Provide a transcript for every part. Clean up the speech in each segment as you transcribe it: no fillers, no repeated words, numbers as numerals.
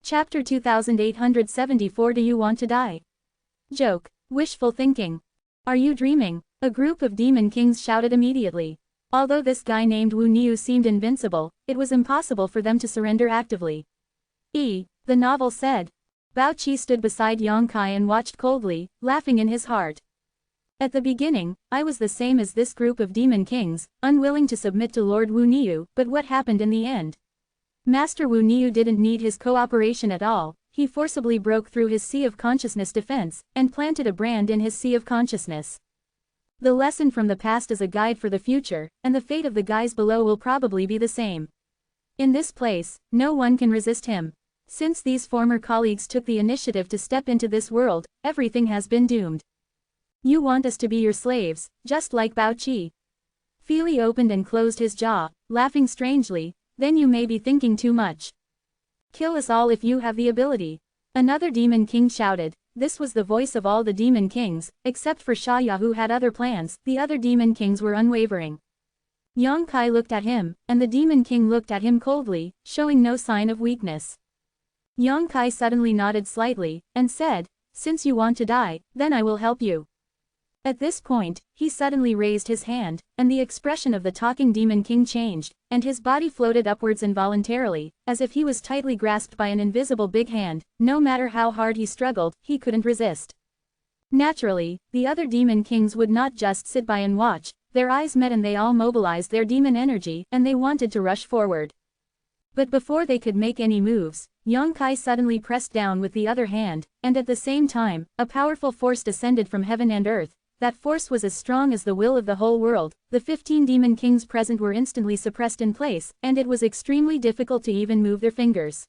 Chapter 2874. Do you want to die? Joke. Wishful thinking. Are you dreaming? A group of demon kings shouted immediately. Although this guy named Wu Niu seemed invincible, it was impossible for them to surrender actively. The novel said. Bao Qi stood beside Yang Kai and watched coldly, laughing in his heart. At the beginning, I was the same as this group of demon kings, unwilling to submit to Lord Wu Niu, but what happened in the end? Master Wu Niu didn't need his cooperation at all. He forcibly broke through his Sea of Consciousness defense, and planted a brand in his Sea of Consciousness. The lesson from the past is a guide for the future, and the fate of the guys below will probably be the same. In this place, no one can resist him. Since these former colleagues took the initiative to step into this world, everything has been doomed. You want us to be your slaves, just like Bao Qi. Feely opened and closed his jaw, laughing strangely. Then you may be thinking too much. Kill us all if you have the ability. Another demon king shouted. This was the voice of all the demon kings, except for Shaya, who had other plans. The other demon kings were unwavering. Yang Kai looked at him, and the demon king looked at him coldly, showing no sign of weakness. Yang Kai suddenly nodded slightly, and said, "Since you want to die, then I will help you." At this point, he suddenly raised his hand, and the expression of the talking demon king changed, and his body floated upwards involuntarily, as if he was tightly grasped by an invisible big hand. No matter how hard he struggled, he couldn't resist. Naturally, the other demon kings would not just sit by and watch. Their eyes met and they all mobilized their demon energy, and they wanted to rush forward. But before they could make any moves, Yang Kai suddenly pressed down with the other hand, and at the same time, a powerful force descended from heaven and earth. That force was as strong as the will of the whole world. The 15 demon kings present were instantly suppressed in place, and it was extremely difficult to even move their fingers.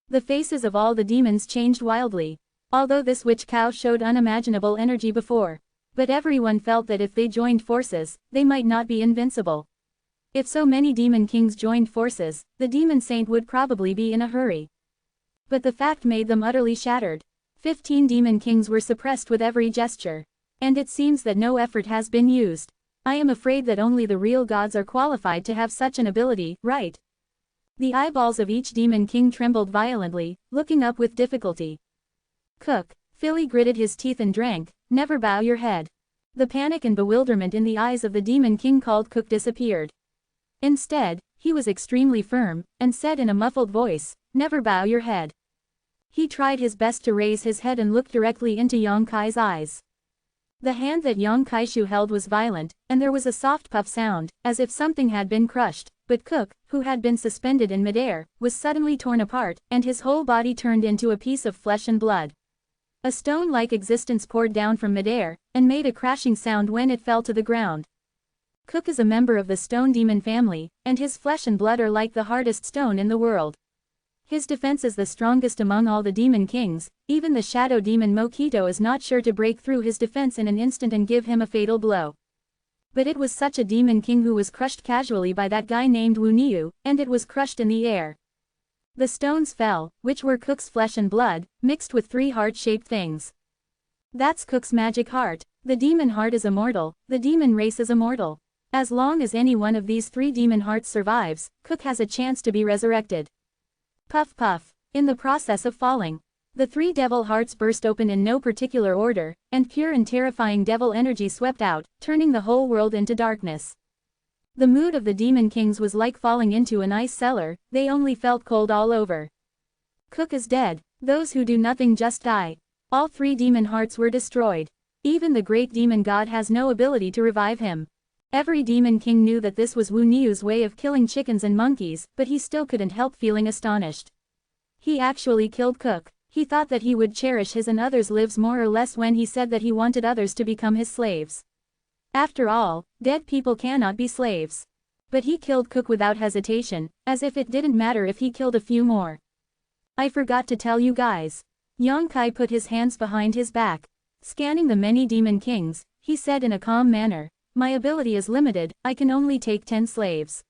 The faces of all the demons changed wildly. Although this witch cow showed unimaginable energy before. But everyone felt that if they joined forces, they might not be invincible. If so many demon kings joined forces, the demon saint would probably be in a hurry. But the fact made them utterly shattered. 15 demon kings were suppressed with every gesture. And it seems that no effort has been used. I am afraid that only the real gods are qualified to have such an ability, right? The eyeballs of each demon king trembled violently, looking up with difficulty. Cook. Philly gritted his teeth and drank. Never bow your head. The panic and bewilderment in the eyes of the demon king called Cook disappeared. Instead, he was extremely firm, and said in a muffled voice, "Never bow your head." He tried his best to raise his head and look directly into Yang Kai's eyes. The hand that Yang Kaishu held was violent, and there was a soft puff sound, as if something had been crushed, but Cook, who had been suspended in midair, was suddenly torn apart, and his whole body turned into a piece of flesh and blood. A stone-like existence poured down from midair, and made a crashing sound when it fell to the ground. Cook is a member of the stone demon family, and his flesh and blood are like the hardest stone in the world. His defense is the strongest among all the demon kings. Even the shadow demon Mokito is not sure to break through his defense in an instant and give him a fatal blow. But it was such a demon king who was crushed casually by that guy named Wu Niu, and it was crushed in the air. The stones fell, which were Cook's flesh and blood, mixed with 3 heart-shaped things. That's Cook's magic heart. The demon heart is immortal, the demon race is immortal. As long as any one of these 3 demon hearts survives, Cook has a chance to be resurrected. Puff puff. In the process of falling, the 3 devil hearts burst open in no particular order, and pure and terrifying devil energy swept out, turning the whole world into darkness. The mood of the demon kings was like falling into an ice cellar. They only felt cold all over. Cook is dead. Those who do nothing just die. All 3 demon hearts were destroyed. Even the great demon god has no ability to revive him. Every demon king knew that this was Wu Niu's way of killing chickens and monkeys, but he still couldn't help feeling astonished. He actually killed Cook. He thought that he would cherish his and others' lives more or less when he said that he wanted others to become his slaves. After all, dead people cannot be slaves. But he killed Cook without hesitation, as if it didn't matter if he killed a few more. I forgot to tell you guys. Yang Kai put his hands behind his back. Scanning the many demon kings, he said in a calm manner, "My ability is limited, I can only take 10 slaves.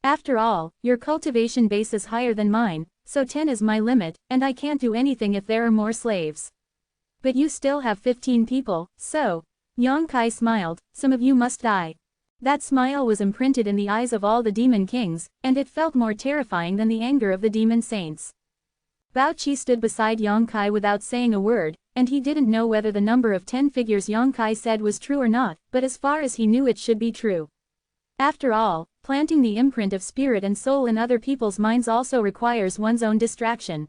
After all, your cultivation base is higher than mine, so 10 is my limit, and I can't do anything if there are more slaves. But you still have 15 people, so..." Yang Kai smiled, "Some of you must die." That smile was imprinted in the eyes of all the demon kings, and it felt more terrifying than the anger of the demon saints. Bao Qi stood beside Yang Kai without saying a word, and he didn't know whether the number of 10 figures Yang Kai said was true or not, but as far as he knew it should be true. After all, planting the imprint of spirit and soul in other people's minds also requires one's own distraction.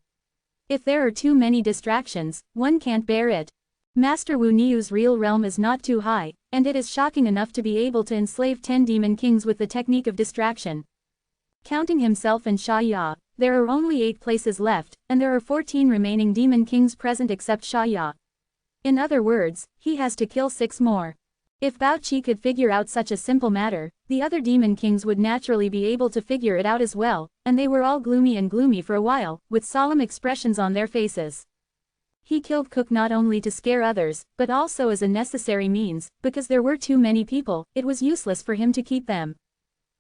If there are too many distractions, one can't bear it. Master Wu Niu's real realm is not too high, and it is shocking enough to be able to enslave 10 demon kings with the technique of distraction. Counting himself and Sha Ya, there are only 8 places left, and there are 14 remaining demon kings present except Sha Ya. In other words, he has to kill 6 more. If Bao Qi could figure out such a simple matter, the other demon kings would naturally be able to figure it out as well, and they were all gloomy for a while, with solemn expressions on their faces. He killed Cook not only to scare others, but also as a necessary means, because there were too many people, it was useless for him to keep them.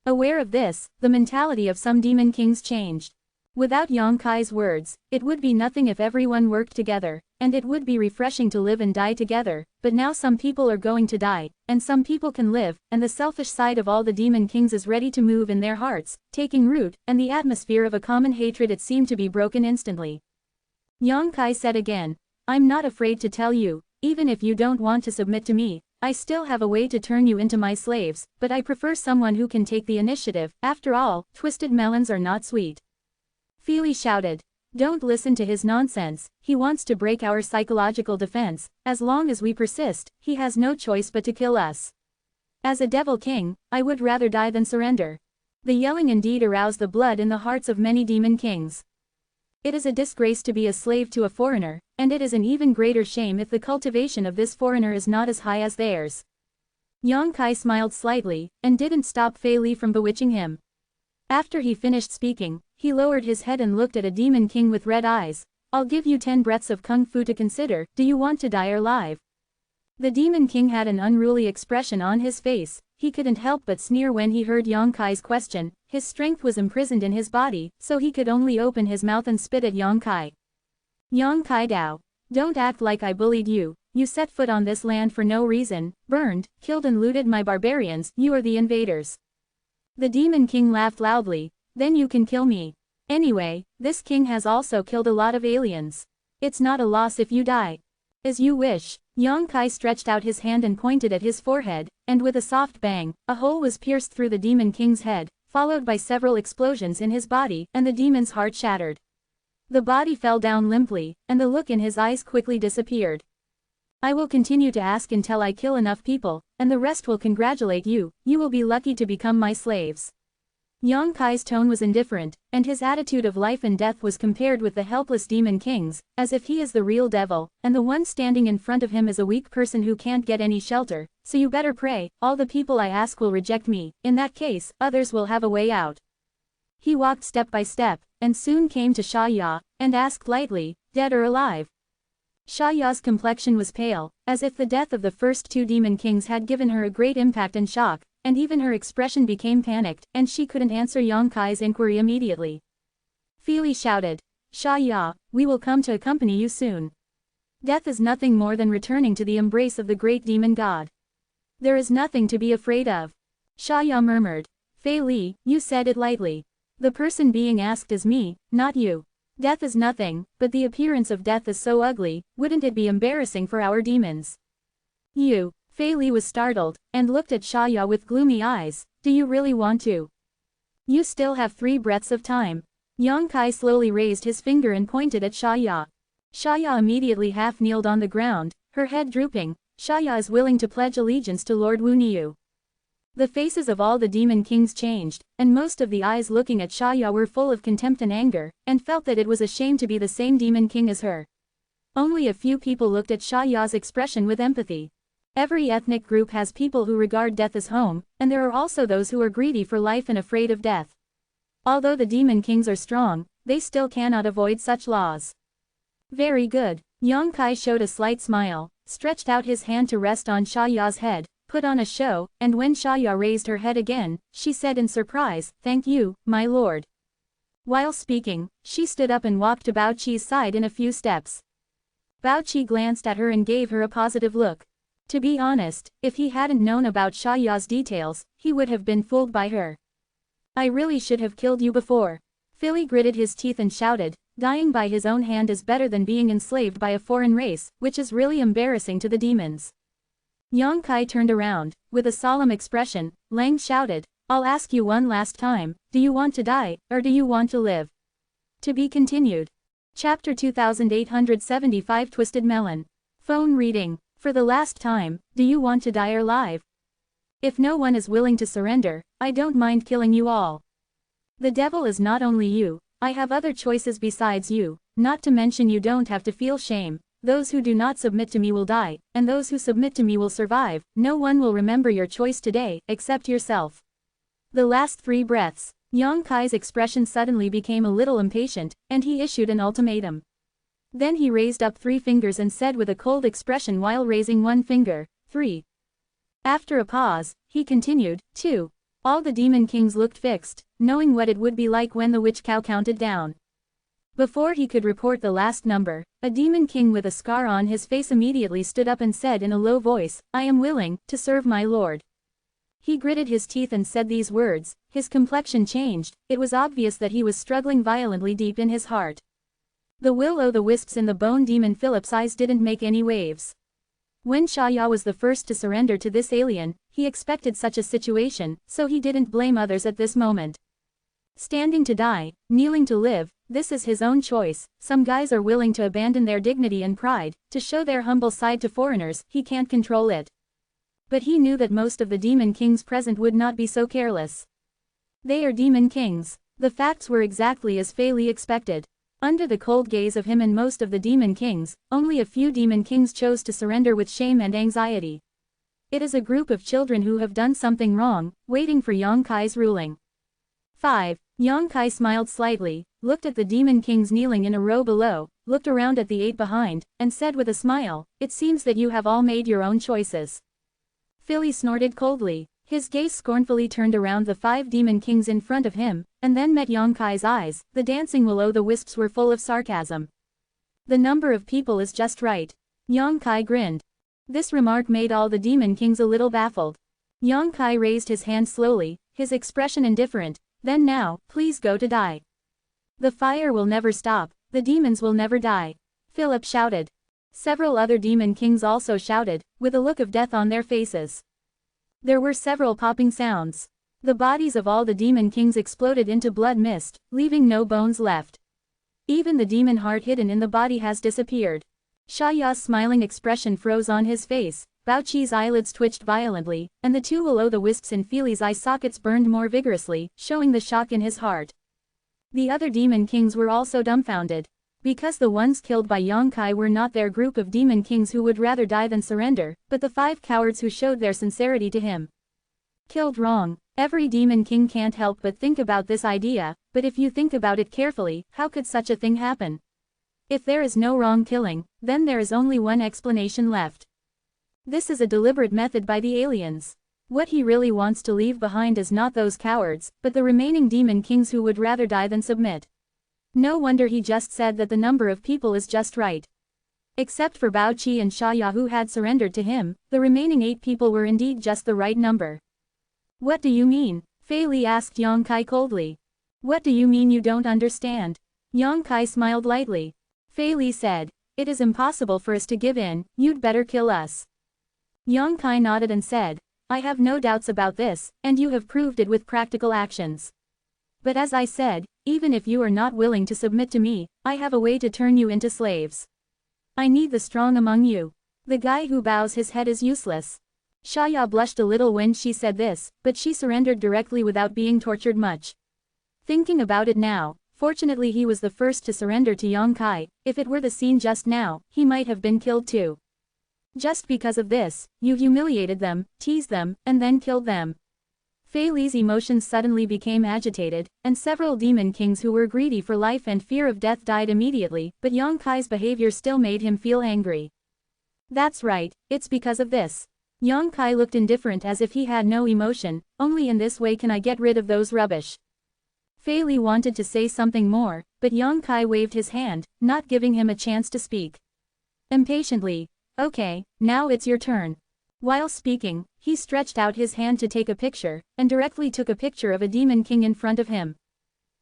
Aware of this, the mentality of some demon kings changed. Without Yang Kai's words, it would be nothing if everyone worked together, and it would be refreshing to live and die together, but now some people are going to die, and some people can live, and the selfish side of all the demon kings is ready to move in their hearts, taking root, and the atmosphere of a common hatred it seemed to be broken instantly. Yang Kai said again, "I'm not afraid to tell you, even if you don't want to submit to me, I still have a way to turn you into my slaves, but I prefer someone who can take the initiative, after all, twisted melons are not sweet." Feely shouted, "Don't listen to his nonsense, he wants to break our psychological defense, as long as we persist, he has no choice but to kill us. As a devil king, I would rather die than surrender." The yelling indeed aroused the blood in the hearts of many demon kings. It is a disgrace to be a slave to a foreigner, and it is an even greater shame if the cultivation of this foreigner is not as high as theirs. Yang Kai smiled slightly, and didn't stop Fei Li from bewitching him. After he finished speaking, he lowered his head and looked at a demon king with red eyes. "I'll give you 10 breaths of kung fu to consider, do you want to die or live?" The demon king had an unruly expression on his face, he couldn't help but sneer when he heard Yang Kai's question, his strength was imprisoned in his body, so he could only open his mouth and spit at Yang Kai. "Yang Kai Dao, don't act like I bullied you, you set foot on this land for no reason, burned, killed and looted my barbarians, you are the invaders." The demon king laughed loudly, "Then you can kill me. Anyway, this king has also killed a lot of aliens. It's not a loss if you die." "As you wish." Yang Kai stretched out his hand and pointed at his forehead, and with a soft bang, a hole was pierced through the demon king's head, followed by several explosions in his body, and the demon's heart shattered. The body fell down limply, and the look in his eyes quickly disappeared. "I will continue to ask until I kill enough people, and the rest will congratulate you, you will be lucky to become my slaves." Yang Kai's tone was indifferent, and his attitude of life and death was compared with the helpless demon kings, as if he is the real devil, and the one standing in front of him is a weak person who can't get any shelter, so you better pray, all the people I ask will reject me, in that case, others will have a way out. He walked step by step, and soon came to Sha Ya, and asked lightly, "Dead or alive?" Sha Ya's complexion was pale, as if the death of the first 2 demon kings had given her a great impact and shock, and even her expression became panicked, and she couldn't answer Yang Kai's inquiry immediately. Feely shouted, "Sha Ya, we will come to accompany you soon. Death is nothing more than returning to the embrace of the great demon god. There is nothing to be afraid of." Sha Ya murmured, "Fei Li, you said it lightly. The person being asked is me, not you. Death is nothing, but the appearance of death is so ugly, wouldn't it be embarrassing for our demons?" "You." Fei Li was startled, and looked at Sha Ya with gloomy eyes, "Do you really want to? You still have 3 breaths of time." Yang Kai slowly raised his finger and pointed at Sha Ya. Sha Ya immediately half-kneeled on the ground, her head drooping. Sha Ya is willing to pledge allegiance to Lord Wu Niu. The faces of all the demon kings changed, and most of the eyes looking at Sha Ya were full of contempt and anger, and felt that it was a shame to be the same demon king as her. Only a few people looked at Sha Ya's expression with empathy. Every ethnic group has people who regard death as home, and there are also those who are greedy for life and afraid of death. Although the demon kings are strong, they still cannot avoid such laws. "Very good." Yang Kai showed a slight smile, stretched out his hand to rest on Sha Ya's head, put on a show, and when Sha Ya raised her head again, she said in surprise, "Thank you, my lord." While speaking, she stood up and walked to Bao Qi's side in a few steps. Bao Qi glanced at her and gave her a positive look. To be honest, if he hadn't known about Sha Ya's details, he would have been fooled by her. "I really should have killed you before." Philly gritted his teeth and shouted, Dying by his own hand is better than being enslaved by a foreign race, which is really embarrassing to the demons. Yang Kai turned around. With a solemn expression, Lang shouted, I'll ask you one last time, do you want to die, or do you want to live? To be continued. Chapter 2875 Twisted Melon. Phone reading. For the last time, do you want to die or live? If no one is willing to surrender, I don't mind killing you all. The devil is not only you, I have other choices besides you, not to mention you don't have to feel shame. Those who do not submit to me will die, and those who submit to me will survive. No one will remember your choice today, except yourself. The last 3 breaths. Yang Kai's expression suddenly became a little impatient, and he issued an ultimatum. Then he raised up 3 fingers and said with a cold expression while raising one finger, 3. After a pause, he continued, 2. All the demon kings looked fixed, knowing what it would be like when the witch cow counted down. Before he could report the last number, a demon king with a scar on his face immediately stood up and said in a low voice, I am willing to serve my lord. He gritted his teeth and said these words. His complexion changed. It was obvious that he was struggling violently deep in his heart. The will-o'-the-wisps in the bone demon Philip's eyes didn't make any waves. When Shaya was the first to surrender to this alien, he expected such a situation, so he didn't blame others at this moment. Standing to die, kneeling to live, this is his own choice. Some guys are willing to abandon their dignity and pride, to show their humble side to foreigners. He can't control it. But he knew that most of the demon kings present would not be so careless. They are demon kings. The facts were exactly as Fei Li expected. Under the cold gaze of him and most of the demon kings, only a few demon kings chose to surrender with shame and anxiety. It is a group of children who have done something wrong, waiting for Yang Kai's ruling. 5. Yang Kai smiled slightly, looked at the demon kings kneeling in a row below, looked around at the 8 behind, and said with a smile, it seems that you have all made your own choices. Philly snorted coldly. His gaze scornfully turned around the 5 demon kings in front of him, and then met Yang Kai's eyes. The dancing will-o'-the-wisps were full of sarcasm. The number of people is just right. Yang Kai grinned. This remark made all the demon kings a little baffled. Yang Kai raised his hand slowly, his expression indifferent. Then now, please go to die. The fire will never stop, the demons will never die. Philip shouted. Several other demon kings also shouted, with a look of death on their faces. There were several popping sounds. The bodies of all the demon kings exploded into blood mist, leaving no bones left. Even the demon heart hidden in the body has disappeared. Shaya's smiling expression froze on his face, Bao Qi's eyelids twitched violently, and the 2 will-o'-the-wisps in Feely's eye sockets burned more vigorously, showing the shock in his heart. The other demon kings were also dumbfounded. Because the ones killed by Yang Kai were not their group of demon kings who would rather die than surrender, but the 5 cowards who showed their sincerity to him. Killed wrong. Every demon king can't help but think about this idea, but if you think about it carefully, how could such a thing happen? If there is no wrong killing, then there is only one explanation left. This is a deliberate method by the aliens. What he really wants to leave behind is not those cowards, but the remaining demon kings who would rather die than submit. No wonder he just said that the number of people is just right. Except for Bao Qi and Shaya who had surrendered to him, the remaining 8 people were indeed just the right number. What do you mean? Fei Li asked Yang Kai coldly. What do you mean you don't understand? Yang Kai smiled lightly. Fei Li said, it is impossible for us to give in, you'd better kill us. Yang Kai nodded and said, I have no doubts about this, and you have proved it with practical actions. But as I said, even if you are not willing to submit to me, I have a way to turn you into slaves. I need the strong among you. The guy who bows his head is useless. Shaya blushed a little when she said this, but she surrendered directly without being tortured much. Thinking about it now, fortunately he was the first to surrender to Yang Kai. If it were the scene just now, he might have been killed too. Just because of this, you humiliated them, teased them, and then killed them. Fei Li's emotions suddenly became agitated, and several demon kings who were greedy for life and fear of death died immediately, but Yang Kai's behavior still made him feel angry. That's right, it's because of this. Yang Kai looked indifferent as if he had no emotion. Only in this way can I get rid of those rubbish. Fei Li wanted to say something more, but Yang Kai waved his hand, not giving him a chance to speak. Impatiently, okay, now it's your turn. While speaking, he stretched out his hand to take a picture, and directly took a picture of a demon king in front of him.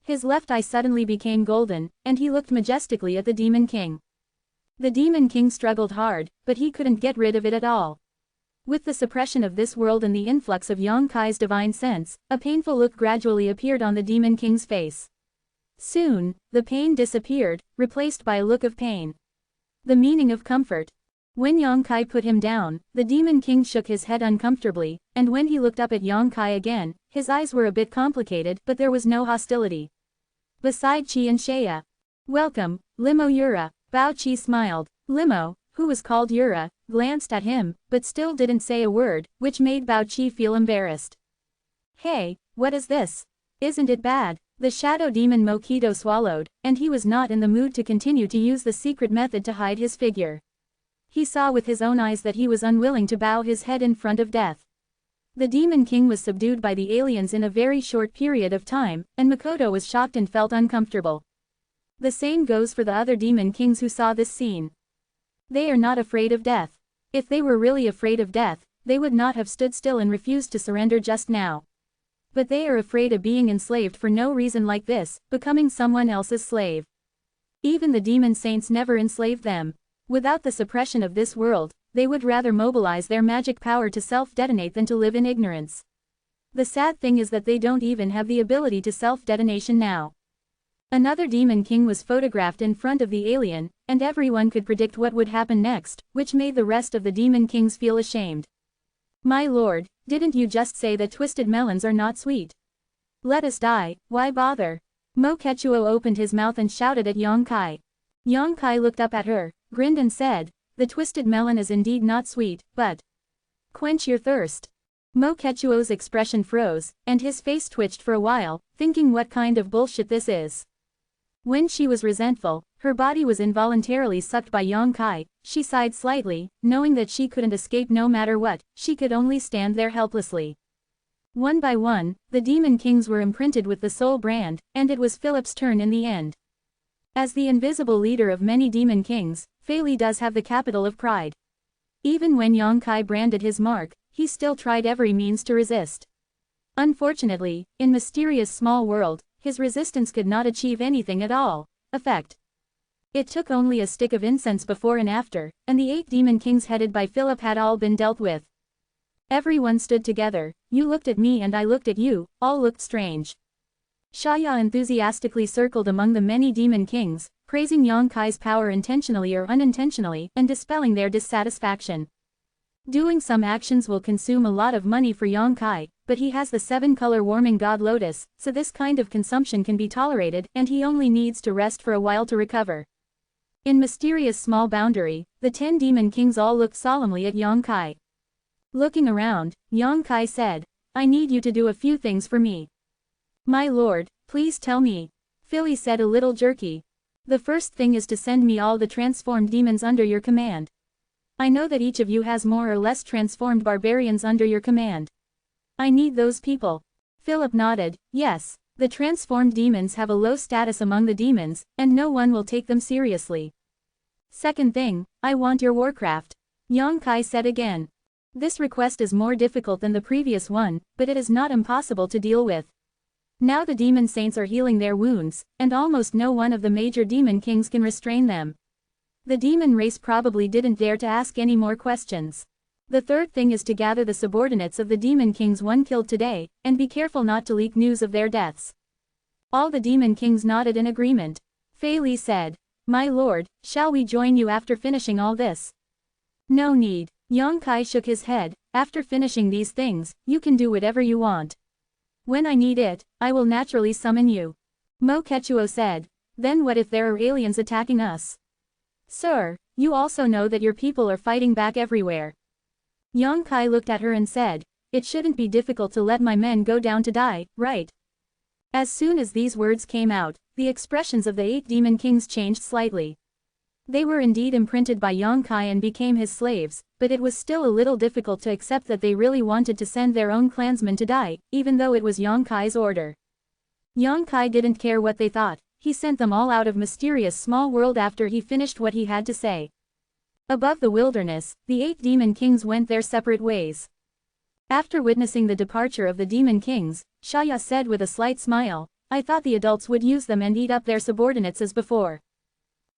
His left eye suddenly became golden, and he looked majestically at the Demon King. The Demon King struggled hard, but he couldn't get rid of it at all. With the suppression of this world and the influx of Yang Kai's divine sense, a painful look gradually appeared on the Demon King's face. Soon, the pain disappeared, replaced by a look of pain. The meaning of comfort. When Yang Kai put him down, the Demon King shook his head uncomfortably, and when he looked up at Yang Kai again, his eyes were a bit complicated, but there was no hostility. Beside Qi and Shaya. Welcome, Limo Yura. Bao Qi smiled. Limo, who was called Yura, glanced at him, but still didn't say a word, which made Bao Qi feel embarrassed. Hey, what is this? Isn't it bad? The shadow demon Mokito swallowed, and he was not in the mood to continue to use the secret method to hide his figure. He saw with his own eyes that he was unwilling to bow his head in front of death. The Demon King was subdued by the aliens in a very short period of time, and Makoto was shocked and felt uncomfortable. The same goes for the other Demon Kings who saw this scene. They are not afraid of death. If they were really afraid of death, they would not have stood still and refused to surrender just now. But they are afraid of being enslaved for no reason like this, becoming someone else's slave. Even the demon saints never enslaved them. Without the suppression of this world, they would rather mobilize their magic power to self-detonate than to live in ignorance. The sad thing is that they don't even have the ability to self-detonation now. Another Demon King was photographed in front of the alien, and everyone could predict what would happen next, which made the rest of the Demon Kings feel ashamed. My lord, didn't you just say that twisted melons are not sweet? Let us die, why bother? Moketsuo opened his mouth and shouted at Yang Kai. Yang Kai looked up at her, grinned and said, the twisted melon is indeed not sweet, but quench your thirst. Moketsuo's expression froze, and his face twitched for a while, thinking what kind of bullshit this is. When she was resentful, her body was involuntarily sucked by Yang Kai. She sighed slightly, knowing that she couldn't escape no matter what, she could only stand there helplessly. One by one, the Demon Kings were imprinted with the soul brand, and it was Philip's turn in the end. As the invisible leader of many Demon Kings, Fei Li does have the capital of pride. Even when Yang Kai branded his mark, he still tried every means to resist. Unfortunately, in mysterious small world, his resistance could not achieve anything at all. Effect. It took only a stick of incense before and after, and the 8 Demon Kings headed by Philip had all been dealt with. Everyone stood together, you looked at me and I looked at you, all looked strange. Shaya enthusiastically circled among the many Demon Kings, praising Yang Kai's power intentionally or unintentionally, and dispelling their dissatisfaction. Doing some actions will consume a lot of money for Yang Kai, but he has the 7-color warming god lotus, so this kind of consumption can be tolerated, and he only needs to rest for a while to recover. In mysterious small boundary, the 10 Demon Kings all looked solemnly at Yang Kai. Looking around, Yang Kai said, I need you to do a few things for me. My lord, please tell me. Philly said a little jerky. The first thing is to send me all the transformed demons under your command. I know that each of you has more or less transformed barbarians under your command. I need those people. Philip nodded, yes, the transformed demons have a low status among the demons, and no one will take them seriously. Second thing, I want your warcraft. Yang Kai said again. This request is more difficult than the previous one, but it is not impossible to deal with. Now the demon saints are healing their wounds, and almost no one of the major demon kings can restrain them. The demon race probably didn't dare to ask any more questions. The third thing is to gather the subordinates of the demon kings one killed today, and be careful not to leak news of their deaths. All the demon kings nodded in agreement. Fei Li said, My lord, shall we join you after finishing all this? No need. Yang Kai shook his head, after finishing these things, you can do whatever you want. When I need it, I will naturally summon you. Moketsuo said, then what if there are aliens attacking us? Sir, you also know that your people are fighting back everywhere. Yang Kai looked at her and said, it shouldn't be difficult to let my men go down to die, right? As soon as these words came out, the expressions of the 8 demon kings changed slightly. They were indeed imprinted by Yang Kai and became his slaves, but it was still a little difficult to accept that they really wanted to send their own clansmen to die, even though it was Yang Kai's order. Yang Kai didn't care what they thought, he sent them all out of mysterious small world after he finished what he had to say. Above the wilderness, the 8 demon kings went their separate ways. After witnessing the departure of the demon kings, Shaya said with a slight smile, I thought the adults would use them and eat up their subordinates as before.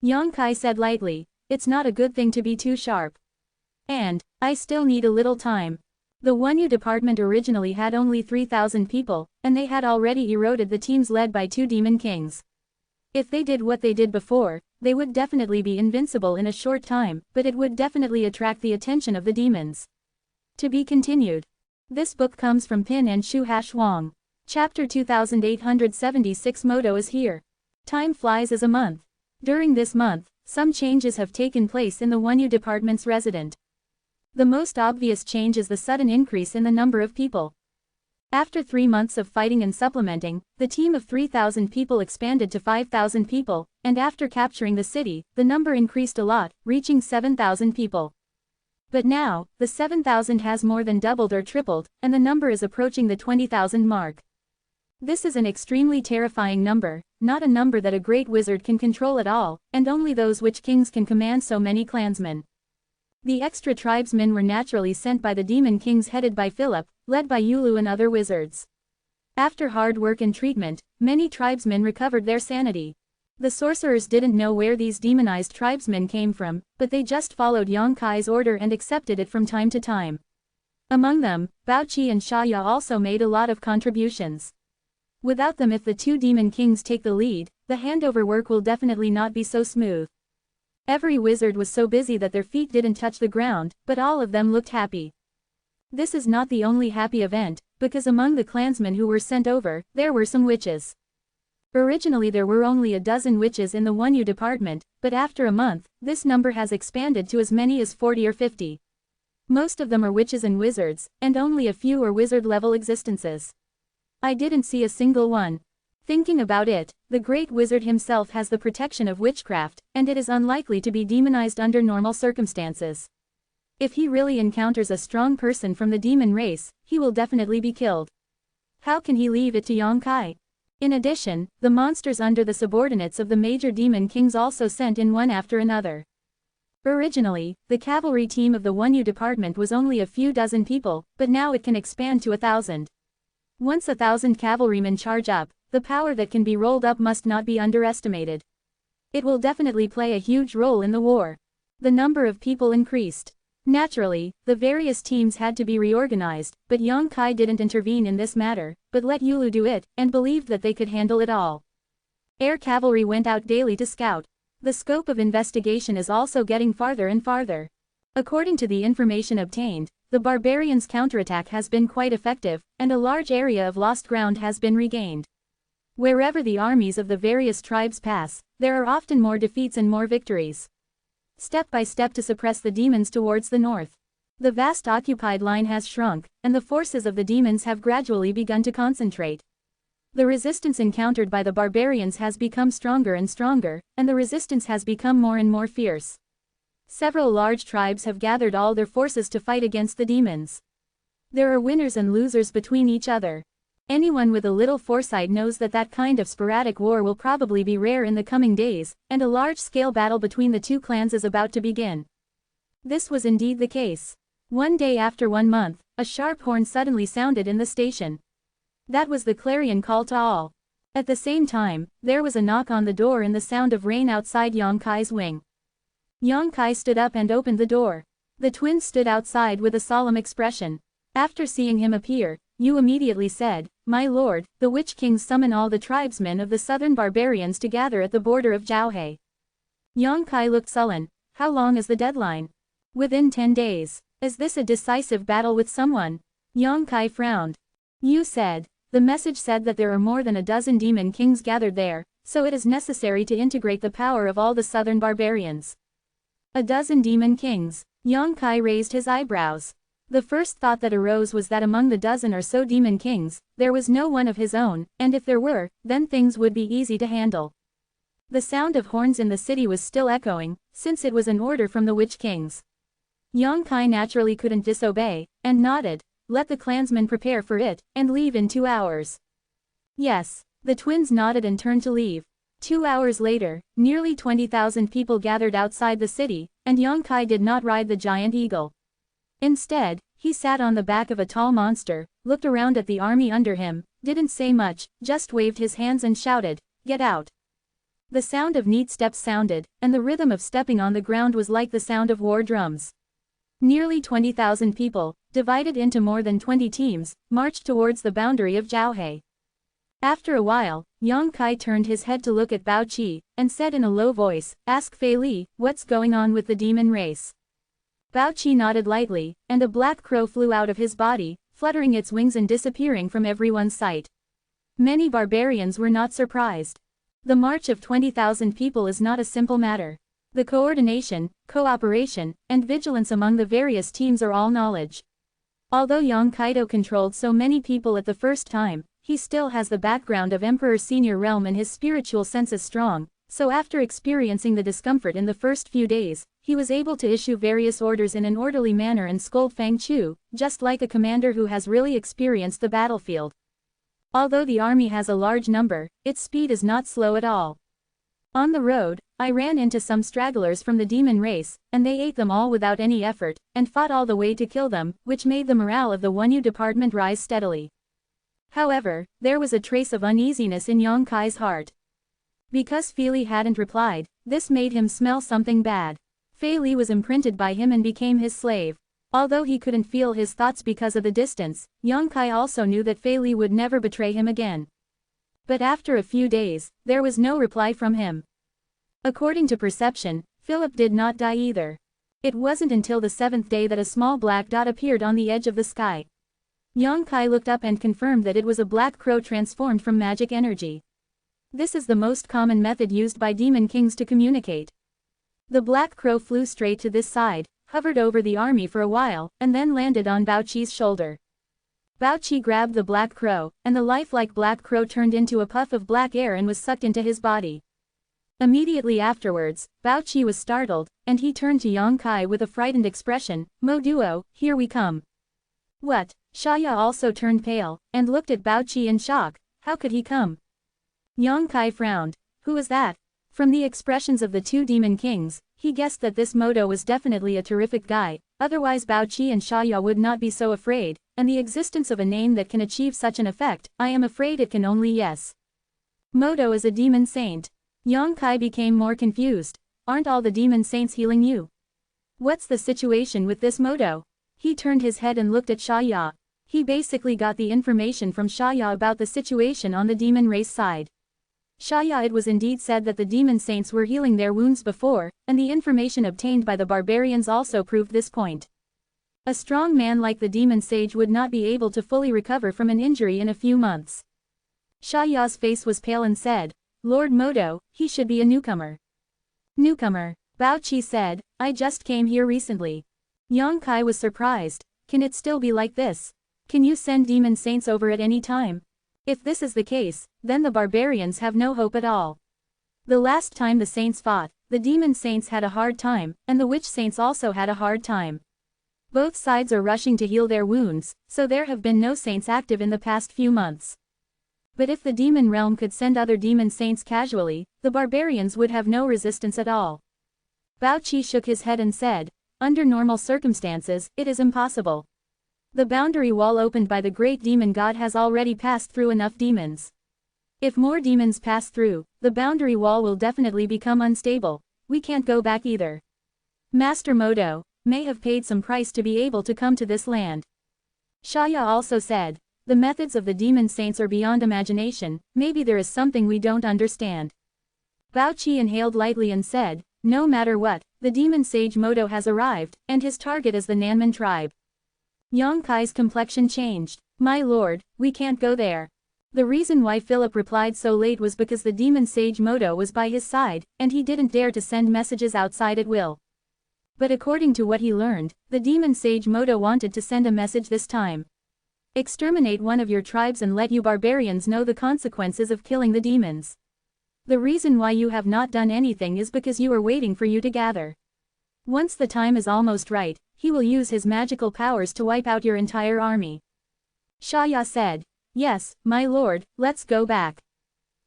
Yang Kai said lightly, it's not a good thing to be too sharp. And, I still need a little time. The Wonyu department originally had only 3,000 people, and they had already eroded the teams led by 2 demon kings. If they did what they did before, they would definitely be invincible in a short time, but it would definitely attract the attention of the demons. To be continued. This book comes from Pin and Shu Hash Wang. Chapter 2876 Moto is here. Time flies as a month. During this month, some changes have taken place in the Wonyu department's resident. The most obvious change is the sudden increase in the number of people. After 3 months of fighting and supplementing, the team of 3,000 people expanded to 5,000 people, and after capturing the city, the number increased a lot, reaching 7,000 people. But now, the 7,000 has more than doubled or tripled, and the number is approaching the 20,000 mark. This is an extremely terrifying number, not a number that a great wizard can control at all, and only those witch kings can command so many clansmen. The extra tribesmen were naturally sent by the demon kings headed by Philip, led by Yulu and other wizards. After hard work and treatment, many tribesmen recovered their sanity. The sorcerers didn't know where these demonized tribesmen came from, but they just followed Yang Kai's order and accepted it from time to time. Among them, Baoqi and Shaya also made a lot of contributions. Without them, if the 2 demon kings take the lead, the handover work will definitely not be so smooth. Every wizard was so busy that their feet didn't touch the ground, but all of them looked happy. This is not the only happy event, because among the clansmen who were sent over, there were some witches. Originally there were only a dozen witches in the Wonyu department, but after a month, this number has expanded to as many as 40 or 50. Most of them are witches and wizards, and only a few are wizard-level existences. I didn't see a single one. Thinking about it, the great wizard himself has the protection of witchcraft, and it is unlikely to be demonized under normal circumstances. If he really encounters a strong person from the demon race, he will definitely be killed. How can he leave it to Yang Kai? In addition, the monsters under the subordinates of the major demon kings also sent in one after another. Originally, the cavalry team of the Wonyu department was only a few dozen people, but now it can expand to 1,000. Once 1,000 cavalrymen charge up, the power that can be rolled up must not be underestimated. It will definitely play a huge role in the war. The number of people increased. Naturally, the various teams had to be reorganized, but Yang Kai didn't intervene in this matter, but let Yulu do it, and believed that they could handle it all. Air cavalry went out daily to scout. The scope of investigation is also getting farther and farther. According to the information obtained, the barbarians' counterattack has been quite effective, and a large area of lost ground has been regained. Wherever the armies of the various tribes pass, there are often more defeats and more victories. Step by step to suppress the demons towards the north. The vast occupied line has shrunk, and the forces of the demons have gradually begun to concentrate. The resistance encountered by the barbarians has become stronger and stronger, and the resistance has become more and more fierce. Several large tribes have gathered all their forces to fight against the demons. There are winners and losers between each other. Anyone with a little foresight knows that that kind of sporadic war will probably be rare in the coming days, and a large-scale battle between the 2 clans is about to begin. This was indeed the case. One day after 1 month, a sharp horn suddenly sounded in the station. That was the clarion call to all. At the same time, there was a knock on the door and the sound of rain outside Yang Kai's wing. Yang Kai stood up and opened the door. The twins stood outside with a solemn expression. After seeing him appear, Yu immediately said, "My lord, the Witch Kings summon all the tribesmen of the southern barbarians to gather at the border of Zhouhe." Yang Kai looked sullen. "How long is the deadline?" "Within 10 days. Is this a decisive battle with someone?" Yang Kai frowned. Yu said, "The message said that there are more than a dozen demon kings gathered there, so it is necessary to integrate the power of all the southern barbarians." A dozen demon kings. Yang Kai raised his eyebrows. The first thought that arose was that among the dozen or so demon kings, there was no one of his own, and if there were, then things would be easy to handle. The sound of horns in the city was still echoing, since it was an order from the Witch Kings. Yang Kai naturally couldn't disobey, and nodded. "Let the clansmen prepare for it, and leave in 2 hours." Yes. The twins nodded and turned to leave. 2 hours later, nearly 20,000 people gathered outside the city, and Yang Kai did not ride the giant eagle. Instead, he sat on the back of a tall monster, looked around at the army under him, didn't say much, just waved his hands and shouted, "Get out!" The sound of neat steps sounded, and the rhythm of stepping on the ground was like the sound of war drums. Nearly 20,000 people, divided into more than 20 teams, marched towards the boundary of Zhouhe. After a while, Yang Kai turned his head to look at Bao Qi, and said in a low voice, "Ask Fei Li, what's going on with the demon race?" Bao Qi nodded lightly, and a black crow flew out of his body, fluttering its wings and disappearing from everyone's sight. Many barbarians were not surprised. The march of 20,000 people is not a simple matter. The coordination, cooperation, and vigilance among the various teams are all knowledge. Although Yang Kaido controlled so many people at the first time, he still has the background of Emperor Senior Realm and his spiritual sense is strong, so after experiencing the discomfort in the first few days, he was able to issue various orders in an orderly manner and scold Fang Chu, just like a commander who has really experienced the battlefield. Although the army has a large number, its speed is not slow at all. On the road, I ran into some stragglers from the demon race, and they ate them all without any effort, and fought all the way to kill them, which made the morale of the Wunyu department rise steadily. However, there was a trace of uneasiness in Yang Kai's heart. Because Fei Li hadn't replied, this made him smell something bad. Fei Li was imprinted by him and became his slave. Although he couldn't feel his thoughts because of the distance, Yang Kai also knew that Fei Li would never betray him again. But after a few days, there was no reply from him. According to perception, Philip did not die either. It wasn't until the 7th day that a small black dot appeared on the edge of the sky. Yang Kai looked up and confirmed that it was a black crow transformed from magic energy. This is the most common method used by demon kings to communicate. The black crow flew straight to this side, hovered over the army for a while, and then landed on Bao Qi's shoulder. Bao Qi grabbed the black crow, and the lifelike black crow turned into a puff of black air and was sucked into his body. Immediately afterwards, Bao Qi was startled, and he turned to Yang Kai with a frightened expression, "Mo Duo, here we come." "What?" Xia also turned pale, and looked at Bao Qi in shock. "How could he come?" Yang Kai frowned. "Who is that?" From the expressions of the two demon kings, he guessed that this Modo was definitely a terrific guy, otherwise Bao Qi and Xia would not be so afraid, and the existence of a name that can achieve such an effect, I am afraid it can only yes. Modo is a demon saint. Yang Kai became more confused. Aren't all the demon saints healing you? What's the situation with this Modo? He turned his head and looked at Xia. He basically got the information from Xia about the situation on the demon race side. Xia, it was indeed said that the demon saints were healing their wounds before, and the information obtained by the barbarians also proved this point. A strong man like the demon sage would not be able to fully recover from an injury in a few months. Xia's face was pale and said, "Lord Modo, he should be a newcomer." "Newcomer," Bao Qi said, "I just came here recently." Yang Kai was surprised. "Can it still be like this? Can you send demon saints over at any time? If this is the case, then the barbarians have no hope at all. The last time the saints fought, the demon saints had a hard time, and the witch saints also had a hard time. Both sides are rushing to heal their wounds, so there have been no saints active in the past few months. But if the demon realm could send other demon saints casually, the barbarians would have no resistance at all." Bao Qi shook his head and said, "Under normal circumstances, it is impossible. The boundary wall opened by the great demon god has already passed through enough demons. If more demons pass through, the boundary wall will definitely become unstable. We can't go back either. Master Modo may have paid some price to be able to come to this land." Xia also said, "The methods of the demon saints are beyond imagination, maybe there is something we don't understand." Bao Qi inhaled lightly and said, "No matter what, the demon sage Modo has arrived, and his target is the Nanman tribe." Yang Kai's complexion changed. "My lord, we can't go there." The reason why Philip replied so late was because the demon sage Modo was by his side, and he didn't dare to send messages outside at will. But according to what he learned, the demon sage Modo wanted to send a message this time. "Exterminate one of your tribes and let you barbarians know the consequences of killing the demons. The reason why you have not done anything is because you are waiting for you to gather. Once the time is almost right, he will use his magical powers to wipe out your entire army." Xia said, "Yes, my lord, let's go back."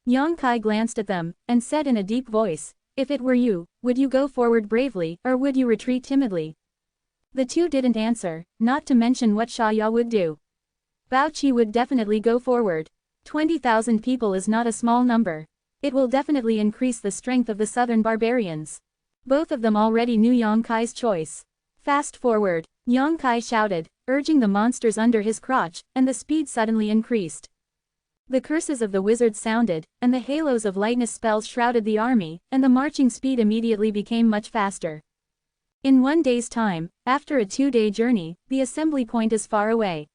Yang Kai glanced at them, and said in a deep voice, "If it were you, would you go forward bravely, or would you retreat timidly?" The two didn't answer, not to mention what Xia would do. Bao Qi would definitely go forward. 20,000 people is not a small number. It will definitely increase the strength of the southern barbarians. Both of them already knew Yang Kai's choice. Fast forward, Yang Kai shouted, urging the monsters under his crotch, and the speed suddenly increased. The curses of the wizards sounded, and the halos of lightness spells shrouded the army, and the marching speed immediately became much faster. In 1 day's time, after a 2-day journey, the assembly point is far away.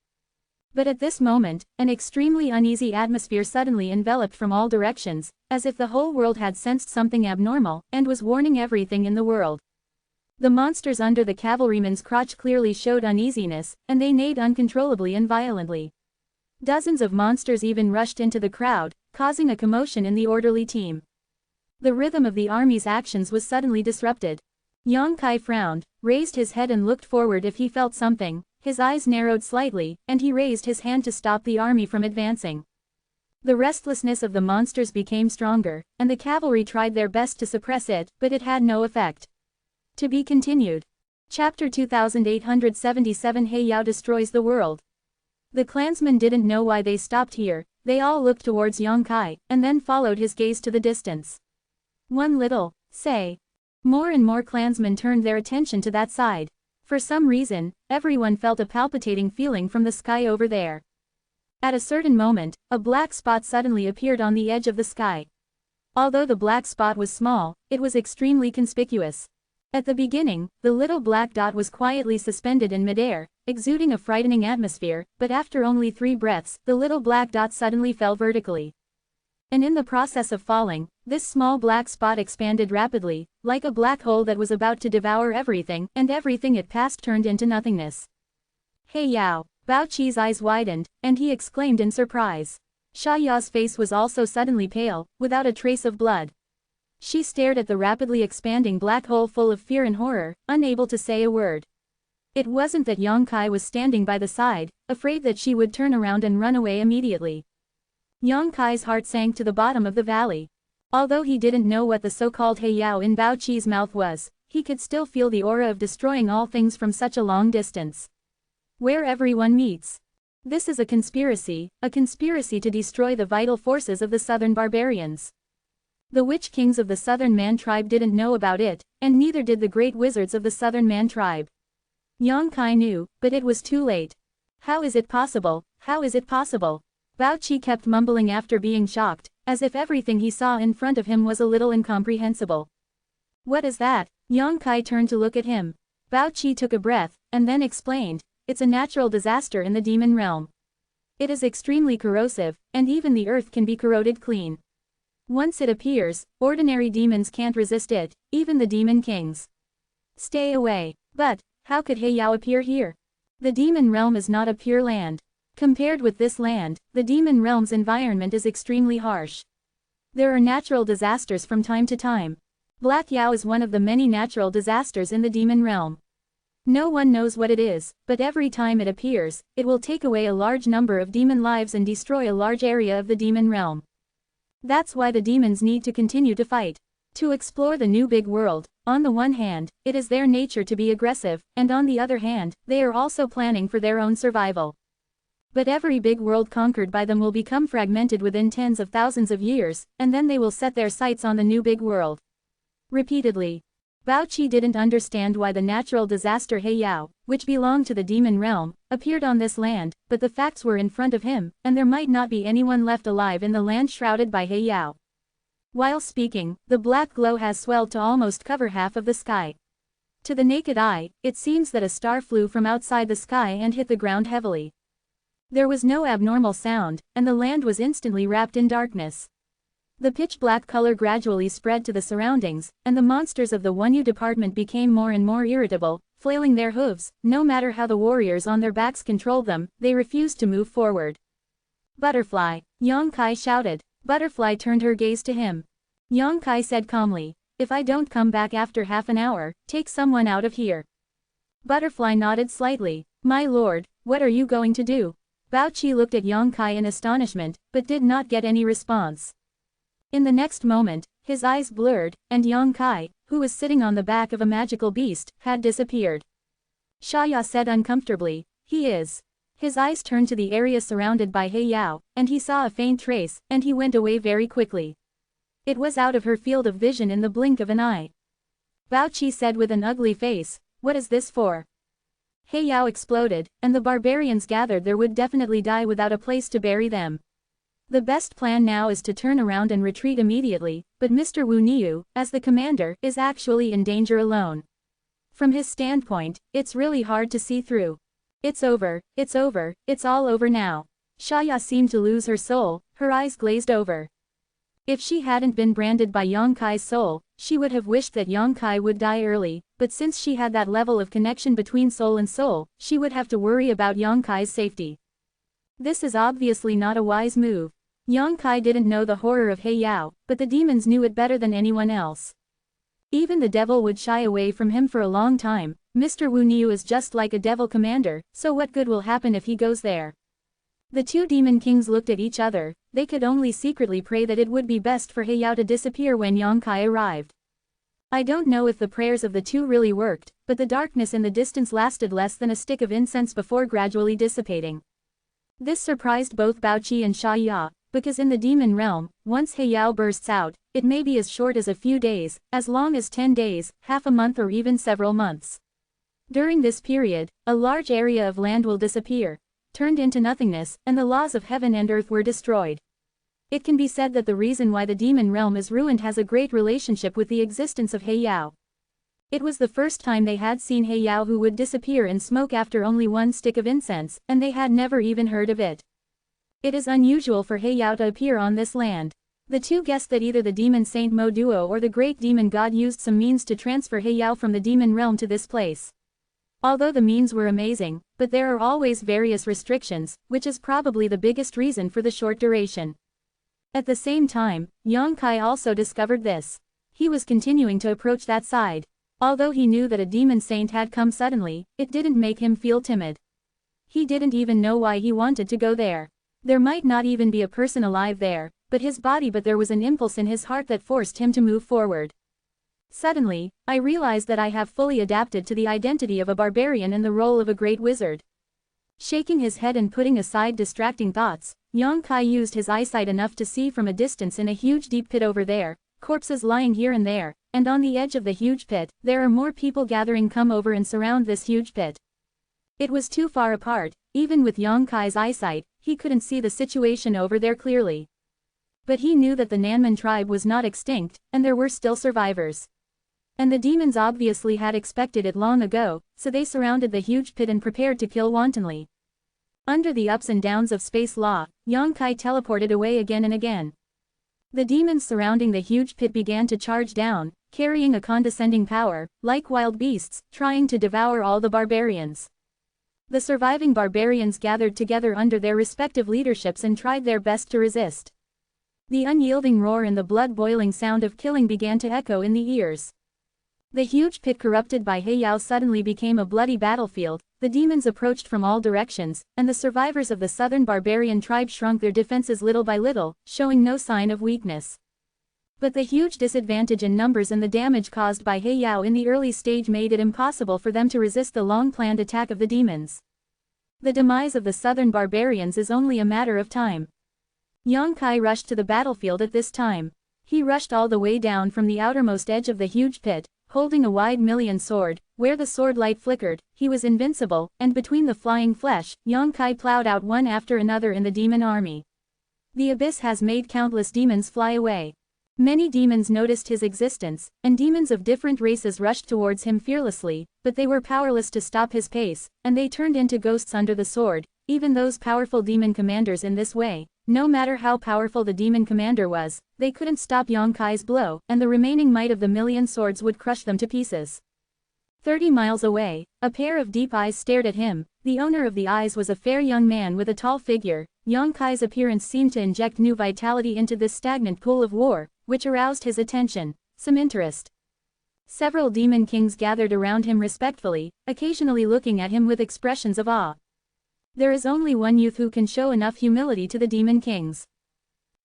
But at this moment, an extremely uneasy atmosphere suddenly enveloped from all directions, as if the whole world had sensed something abnormal, and was warning everything in the world. The monsters under the cavalryman's crotch clearly showed uneasiness, and they neighed uncontrollably and violently. Dozens of monsters even rushed into the crowd, causing a commotion in the orderly team. The rhythm of the army's actions was suddenly disrupted. Yang Kai frowned, raised his head and looked forward if he felt something, his eyes narrowed slightly, and he raised his hand to stop the army from advancing. The restlessness of the monsters became stronger, and the cavalry tried their best to suppress it, but it had no effect. To be continued. Chapter 2877 He Yao destroys the world. The clansmen didn't know why they stopped here, they all looked towards Yang Kai, and then followed his gaze to the distance. One little, say. More and more clansmen turned their attention to that side. For some reason, everyone felt a palpitating feeling from the sky over there. At a certain moment, a black spot suddenly appeared on the edge of the sky. Although the black spot was small, it was extremely conspicuous. At the beginning, the little black dot was quietly suspended in midair, exuding a frightening atmosphere, but after only 3 breaths, the little black dot suddenly fell vertically. And in the process of falling, this small black spot expanded rapidly, like a black hole that was about to devour everything, and everything it passed turned into nothingness. Hey Yao! Bao Qi's eyes widened, and he exclaimed in surprise. Xia Ya's face was also suddenly pale, without a trace of blood. She stared at the rapidly expanding black hole full of fear and horror, unable to say a word. It wasn't that Yang Kai was standing by the side, afraid that she would turn around and run away immediately. Yang Kai's heart sank to the bottom of the valley. Although he didn't know what the so-called He Yao in Bao Qi's mouth was, he could still feel the aura of destroying all things from such a long distance. Where everyone meets. This is a conspiracy to destroy the vital forces of the southern barbarians. The witch kings of the southern Man tribe didn't know about it, and neither did the great wizards of the southern Man tribe. Yang Kai knew, but it was too late. How is it possible? How is it possible? Bao Qi kept mumbling after being shocked, as if everything he saw in front of him was a little incomprehensible. What is that? Yang Kai turned to look at him. Bao Qi took a breath, and then explained, it's a natural disaster in the demon realm. It is extremely corrosive, and even the earth can be corroded clean. Once it appears, ordinary demons can't resist it, even the demon kings. Stay away. But, how could He Yao appear here? The demon realm is not a pure land. Compared with this land, the demon realm's environment is extremely harsh. There are natural disasters from time to time. Black Yao is one of the many natural disasters in the demon realm. No one knows what it is, but every time it appears, it will take away a large number of demon lives and destroy a large area of the demon realm. That's why the demons need to continue to fight. To explore the new big world, on the one hand, it is their nature to be aggressive, and on the other hand, they are also planning for their own survival. But every big world conquered by them will become fragmented within tens of thousands of years, and then they will set their sights on the new big world. Repeatedly. Bao Qi didn't understand why the natural disaster He Yao, which belonged to the demon realm, appeared on this land, but the facts were in front of him, and there might not be anyone left alive in the land shrouded by He Yao. While speaking, the black glow has swelled to almost cover half of the sky. To the naked eye, it seems that a star flew from outside the sky and hit the ground heavily. There was no abnormal sound, and the land was instantly wrapped in darkness. The pitch-black color gradually spread to the surroundings, and the monsters of the Wunyu department became more and more irritable, flailing their hooves. No matter how the warriors on their backs controlled them, they refused to move forward. Butterfly! Yang Kai shouted. Butterfly turned her gaze to him. Yang Kai said calmly, if I don't come back after half an hour, take someone out of here. Butterfly nodded slightly. My lord, what are you going to do? Bao Qi looked at Yang Kai in astonishment, but did not get any response. In the next moment, his eyes blurred, and Yang Kai, who was sitting on the back of a magical beast, had disappeared. Xia Ya said uncomfortably, he is. His eyes turned to the area surrounded by Yao, and he saw a faint trace, and he went away very quickly. It was out of her field of vision in the blink of an eye. Bao Qi said with an ugly face, "What is this for?" Yao exploded, and the barbarians gathered there would definitely die without a place to bury them. The best plan now is to turn around and retreat immediately, but Mr. Wu Niu, as the commander, is actually in danger alone. From his standpoint, it's really hard to see through. It's over, it's all over now. Xia seemed to lose her soul, her eyes glazed over. If she hadn't been branded by Yang Kai's soul, she would have wished that Yang Kai would die early, but since she had that level of connection between soul and soul, she would have to worry about Yang Kai's safety. This is obviously not a wise move. Yang Kai didn't know the horror of Yao, but the demons knew it better than anyone else. Even the devil would shy away from him for a long time. Mr. Wu Niu is just like a devil commander, so what good will happen if he goes there? The two demon kings looked at each other. They could only secretly pray that it would be best for Yao to disappear when Yang Kai arrived. I don't know if the prayers of the two really worked, but the darkness in the distance lasted less than a stick of incense before gradually dissipating. This surprised both Bao Qi and Xia, because in the demon realm, once Yao bursts out, it may be as short as a few days, as long as 10 days, half a month or even several months. During this period, a large area of land will disappear, turned into nothingness, and the laws of heaven and earth were destroyed. It can be said that the reason why the demon realm is ruined has a great relationship with the existence of Yao. It was the first time they had seen Yao who would disappear in smoke after only one stick of incense, and they had never even heard of it. It is unusual for Yao to appear on this land. The two guessed that either the demon Saint Mo Duo or the great demon god used some means to transfer Yao from the demon realm to this place. Although the means were amazing, but there are always various restrictions, which is probably the biggest reason for the short duration. At the same time, Yang Kai also discovered this. He was continuing to approach that side. Although he knew that a demon saint had come suddenly, it didn't make him feel timid. He didn't even know why he wanted to go there. There might not even be a person alive there, but there was an impulse in his heart that forced him to move forward. Suddenly, I realized that I have fully adapted to the identity of a barbarian and the role of a great wizard. Shaking his head and putting aside distracting thoughts, Yang Kai used his eyesight enough to see from a distance in a huge deep pit over there, corpses lying here and there, and on the edge of the huge pit, there are more people gathering come over and surround this huge pit. It was too far apart, even with Yang Kai's eyesight, he couldn't see the situation over there clearly. But he knew that the Nanman tribe was not extinct, and there were still survivors. And the demons obviously had expected it long ago, so they surrounded the huge pit and prepared to kill wantonly. Under the ups and downs of space law, Yang Kai teleported away again and again. The demons surrounding the huge pit began to charge down, carrying a condescending power, like wild beasts, trying to devour all the barbarians. The surviving barbarians gathered together under their respective leaderships and tried their best to resist. The unyielding roar and the blood-boiling sound of killing began to echo in the ears. The huge pit corrupted by Yao suddenly became a bloody battlefield. The demons approached from all directions, and the survivors of the southern barbarian tribe shrunk their defenses little by little, showing no sign of weakness. But the huge disadvantage in numbers and the damage caused by Yao in the early stage made it impossible for them to resist the long-planned attack of the demons. The demise of the southern barbarians is only a matter of time. Yang Kai rushed to the battlefield at this time. He rushed all the way down from the outermost edge of the huge pit, holding a wide million sword. Where the sword light flickered, he was invincible, and between the flying flesh, Yang Kai plowed out one after another in the demon army. The abyss has made countless demons fly away. Many demons noticed his existence, and demons of different races rushed towards him fearlessly, but they were powerless to stop his pace, and they turned into ghosts under the sword. Even those powerful demon commanders in this way, no matter how powerful the demon commander was, they couldn't stop Yang Kai's blow, and the remaining might of the million swords would crush them to pieces. 30 miles away, a pair of deep eyes stared at him. The owner of the eyes was a fair young man with a tall figure. Yang Kai's appearance seemed to inject new vitality into this stagnant pool of war, which aroused his attention, some interest. Several demon kings gathered around him respectfully, occasionally looking at him with expressions of awe. There is only one youth who can show enough humility to the demon kings.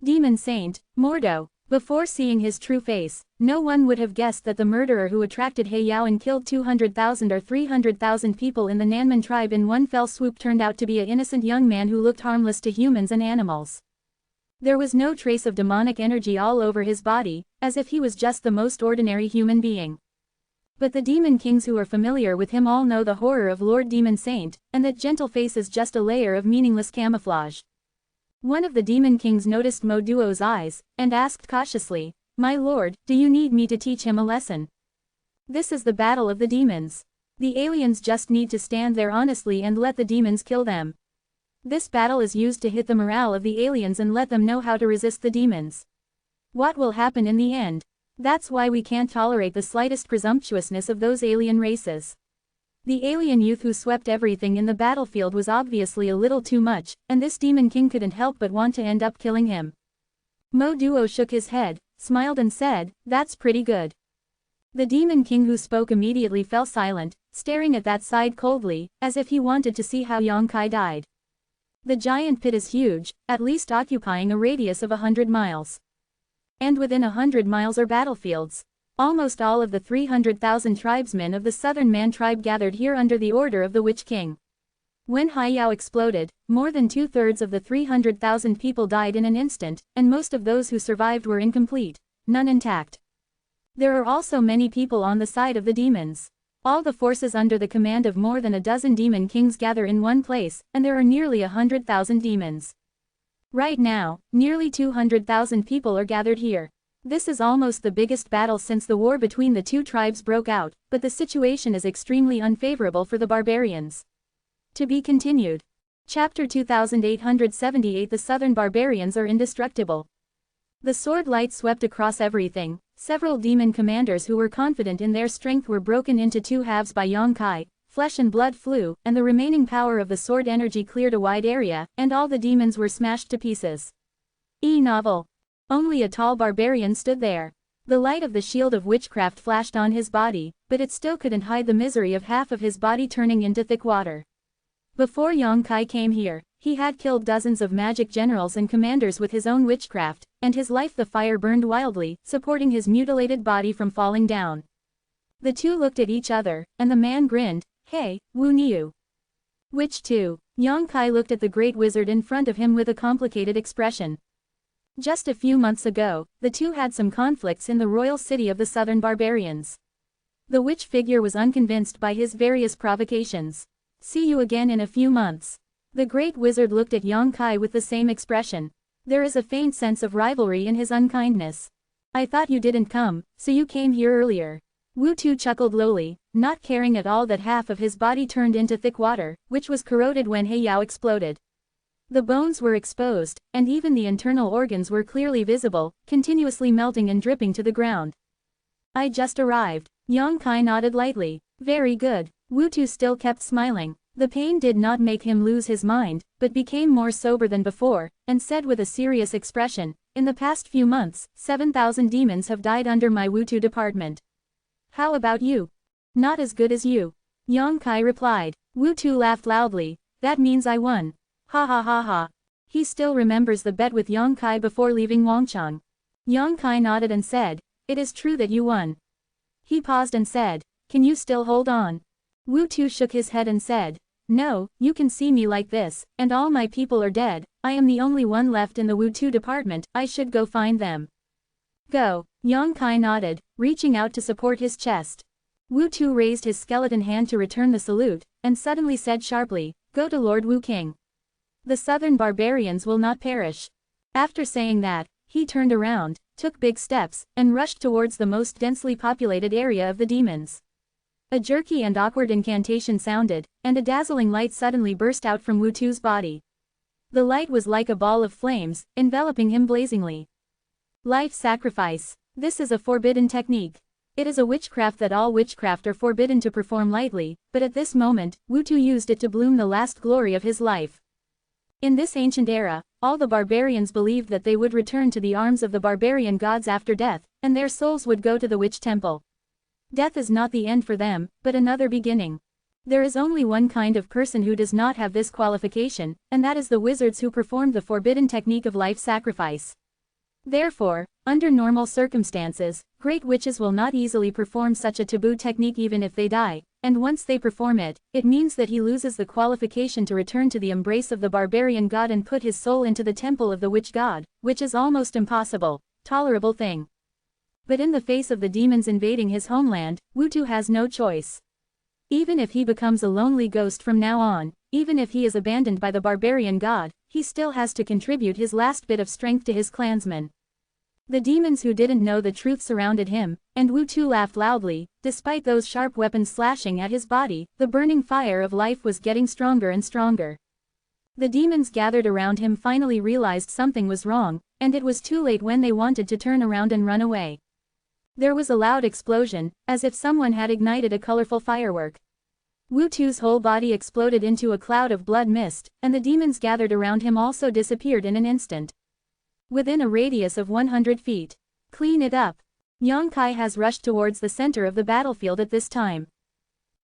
Demon Saint, Mordo. Before seeing his true face, no one would have guessed that the murderer who attracted He Yao and killed 200,000 or 300,000 people in the Nanman tribe in one fell swoop turned out to be an innocent young man who looked harmless to humans and animals. There was no trace of demonic energy all over his body, as if he was just the most ordinary human being. But the demon kings who are familiar with him all know the horror of Lord Demon Saint, and that gentle face is just a layer of meaningless camouflage. One of the demon kings noticed Mo Duo's eyes, and asked cautiously, "My lord, do you need me to teach him a lesson? This is the battle of the demons. The aliens just need to stand there honestly and let the demons kill them. This battle is used to hit the morale of the aliens and let them know how to resist the demons. What will happen in the end? That's why we can't tolerate the slightest presumptuousness of those alien races." The alien youth who swept everything in the battlefield was obviously a little too much, and this demon king couldn't help but want to end up killing him. Mo Duo shook his head, smiled and said, "That's pretty good." The demon king who spoke immediately fell silent, staring at that side coldly, as if he wanted to see how Yang Kai died. The giant pit is huge, at least occupying a radius of 100 miles. And within 100 miles are battlefields. Almost all of the 300,000 tribesmen of the Southern Man tribe gathered here under the order of the Witch King. When He Yao exploded, more than 2/3 of the 300,000 people died in an instant, and most of those who survived were incomplete, none intact. There are also many people on the side of the demons. All the forces under the command of more than a dozen demon kings gather in one place, and there are nearly 100,000 demons. Right now, nearly 200,000 people are gathered here. This is almost the biggest battle since the war between the two tribes broke out, but the situation is extremely unfavorable for the barbarians. To be continued. Chapter 2878. The Southern Barbarians are indestructible. The sword light swept across everything. Several demon commanders who were confident in their strength were broken into two halves by Yang Kai, flesh and blood flew, and the remaining power of the sword energy cleared a wide area, and all the demons were smashed to pieces. Novel. Only a tall barbarian stood there. The light of the shield of witchcraft flashed on his body, but it still couldn't hide the misery of half of his body turning into thick water. Before Yang Kai came here, he had killed dozens of magic generals and commanders with his own witchcraft, and his life the fire burned wildly, supporting his mutilated body from falling down. The two looked at each other, and the man grinned, "Hey, Wu Niu." "Which two?" Yang Kai looked at the great wizard in front of him with a complicated expression. Just a few months ago, the two had some conflicts in the royal city of the southern barbarians. The witch figure was unconvinced by his various provocations. "See you again in a few months." The great wizard looked at Yang Kai with the same expression. There is a faint sense of rivalry in his unkindness. "I thought you didn't come, so you came here earlier." Wu Tu chuckled lowly, not caring at all that half of his body turned into thick water, which was corroded when He Yao exploded. The bones were exposed, and even the internal organs were clearly visible, continuously melting and dripping to the ground. "I just arrived." Yang Kai nodded lightly. "Very good." Wu Tu still kept smiling. The pain did not make him lose his mind, but became more sober than before, and said with a serious expression, "In the past few months, 7,000 demons have died under my Wu Tu department. How about you?" "Not as good as you," Yang Kai replied. Wu Tu laughed loudly. "That means I won. Ha ha ha ha." He still remembers the bet with Yang Kai before leaving Wangchang. Yang Kai nodded and said, "It is true that you won." He paused and said, "Can you still hold on?" Wu Tu shook his head and said, "No, you can see me like this, and all my people are dead. I am the only one left in the Wu Tu department. I should go find them." "Go." Yang Kai nodded, reaching out to support his chest. Wu Tu raised his skeleton hand to return the salute, and suddenly said sharply, "Go to Lord Wu King. The southern barbarians will not perish." After saying that, he turned around, took big steps, and rushed towards the most densely populated area of the demons. A jerky and awkward incantation sounded, and a dazzling light suddenly burst out from Wu Tu's body. The light was like a ball of flames, enveloping him blazingly. Life sacrifice. This is a forbidden technique. It is a witchcraft that all witchcraft are forbidden to perform lightly, but at this moment, Wu Tu used it to bloom the last glory of his life. In this ancient era, all the barbarians believed that they would return to the arms of the barbarian gods after death, and their souls would go to the witch temple. Death is not the end for them, but another beginning. There is only one kind of person who does not have this qualification, and that is the wizards who performed the forbidden technique of life sacrifice. Therefore, under normal circumstances, great witches will not easily perform such a taboo technique even if they die, and once they perform it, it means that he loses the qualification to return to the embrace of the barbarian god and put his soul into the temple of the witch god, which is almost impossible, tolerable thing. But in the face of the demons invading his homeland, Wu-tu has no choice. Even if he becomes a lonely ghost from now on, even if he is abandoned by the barbarian god, he still has to contribute his last bit of strength to his clansmen. The demons who didn't know the truth surrounded him, and Wu-tu laughed loudly. Despite those sharp weapons slashing at his body, the burning fire of life was getting stronger and stronger. The demons gathered around him finally realized something was wrong, and it was too late when they wanted to turn around and run away. There was a loud explosion, as if someone had ignited a colorful firework. Wu-tu's whole body exploded into a cloud of blood mist, and the demons gathered around him also disappeared in an instant. Within a radius of 100 feet. Clean it up. Yang Kai has rushed towards the center of the battlefield at this time.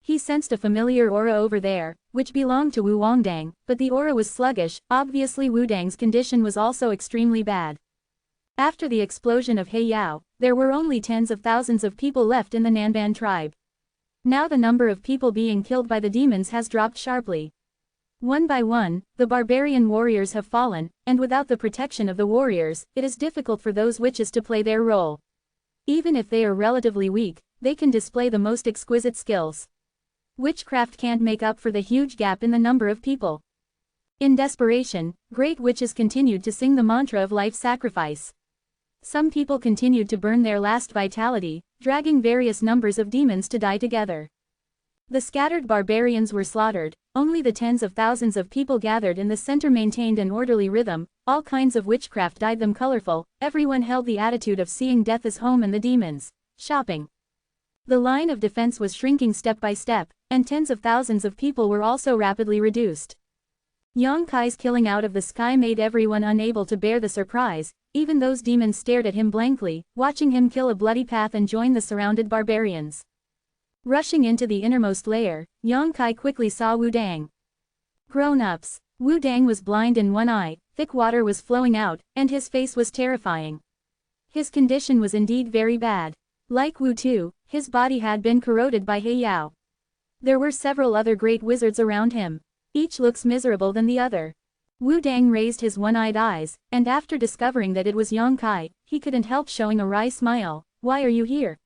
He sensed a familiar aura over there, which belonged to Wu Wangdang, but the aura was sluggish. Obviously Wu Dang's condition was also extremely bad. After the explosion of Heiyao, there were only tens of thousands of people left in the Nanban tribe. Now the number of people being killed by the demons has dropped sharply. One by one, the barbarian warriors have fallen, and without the protection of the warriors, it is difficult for those witches to play their role. Even if they are relatively weak, they can display the most exquisite skills. Witchcraft can't make up for the huge gap in the number of people. In desperation, great witches continued to sing the mantra of life sacrifice. Some people continued to burn their last vitality, dragging various numbers of demons to die together. The scattered barbarians were slaughtered, only the tens of thousands of people gathered in the center maintained an orderly rhythm. All kinds of witchcraft dyed them colorful. Everyone held the attitude of seeing death as home and the demons shopping. The line of defense was shrinking step by step, and tens of thousands of people were also rapidly reduced. Yang Kai's killing out of the sky made everyone unable to bear the surprise. Even those demons stared at him blankly, watching him kill a bloody path and join the surrounded barbarians. Rushing into the innermost layer, Yang Kai quickly saw Wu Dang. Grown-ups. Wu Dang was blind in one eye, thick water was flowing out, and his face was terrifying. His condition was indeed very bad. Like Wu-tu, his body had been corroded by Heiyao. There were several other great wizards around him. Each looks miserable than the other. Wu Dang raised his one-eyed eyes, and after discovering that it was Yang Kai, he couldn't help showing a wry smile. Why are you here?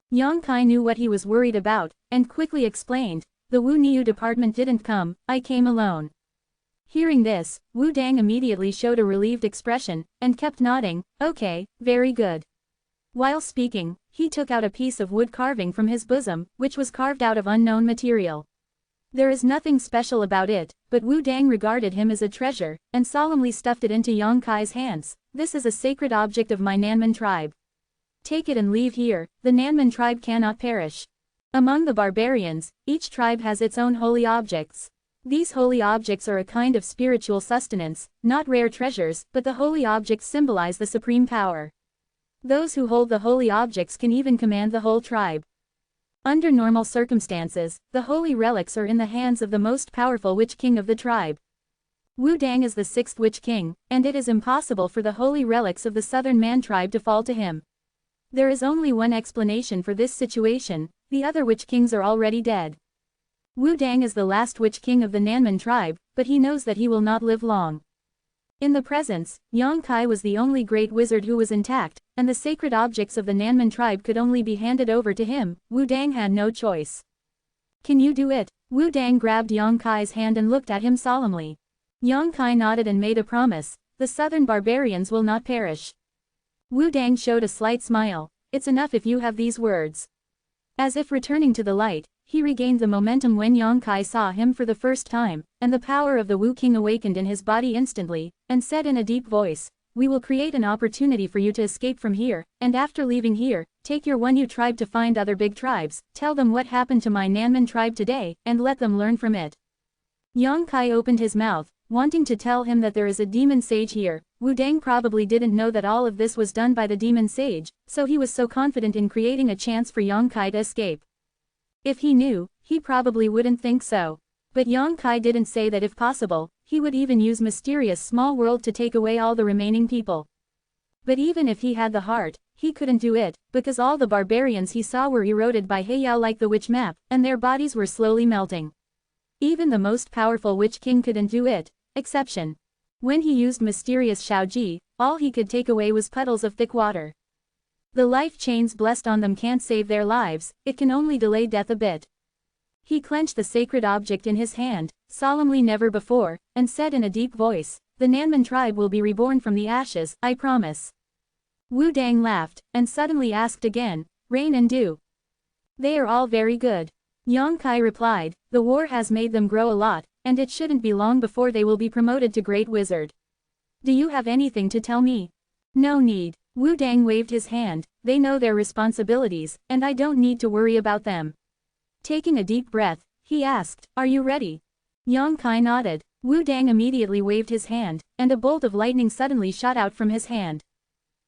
Yang Kai knew what he was worried about, and quickly explained, the Wu Niu department didn't come, I came alone. Hearing this, Wu Dang immediately showed a relieved expression, and kept nodding, okay, very good. While speaking, he took out a piece of wood carving from his bosom, which was carved out of unknown material. There is nothing special about it, but Wu Dang regarded him as a treasure, and solemnly stuffed it into Yang Kai's hands. This is a sacred object of my Nanman tribe. Take it and leave here, the Nanman tribe cannot perish. Among the barbarians, each tribe has its own holy objects. These holy objects are a kind of spiritual sustenance, not rare treasures, but the holy objects symbolize the supreme power. Those who hold the holy objects can even command the whole tribe. Under normal circumstances, the holy relics are in the hands of the most powerful witch king of the tribe. Wu Dang is the sixth witch king, and it is impossible for the holy relics of the southern man tribe to fall to him. There is only one explanation for this situation, the other witch kings are already dead. Wu Dang is the last witch king of the Nanman tribe, but he knows that he will not live long. In the presence, Yang Kai was the only great wizard who was intact, and the sacred objects of the Nanman tribe could only be handed over to him. Wu Dang had no choice. Can you do it? Wu Dang grabbed Yang Kai's hand and looked at him solemnly. Yang Kai nodded and made a promise, the southern barbarians will not perish. Wu Dang showed a slight smile, it's enough if you have these words. As if returning to the light, he regained the momentum when Yang Kai saw him for the first time, and the power of the Wu King awakened in his body instantly, and said in a deep voice, we will create an opportunity for you to escape from here, and after leaving here, take your Wu tribe to find other big tribes, tell them what happened to my Nanman tribe today, and let them learn from it. Yang Kai opened his mouth, wanting to tell him that there is a demon sage here. Wu Dang probably didn't know that all of this was done by the demon sage, so he was so confident in creating a chance for Yang Kai to escape. If he knew, he probably wouldn't think so. But Yang Kai didn't say that if possible, he would even use mysterious small world to take away all the remaining people. But even if he had the heart, he couldn't do it, because all the barbarians he saw were eroded by Heiyao like the witch map, and their bodies were slowly melting. Even the most powerful witch king couldn't do it, exception. When he used mysterious Shaoji, all he could take away was puddles of thick water. The life chains blessed on them can't save their lives, it can only delay death a bit. He clenched the sacred object in his hand, solemnly never before, and said in a deep voice, "The Nanman tribe will be reborn from the ashes, I promise." Wu Dang laughed, and suddenly asked again, "Rain and dew?" "They are all very good." Yang Kai replied, "The war has made them grow a lot, and it shouldn't be long before they will be promoted to Great Wizard. Do you have anything to tell me?" "No need." Wu Dang waved his hand, "They know their responsibilities, and I don't need to worry about them." Taking a deep breath, he asked, "Are you ready?" Yang Kai nodded. Wu Dang immediately waved his hand, and a bolt of lightning suddenly shot out from his hand.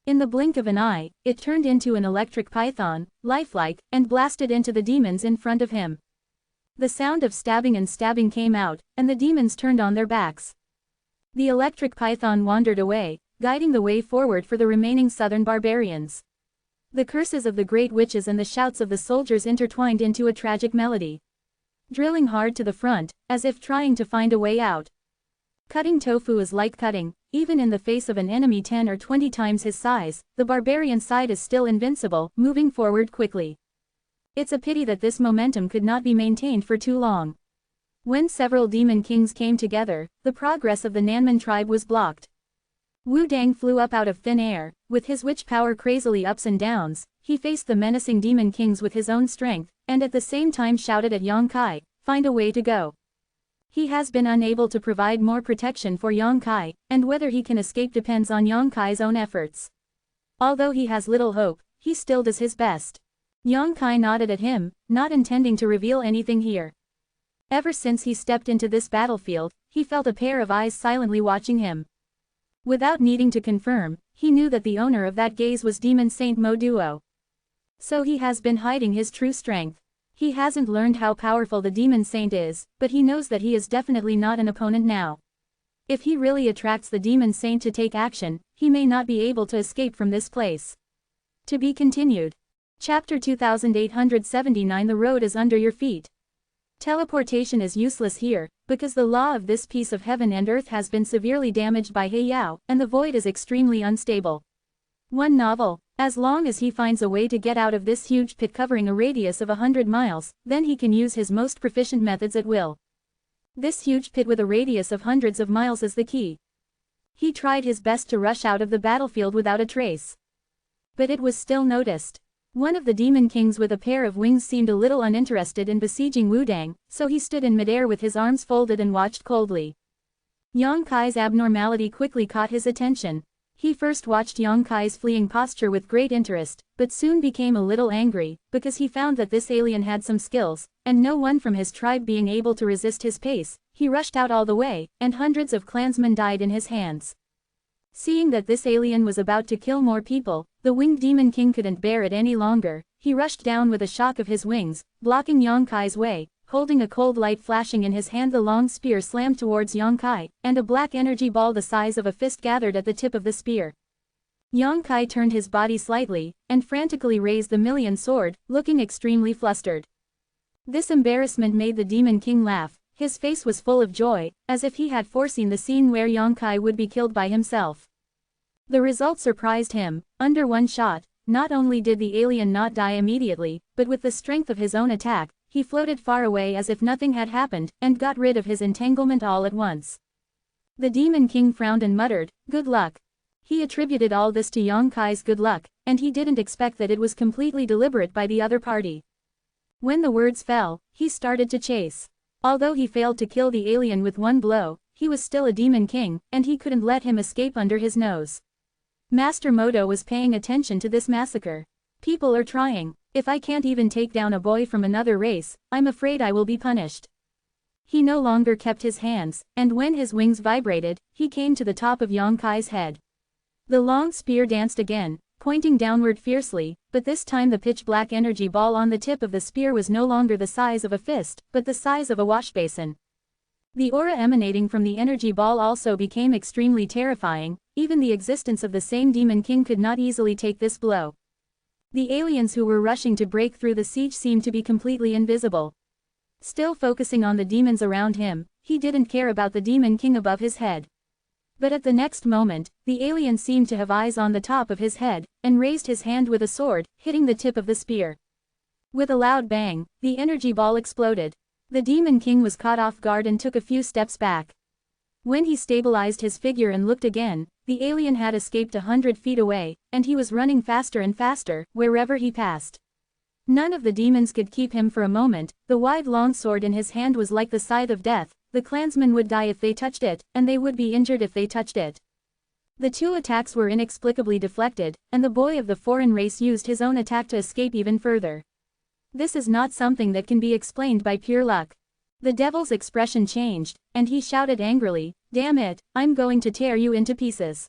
In the blink of an eye, it turned into an electric python, lifelike, and blasted into the demons in front of him. The sound of stabbing and stabbing came out, and the demons turned on their backs. The electric python wandered away, guiding the way forward for the remaining southern barbarians. The curses of the great witches and the shouts of the soldiers intertwined into a tragic melody. Drilling hard to the front, as if trying to find a way out. Cutting tofu is like cutting, even in the face of an enemy 10 or 20 times his size, the barbarian side is still invincible, moving forward quickly. It's a pity that this momentum could not be maintained for too long. When several demon kings came together, the progress of the Nanman tribe was blocked. Wu Dang flew up out of thin air, with his witch power crazily ups and downs, he faced the menacing demon kings with his own strength, and at the same time shouted at Yang Kai, "Find a way to go." He has been unable to provide more protection for Yang Kai, and whether he can escape depends on Yang Kai's own efforts. Although he has little hope, he still does his best. Yang Kai nodded at him, not intending to reveal anything here. Ever since he stepped into this battlefield, he felt a pair of eyes silently watching him. Without needing to confirm, he knew that the owner of that gaze was Demon Saint Mo Duo. So he has been hiding his true strength. He hasn't learned how powerful the Demon Saint is, but he knows that he is definitely not an opponent now. If he really attracts the Demon Saint to take action, he may not be able to escape from this place. To be continued. Chapter 2879 The road is under your feet. Teleportation is useless here, because the law of this piece of heaven and earth has been severely damaged by Heiyao, and the void is extremely unstable. One novel, as long as he finds a way to get out of this huge pit covering a radius of 100 miles, then he can use his most proficient methods at will. This huge pit with a radius of hundreds of miles is the key. He tried his best to rush out of the battlefield without a trace. But it was still noticed. One of the demon kings with a pair of wings seemed a little uninterested in besieging Wu Dang, so he stood in midair with his arms folded and watched coldly. Yang Kai's abnormality quickly caught his attention. He first watched Yang Kai's fleeing posture with great interest, but soon became a little angry, because he found that this alien had some skills, and no one from his tribe being able to resist his pace, he rushed out all the way, and hundreds of clansmen died in his hands. Seeing that this alien was about to kill more people, the winged demon king couldn't bear it any longer, he rushed down with a shock of his wings, blocking Yang Kai's way, holding a cold light flashing in his hand. The long spear slammed towards Yang Kai, and a black energy ball the size of a fist gathered at the tip of the spear. Yang Kai turned his body slightly, and frantically raised the million sword, looking extremely flustered. This embarrassment made the demon king laugh, his face was full of joy, as if he had foreseen the scene where Yang Kai would be killed by himself. The result surprised him. Under one shot, not only did the alien not die immediately, but with the strength of his own attack, he floated far away as if nothing had happened, and got rid of his entanglement all at once. The Demon King frowned and muttered, "Good luck." He attributed all this to Yang Kai's good luck, and he didn't expect that it was completely deliberate by the other party. When the words fell, he started to chase. Although he failed to kill the alien with one blow, he was still a Demon King, and he couldn't let him escape under his nose. Master Moto was paying attention to this massacre. People are trying. If I can't even take down a boy from another race, I'm afraid I will be punished. He no longer kept his hands, and when his wings vibrated, he came to the top of Yang Kai's head. The long spear danced again, pointing downward fiercely, but this time the pitch-black energy ball on the tip of the spear was no longer the size of a fist, but the size of a washbasin. The aura emanating from the energy ball also became extremely terrifying, even the existence of the same demon king could not easily take this blow. The aliens who were rushing to break through the siege seemed to be completely invisible. Still focusing on the demons around him, he didn't care about the demon king above his head. But at the next moment, the alien seemed to have eyes on the top of his head, and raised his hand with a sword, hitting the tip of the spear. With a loud bang, the energy ball exploded. The demon king was caught off guard and took a few steps back. When he stabilized his figure and looked again, the alien had escaped 100 feet away, and he was running faster and faster, wherever he passed. None of the demons could keep him for a moment. The wide long sword in his hand was like the scythe of death. The clansmen would die if they touched it, and they would be injured if they touched it. The two attacks were inexplicably deflected, and the boy of the foreign race used his own attack to escape even further. This is not something that can be explained by pure luck. The devil's expression changed, and he shouted angrily, "Damn it, I'm going to tear you into pieces."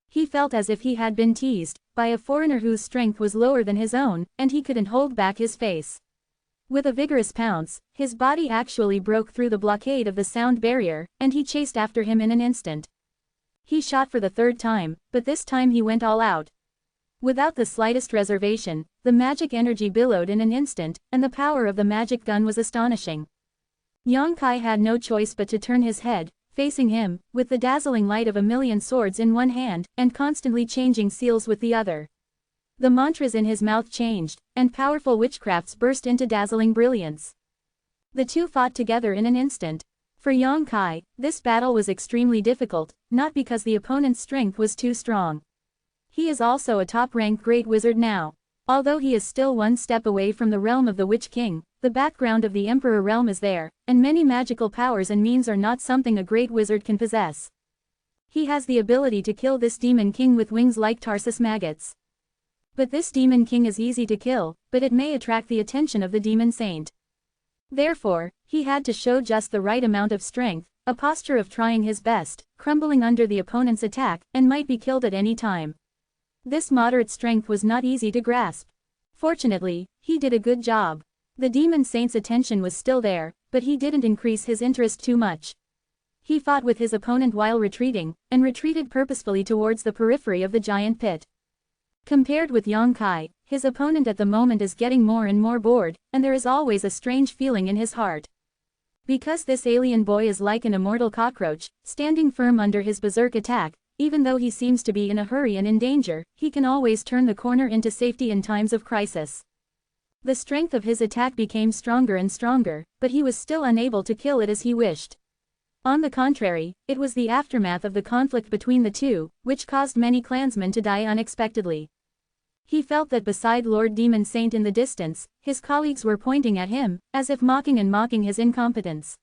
He felt as if he had been teased by a foreigner whose strength was lower than his own, and he couldn't hold back his face. With a vigorous pounce, his body actually broke through the blockade of the sound barrier, and he chased after him in an instant. He shot for the third time, but this time he went all out. Without the slightest reservation, the magic energy billowed in an instant, and the power of the magic gun was astonishing. Yang Kai had no choice but to turn his head, facing him, with the dazzling light of a million swords in one hand, and constantly changing seals with the other. The mantras in his mouth changed, and powerful witchcrafts burst into dazzling brilliance. The two fought together in an instant. For Yang Kai, this battle was extremely difficult, not because the opponent's strength was too strong. He is also a top-ranked great wizard now. Although he is still one step away from the realm of the Witch King, the background of the Emperor realm is there, and many magical powers and means are not something a great wizard can possess. He has the ability to kill this demon king with wings like Tarsus maggots. But this demon king is easy to kill, but it may attract the attention of the demon saint. Therefore, he had to show just the right amount of strength, a posture of trying his best, crumbling under the opponent's attack, and might be killed at any time. This moderate strength was not easy to grasp. Fortunately, he did a good job. The demon saint's attention was still there, but he didn't increase his interest too much. He fought with his opponent while retreating, and retreated purposefully towards the periphery of the giant pit. Compared with Yang Kai, his opponent at the moment is getting more and more bored, and there is always a strange feeling in his heart. Because this alien boy is like an immortal cockroach, standing firm under his berserk attack, even though he seems to be in a hurry and in danger, he can always turn the corner into safety in times of crisis. The strength of his attack became stronger and stronger, but he was still unable to kill it as he wished. On the contrary, it was the aftermath of the conflict between the two, which caused many clansmen to die unexpectedly. He felt that beside Lord Demon Saint in the distance, his colleagues were pointing at him, as if mocking his incompetence.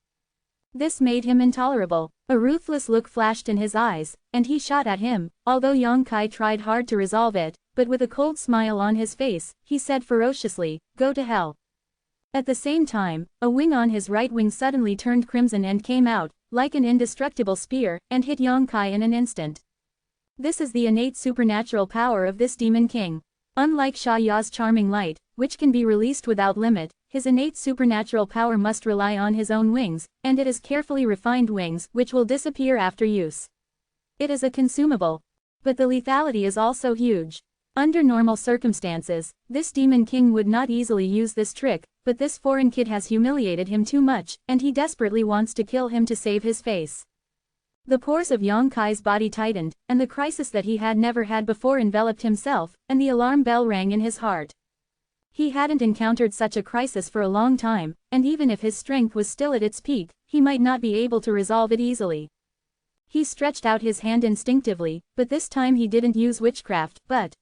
This made him intolerable. A ruthless look flashed in his eyes, and he shot at him, although Yang Kai tried hard to resolve it, but with a cold smile on his face, he said ferociously, "Go to hell." At the same time, a wing on his right wing suddenly turned crimson and came out, like an indestructible spear, and hit Yang Kai in an instant. This is the innate supernatural power of this demon king. Unlike Sha Ya's charming light, which can be released without limit, his innate supernatural power must rely on his own wings, and it is carefully refined wings which will disappear after use. It is a consumable. But the lethality is also huge. Under normal circumstances, this demon king would not easily use this trick, but this foreign kid has humiliated him too much, and he desperately wants to kill him to save his face. The pores of Yang Kai's body tightened, and the crisis that he had never had before enveloped himself, and the alarm bell rang in his heart. He hadn't encountered such a crisis for a long time, and even if his strength was still at its peak, he might not be able to resolve it easily. He stretched out his hand instinctively, but this time he didn't use witchcraft, but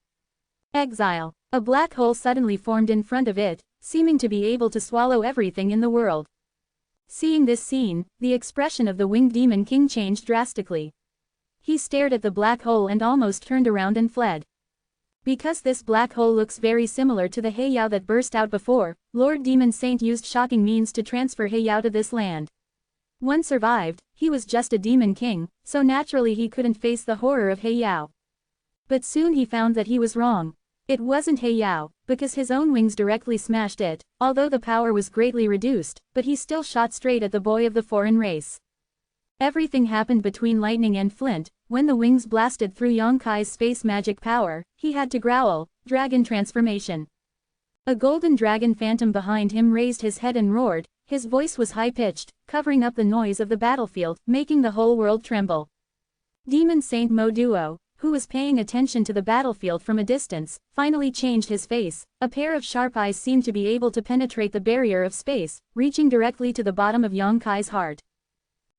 exile. A black hole suddenly formed in front of it, seeming to be able to swallow everything in the world. Seeing this scene, the expression of the winged demon king changed drastically. He stared at the black hole and almost turned around and fled. Because this black hole looks very similar to the Heiyao that burst out before, Lord Demon Saint used shocking means to transfer Heiyao to this land. One survived. He was just a demon king, so naturally he couldn't face the horror of Heiyao. But soon he found that he was wrong. It wasn't Heiyao, because his own wings directly smashed it, although the power was greatly reduced, but he still shot straight at the boy of the foreign race. Everything happened between lightning and flint. When the wings blasted through Yang Kai's space magic power, he had to growl, "Dragon transformation." A golden dragon phantom behind him raised his head and roared. His voice was high-pitched, covering up the noise of the battlefield, making the whole world tremble. Demon Saint Mo Duo, who was paying attention to the battlefield from a distance, finally changed his face. A pair of sharp eyes seemed to be able to penetrate the barrier of space, reaching directly to the bottom of Yang Kai's heart.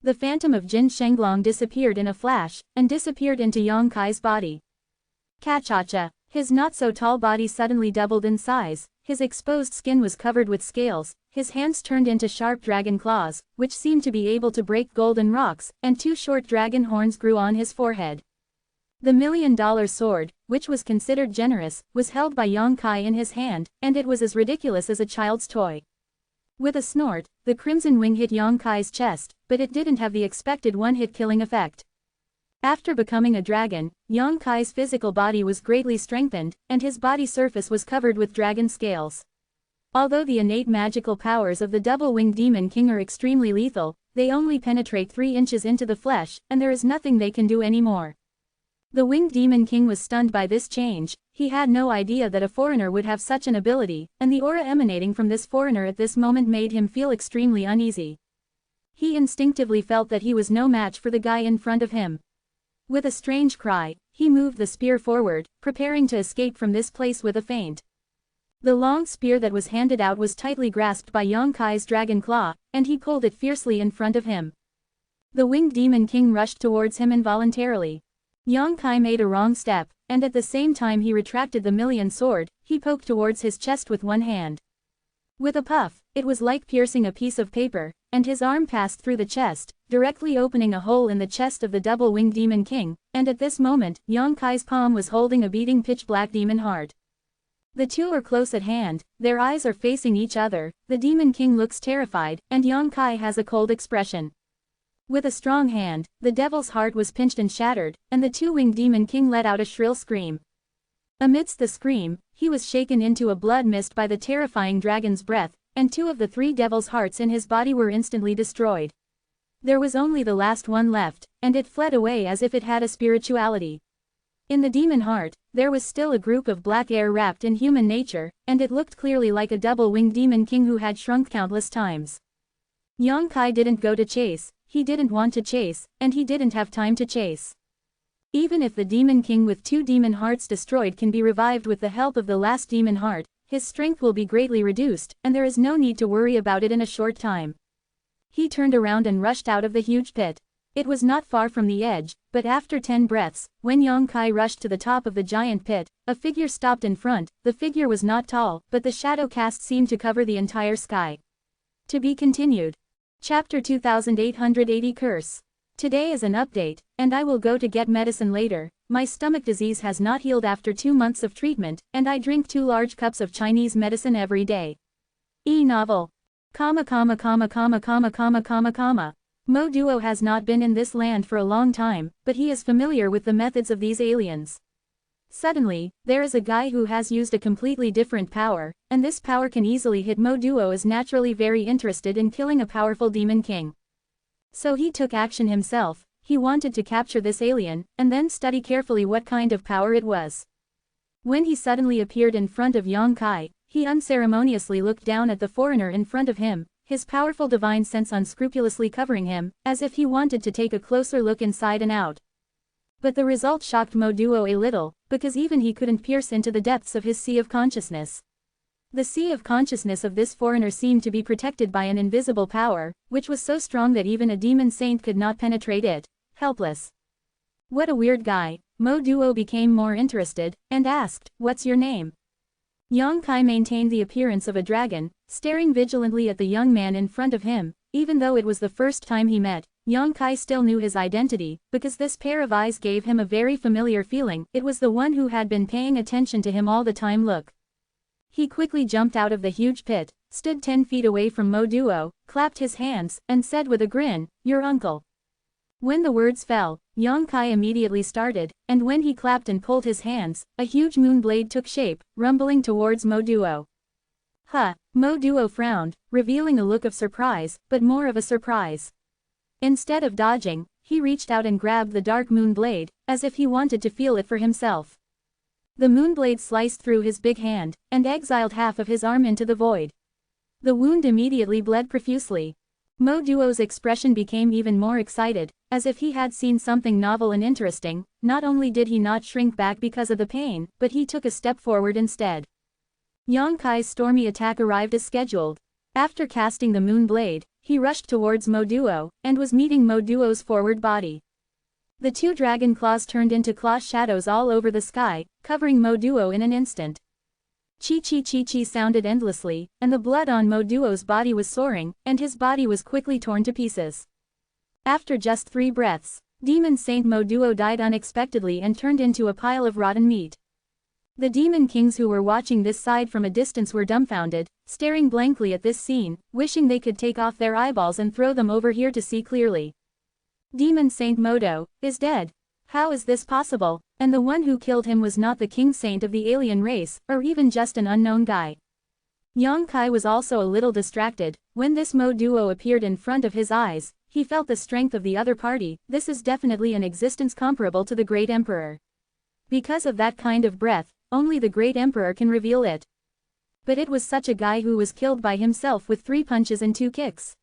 The phantom of Jin Shenglong disappeared in a flash, and disappeared into Yang Kai's body. Kachacha. His not-so-tall body suddenly doubled in size, his exposed skin was covered with scales, his hands turned into sharp dragon claws, which seemed to be able to break golden rocks, and two short dragon horns grew on his forehead. The $1,000,000 sword, which was considered generous, was held by Yang Kai in his hand, and it was as ridiculous as a child's toy. With a snort, the crimson wing hit Yang Kai's chest, but it didn't have the expected one-hit killing effect. After becoming a dragon, Yang Kai's physical body was greatly strengthened, and his body surface was covered with dragon scales. Although the innate magical powers of the double-winged demon king are extremely lethal, they only penetrate 3 inches into the flesh, and there is nothing they can do anymore. The winged demon king was stunned by this change. He had no idea that a foreigner would have such an ability, and the aura emanating from this foreigner at this moment made him feel extremely uneasy. He instinctively felt that he was no match for the guy in front of him. With a strange cry, he moved the spear forward, preparing to escape from this place with a feint. The long spear that was handed out was tightly grasped by Yang Kai's dragon claw, and he pulled it fiercely in front of him. The winged demon king rushed towards him involuntarily. Yang Kai made a wrong step, and at the same time he retracted the million sword. He poked towards his chest with one hand. With a puff, it was like piercing a piece of paper, and his arm passed through the chest, directly opening a hole in the chest of the double-winged demon king, and at this moment, Yang Kai's palm was holding a beating pitch-black demon heart. The two are close at hand, their eyes are facing each other, the demon king looks terrified, and Yang Kai has a cold expression. With a strong hand, the devil's heart was pinched and shattered, and the two-winged demon king let out a shrill scream. Amidst the scream, he was shaken into a blood mist by the terrifying dragon's breath, and 2 of the 3 devil's hearts in his body were instantly destroyed. There was only the last one left, and it fled away as if it had a spirituality. In the demon heart, there was still a group of black air wrapped in human nature, and it looked clearly like a double-winged demon king who had shrunk countless times. Yang Kai didn't go to chase, he didn't want to chase, and he didn't have time to chase. Even if the demon king with 2 demon hearts destroyed can be revived with the help of the last demon heart, his strength will be greatly reduced, and there is no need to worry about it in a short time. He turned around and rushed out of the huge pit. It was not far from the edge, but after 10 breaths, when Yang Kai rushed to the top of the giant pit, a figure stopped in front. The figure was not tall, but the shadow cast seemed to cover the entire sky. To be continued. Chapter 2880 Curse. Today is an update, and I will go to get medicine later. My stomach disease has not healed after 2 months of treatment, and I drink 2 large cups of Chinese medicine every day. E-novel. Mo Duo has not been in this land for a long time, but he is familiar with the methods of these aliens. Suddenly, there is a guy who has used a completely different power, and this power can easily hit. Mo Duo is naturally very interested in killing a powerful demon king. So he took action himself. He wanted to capture this alien, and then study carefully what kind of power it was. When he suddenly appeared in front of Yang Kai, he unceremoniously looked down at the foreigner in front of him, his powerful divine sense unscrupulously covering him, as if he wanted to take a closer look inside and out. But the result shocked Mo Duo a little, because even he couldn't pierce into the depths of his sea of consciousness. The sea of consciousness of this foreigner seemed to be protected by an invisible power, which was so strong that even a demon saint could not penetrate it. Helpless. What a weird guy. Mo Duo became more interested, and asked, "What's your name?" Yang Kai maintained the appearance of a dragon, staring vigilantly at the young man in front of him. Even though it was the first time he met, Yang Kai still knew his identity, because this pair of eyes gave him a very familiar feeling. It was the one who had been paying attention to him all the time. Look. He quickly jumped out of the huge pit, stood 10 feet away from Mo Duo, clapped his hands, and said with a grin, "Your uncle." When the words fell, Yang Kai immediately started, and when he clapped and pulled his hands, a huge moon blade took shape, rumbling towards Mo Duo. Huh, Mo Duo frowned, revealing a look of surprise, but more of a surprise. Instead of dodging, he reached out and grabbed the dark moon blade, as if he wanted to feel it for himself. The moon blade sliced through his big hand, and exiled half of his arm into the void. The wound immediately bled profusely. Mo Duo's expression became even more excited, as if he had seen something novel and interesting. Not only did he not shrink back because of the pain, but he took a step forward instead. Yang Kai's stormy attack arrived as scheduled. After casting the moon blade, he rushed towards Mo Duo, and was meeting Mo Duo's forward body. The two dragon claws turned into claw shadows all over the sky, covering Mo Duo in an instant. Chi sounded endlessly, and the blood on Mo Duo's body was soaring, and his body was quickly torn to pieces. After just 3 breaths, Demon Saint Mo Duo died unexpectedly and turned into a pile of rotten meat. The demon kings who were watching this side from a distance were dumbfounded, staring blankly at this scene, wishing they could take off their eyeballs and throw them over here to see clearly. Demon Saint Modo is dead. How is this possible? And the one who killed him was not the king saint of the alien race, or even just an unknown guy. Yang Kai was also a little distracted. When this Mo Duo appeared in front of his eyes, he felt the strength of the other party. This is definitely an existence comparable to the Great Emperor. Because of that kind of breath, only the Great Emperor can reveal it. But it was such a guy who was killed by himself with 3 punches and 2 kicks.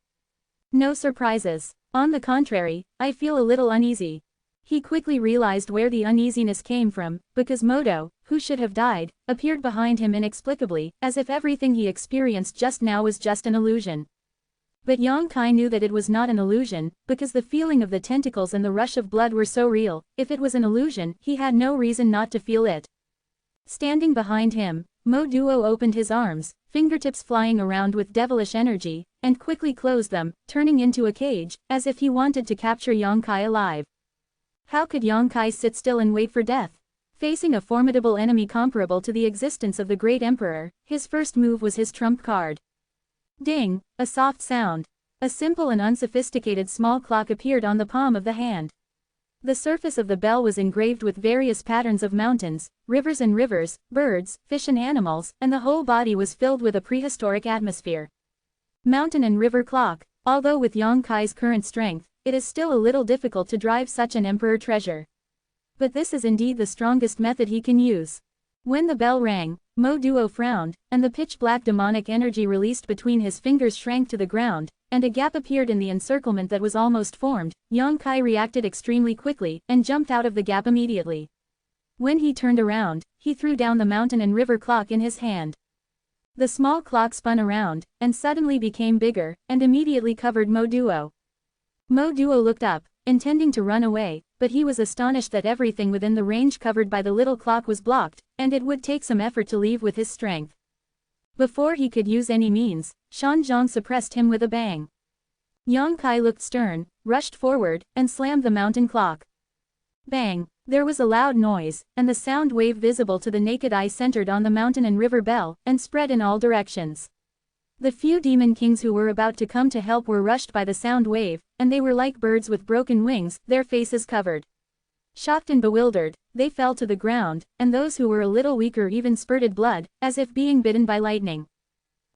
No surprises. On the contrary, I feel a little uneasy. He quickly realized where the uneasiness came from, because Modo, who should have died, appeared behind him inexplicably, as if everything he experienced just now was just an illusion. But Yang Kai knew that it was not an illusion, because the feeling of the tentacles and the rush of blood were so real. If it was an illusion, he had no reason not to feel it. Standing behind him, Mo Duo opened his arms, fingertips flying around with devilish energy, and quickly closed them, turning into a cage, as if he wanted to capture Yang Kai alive. How could Yang Kai sit still and wait for death? Facing a formidable enemy comparable to the existence of the Great Emperor, his first move was his trump card. Ding! A soft sound. A simple and unsophisticated small clock appeared on the palm of the hand. The surface of the bell was engraved with various patterns of mountains, rivers, birds, fish and animals, and the whole body was filled with a prehistoric atmosphere. Mountain and river clock. Although with Yang Kai's current strength, it is still a little difficult to drive such an emperor treasure. But this is indeed the strongest method he can use. When the bell rang, Mo Duo frowned, and the pitch-black demonic energy released between his fingers shrank to the ground, and a gap appeared in the encirclement that was almost formed. Yang Kai reacted extremely quickly, and jumped out of the gap immediately. When he turned around, he threw down the mountain and river clock in his hand. The small clock spun around, and suddenly became bigger, and immediately covered Mo Duo. Mo Duo looked up, intending to run away, but he was astonished that everything within the range covered by the little clock was blocked, and it would take some effort to leave with his strength. Before he could use any means, Shanzhong suppressed him with a bang. Yang Kai looked stern, rushed forward, and slammed the mountain clock. Bang! There was a loud noise, and the sound wave visible to the naked eye centered on the mountain and river bell, and spread in all directions. The few demon kings who were about to come to help were rushed by the sound wave, and they were like birds with broken wings, their faces covered. Shocked and bewildered, they fell to the ground, and those who were a little weaker even spurted blood, as if being bitten by lightning.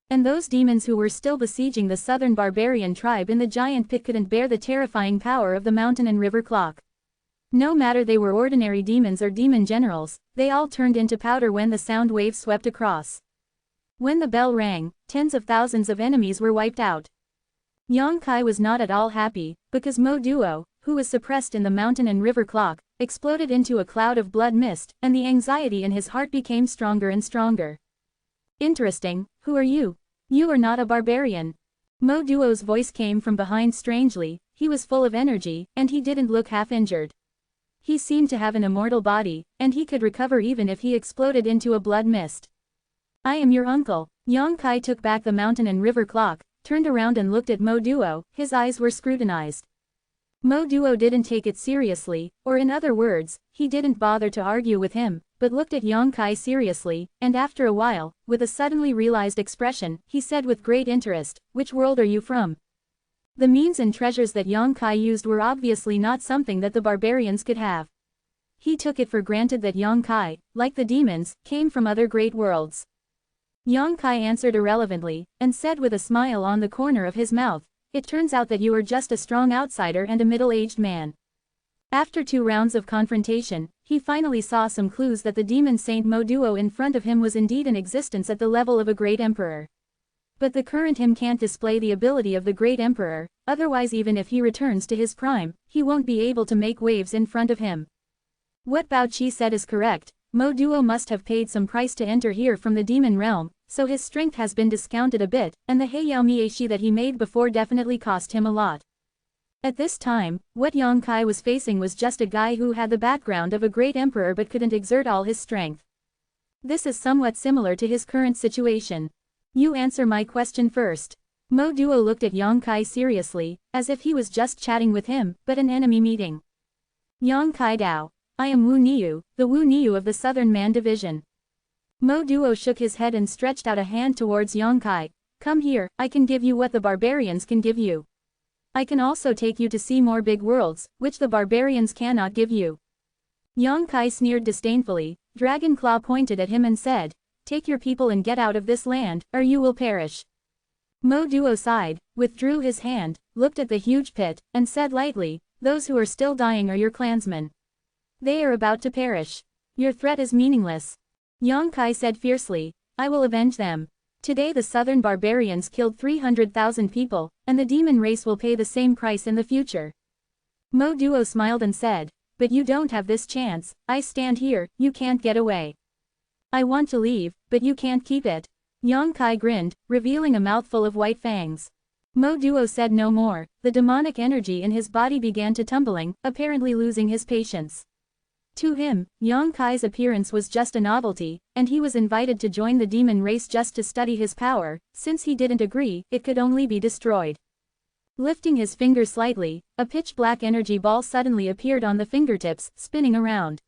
And those demons who were still besieging the southern barbarian tribe in the giant pit couldn't bear the terrifying power of the mountain and river clock. No matter they were ordinary demons or demon generals, they all turned into powder when the sound wave swept across. When the bell rang, tens of thousands of enemies were wiped out. Yang Kai was not at all happy, because Mo Duo, who was suppressed in the mountain and river clock, exploded into a cloud of blood mist, and the anxiety in his heart became stronger and stronger. Interesting, who are you? You are not a barbarian. Mo Duo's voice came from behind strangely. He was full of energy, and he didn't look half injured. He seemed to have an immortal body, and he could recover even if he exploded into a blood mist. I am your uncle. Yang Kai took back the mountain and river clock, turned around and looked at Mo Duo. His eyes were scrutinized. Mo Duo didn't take it seriously, or in other words, he didn't bother to argue with him, but looked at Yang Kai seriously, and after a while, with a suddenly realized expression, he said with great interest, "Which world are you from?" The means and treasures that Yang Kai used were obviously not something that the barbarians could have. He took it for granted that Yang Kai, like the demons, came from other great worlds. Yang Kai answered irrelevantly, and said with a smile on the corner of his mouth, it turns out that you are just a strong outsider and a middle-aged man. After 2 rounds of confrontation, he finally saw some clues that the demon saint Mo Duo in front of him was indeed in existence at the level of a great emperor. But the current him can't display the ability of the great emperor, otherwise even if he returns to his prime, he won't be able to make waves in front of him. What Bao Qi said is correct, Mo Duo must have paid some price to enter here from the demon realm, so his strength has been discounted a bit, and the Heiyao Mieshi that he made before definitely cost him a lot. At this time, what Yang Kai was facing was just a guy who had the background of a great emperor but couldn't exert all his strength. This is somewhat similar to his current situation. You answer my question first. Mo Duo looked at Yang Kai seriously, as if he was just chatting with him, but an enemy meeting. Yang Kai Dao. I am Wu Niu, the Wu Niu of the Southern Man Division. Mo Duo shook his head and stretched out a hand towards Yang Kai. Come here, I can give you what the barbarians can give you. I can also take you to see more big worlds, which the barbarians cannot give you. Yang Kai sneered disdainfully. Dragon Claw pointed at him and said, take your people and get out of this land, or you will perish. Mo Duo sighed, withdrew his hand, looked at the huge pit, and said lightly, those who are still dying are your clansmen. They are about to perish. Your threat is meaningless. Yang Kai said fiercely, I will avenge them. Today the southern barbarians killed 300,000 people, and the demon race will pay the same price in the future. Mo Duo smiled and said, but you don't have this chance, I stand here, you can't get away. I want to leave, but you can't keep it. Yang Kai grinned, revealing a mouthful of white fangs. Mo Duo said no more, the demonic energy in his body began to tumbling, apparently losing his patience. To him, Yang Kai's appearance was just a novelty, and he was invited to join the demon race just to study his power. Since he didn't agree, it could only be destroyed. Lifting his finger slightly, a pitch-black energy ball suddenly appeared on the fingertips, spinning around.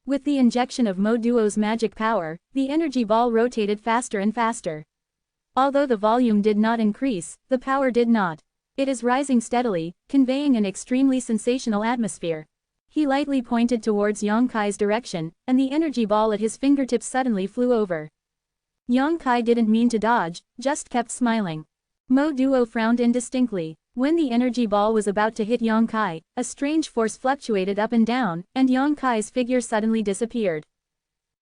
With the injection of Mo Duo's magic power, the energy ball rotated faster and faster. Although the volume did not increase, the power did not. It is rising steadily, conveying an extremely sensational atmosphere. He lightly pointed towards Yang Kai's direction, and the energy ball at his fingertips suddenly flew over. Yang Kai didn't mean to dodge, just kept smiling. Mo Duo frowned indistinctly. When the energy ball was about to hit Yang Kai, a strange force fluctuated up and down, and Yang Kai's figure suddenly disappeared.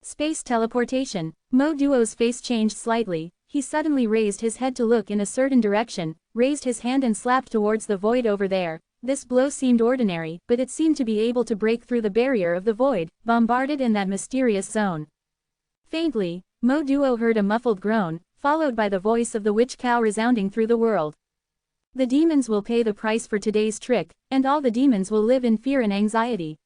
Space teleportation. Mo Duo's face changed slightly. He suddenly raised his head to look in a certain direction, raised his hand and slapped towards the void over there. This blow seemed ordinary, but it seemed to be able to break through the barrier of the void, bombarded in that mysterious zone. Faintly, Mo Duo heard a muffled groan, followed by the voice of the witch cow resounding through the world. The demons will pay the price for today's trick, and all the demons will live in fear and anxiety.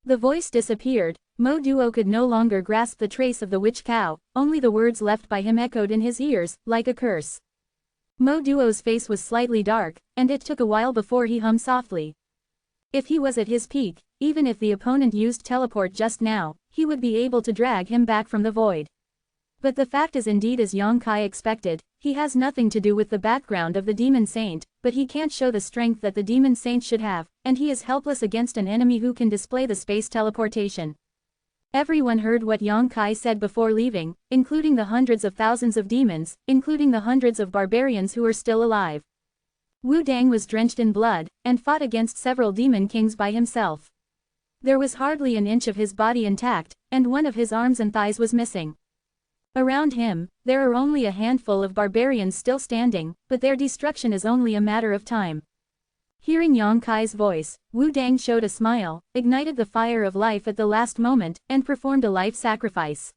The voice disappeared. Mo Duo could no longer grasp the trace of the witch cow, only the words left by him echoed in his ears, like a curse. Mo Duo's face was slightly dark, and it took a while before he hummed softly. If he was at his peak, even if the opponent used teleport just now, he would be able to drag him back from the void. But the fact is indeed as Yang Kai expected, he has nothing to do with the background of the demon saint, but he can't show the strength that the demon saint should have, and he is helpless against an enemy who can display the space teleportation. Everyone heard what Yang Kai said before leaving, including the hundreds of thousands of demons, including the hundreds of barbarians who are still alive. Wu Dang was drenched in blood, and fought against several demon kings by himself. There was hardly an inch of his body intact, and one of his arms and thighs was missing. Around him, there are only a handful of barbarians still standing, but their destruction is only a matter of time. Hearing Yang Kai's voice, Wu Dang showed a smile, ignited the fire of life at the last moment, and performed a life sacrifice.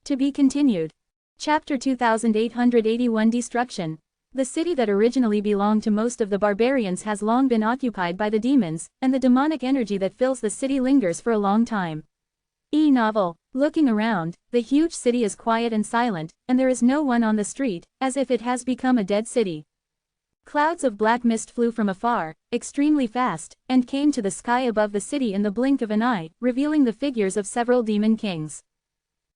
To be continued. Chapter 2881 Destruction. The city that originally belonged to most of the barbarians has long been occupied by the demons, and the demonic energy that fills the city lingers for a long time. Novel. Looking around, the huge city is quiet and silent, and there is no one on the street, as if it has become a dead city. Clouds of black mist flew from afar, extremely fast, and came to the sky above the city in the blink of an eye, revealing the figures of several demon kings.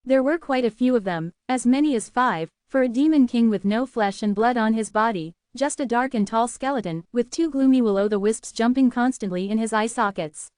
There were quite a few of them, as many as 5, for a demon king with no flesh and blood on his body, just a dark and tall skeleton, with 2 gloomy will-o'-the-wisps jumping constantly in his eye sockets.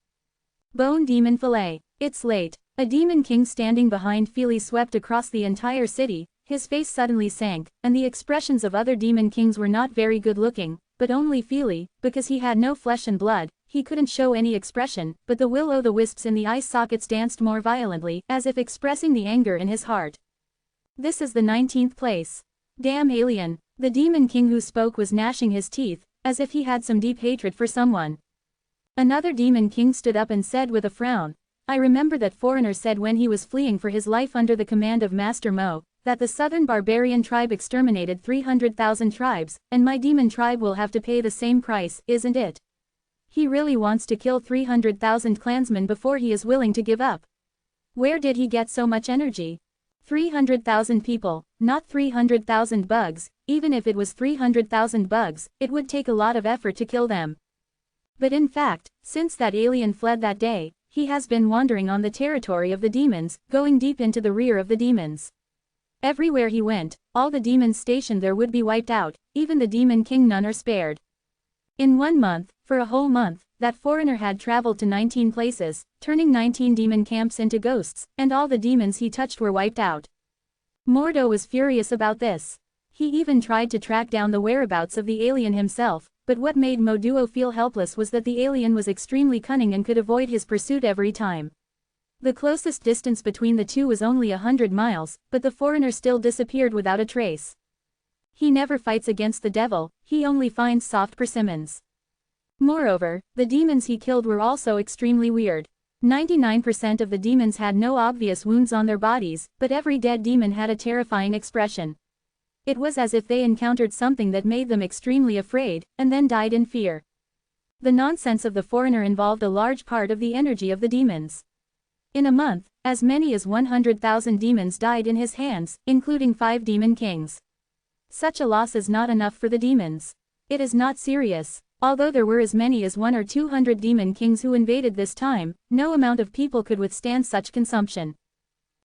Bone Demon Fillet. It's late. A demon king standing behind Feely swept across the entire city. His face suddenly sank, and the expressions of other demon kings were not very good looking, but only feely, because he had no flesh and blood, he couldn't show any expression, but the will-o'-the-wisps in the eye sockets danced more violently, as if expressing the anger in his heart. This is the 19th place. Damn alien. The demon king who spoke was gnashing his teeth, as if he had some deep hatred for someone. Another demon king stood up and said with a frown, I remember that foreigner said when he was fleeing for his life under the command of Master Mo, that the southern barbarian tribe exterminated 300,000 tribes, and my demon tribe will have to pay the same price, isn't it? He really wants to kill 300,000 clansmen before he is willing to give up. Where did he get so much energy? 300,000 people, not 300,000 bugs. Even if it was 300,000 bugs, it would take a lot of effort to kill them. But in fact, since that alien fled that day, he has been wandering on the territory of the demons, going deep into the rear of the demons. Everywhere he went, all the demons stationed there would be wiped out, even the demon king none are spared. In 1 month, for a whole month, that foreigner had traveled to 19 places, turning 19 demon camps into ghosts, and all the demons he touched were wiped out. Mordo was furious about this. He even tried to track down the whereabouts of the alien himself, but what made Moduo feel helpless was that the alien was extremely cunning and could avoid his pursuit every time. The closest distance between the two was only 100 miles, but the foreigner still disappeared without a trace. He never fights against the devil, he only finds soft persimmons. Moreover, the demons he killed were also extremely weird. 99% of the demons had no obvious wounds on their bodies, but every dead demon had a terrifying expression. It was as if they encountered something that made them extremely afraid, and then died in fear. The nonsense of the foreigner involved a large part of the energy of the demons. In a month, as many as 100,000 demons died in his hands, including 5 demon kings. Such a loss is not enough for the demons. It is not serious. Although there were as many as 100 or 200 demon kings who invaded this time, no amount of people could withstand such consumption.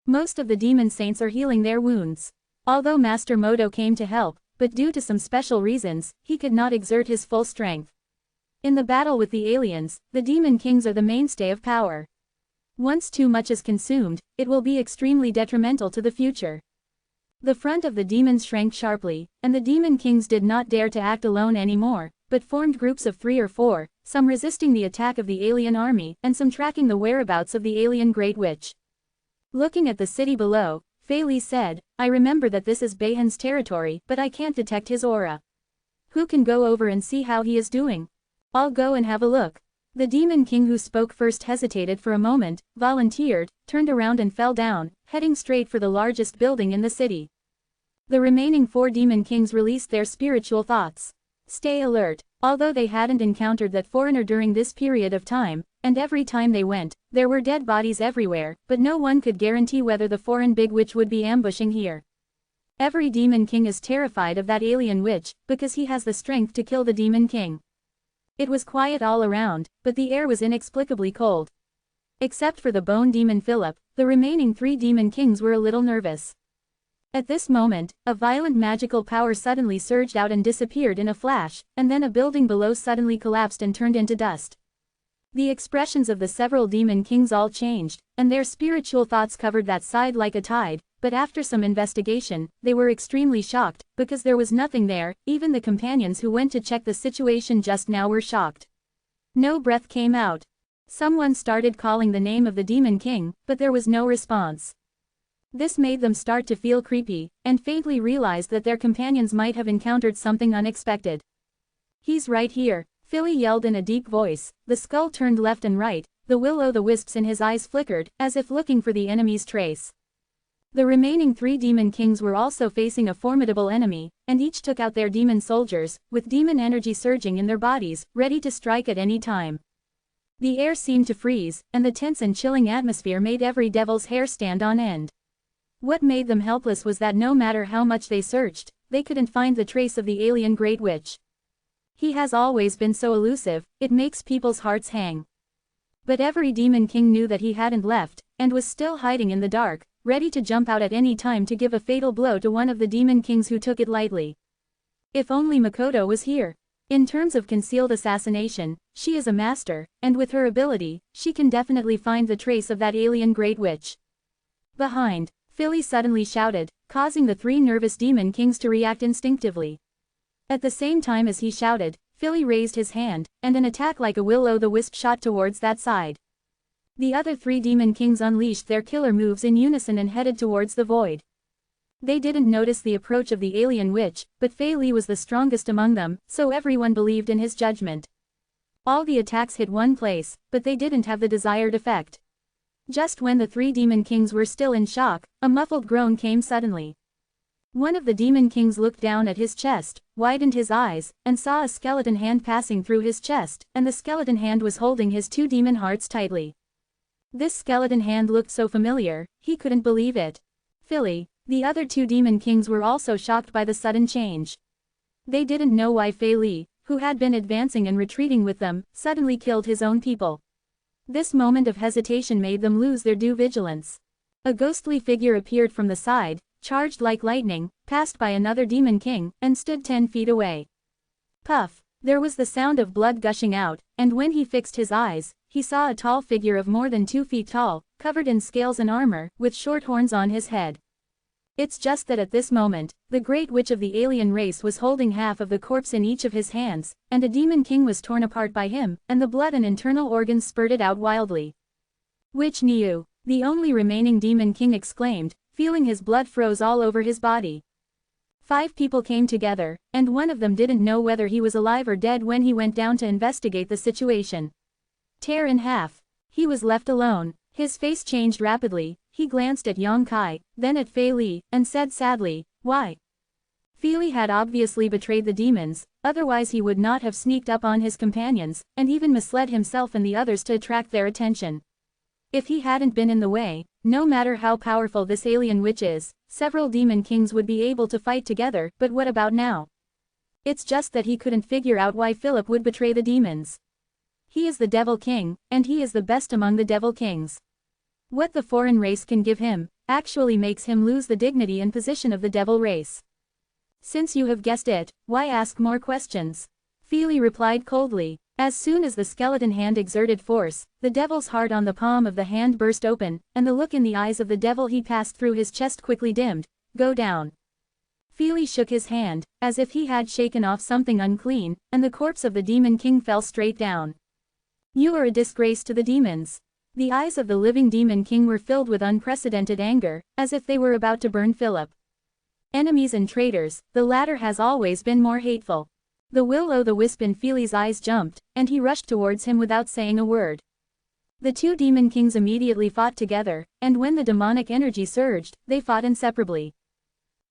Most of the demon saints are healing their wounds. Although Master Modo came to help, but due to some special reasons, he could not exert his full strength. In the battle with the aliens, the demon kings are the mainstay of power. Once too much is consumed, it will be extremely detrimental to the future. The front of the demons shrank sharply, and the demon kings did not dare to act alone anymore, but formed groups of 3 or 4, some resisting the attack of the alien army, and some tracking the whereabouts of the alien Great Witch. Looking at the city below, Fei Li said, I remember that this is Beihan's territory, but I can't detect his aura. Who can go over and see how he is doing? I'll go and have a look. The demon king who spoke first hesitated for a moment, volunteered, turned around and fell down, heading straight for the largest building in the city. The remaining 4 demon kings released their spiritual thoughts. Stay alert. Although they hadn't encountered that foreigner during this period of time, and every time they went, there were dead bodies everywhere, but no one could guarantee whether the foreign big witch would be ambushing here. Every demon king is terrified of that alien witch, because he has the strength to kill the demon king. It was quiet all around, but the air was inexplicably cold. Except for the bone demon Philip, the remaining 3 demon kings were a little nervous. At this moment, a violent magical power suddenly surged out and disappeared in a flash, and then a building below suddenly collapsed and turned into dust. The expressions of the several demon kings all changed, and their spiritual thoughts covered that side like a tide, but after some investigation, they were extremely shocked, because there was nothing there. Even the companions who went to check the situation just now were shocked. No breath came out. Someone started calling the name of the demon king, but there was no response. This made them start to feel creepy, and faintly realized that their companions might have encountered something unexpected. He's right here, Philly yelled in a deep voice. The skull turned left and right, the will-o'-the-wisps in his eyes flickered, as if looking for the enemy's trace. The remaining 3 demon kings were also facing a formidable enemy, and each took out their demon soldiers, with demon energy surging in their bodies, ready to strike at any time. The air seemed to freeze, and the tense and chilling atmosphere made every devil's hair stand on end. What made them helpless was that no matter how much they searched, they couldn't find the trace of the alien Great Witch. He has always been so elusive, it makes people's hearts hang. But every demon king knew that he hadn't left, and was still hiding in the dark, ready to jump out at any time to give a fatal blow to one of the demon kings who took it lightly. If only Makoto was here. In terms of concealed assassination, she is a master, and with her ability, she can definitely find the trace of that alien Great Witch. Behind, Philly suddenly shouted, causing the 3 nervous demon kings to react instinctively. At the same time as he shouted, Philly raised his hand, and an attack like a will-o'-the-wisp shot towards that side. The other 3 demon kings unleashed their killer moves in unison and headed towards the void. They didn't notice the approach of the alien witch, but Fei Li was the strongest among them, so everyone believed in his judgment. All the attacks hit one place, but they didn't have the desired effect. Just when the 3 demon kings were still in shock, a muffled groan came suddenly. One of the demon kings looked down at his chest, widened his eyes, and saw a skeleton hand passing through his chest, and the skeleton hand was holding his 2 demon hearts tightly. This skeleton hand looked so familiar, he couldn't believe it. Philly, the other 2 demon kings were also shocked by the sudden change. They didn't know why Fei Li, who had been advancing and retreating with them, suddenly killed his own people. This moment of hesitation made them lose their due vigilance. A ghostly figure appeared from the side, charged like lightning, passed by another demon king, and stood 10 feet away. Puff! There was the sound of blood gushing out, and when he fixed his eyes, he saw a tall figure of more than 2 feet tall, covered in scales and armor, with short horns on his head. It's just that at this moment, the great witch of the alien race was holding half of the corpse in each of his hands, and a demon king was torn apart by him, and the blood and internal organs spurted out wildly. Witch Niu, the only remaining demon king exclaimed, feeling his blood froze all over his body. 5 people came together, and one of them didn't know whether he was alive or dead when he went down to investigate the situation. Tear in half. He was left alone. His face changed rapidly. He glanced at Yang Kai, then at Fei Li, and said sadly, "Why?" Fei Li had obviously betrayed the demons, otherwise he would not have sneaked up on his companions, and even misled himself and the others to attract their attention. If he hadn't been in the way, no matter how powerful this alien witch is, several demon kings would be able to fight together, but what about now? It's just that he couldn't figure out why Philip would betray the demons. He is the Devil King, and he is the best among the Devil Kings. What the foreign race can give him, actually makes him lose the dignity and position of the Devil race. Since you have guessed it, why ask more questions? Fei Li replied coldly. As soon as the skeleton hand exerted force, the devil's heart on the palm of the hand burst open, and the look in the eyes of the devil he passed through his chest quickly dimmed. Go down. Fei Li shook his hand, as if he had shaken off something unclean, and the corpse of the demon king fell straight down. You are a disgrace to the demons. The eyes of the living demon king were filled with unprecedented anger, as if they were about to burn Philip. Enemies and traitors, the latter has always been more hateful. The will-o'-the-wisp in Fei Li's eyes jumped, and he rushed towards him without saying a word. The 2 demon kings immediately fought together, and when the demonic energy surged, they fought inseparably.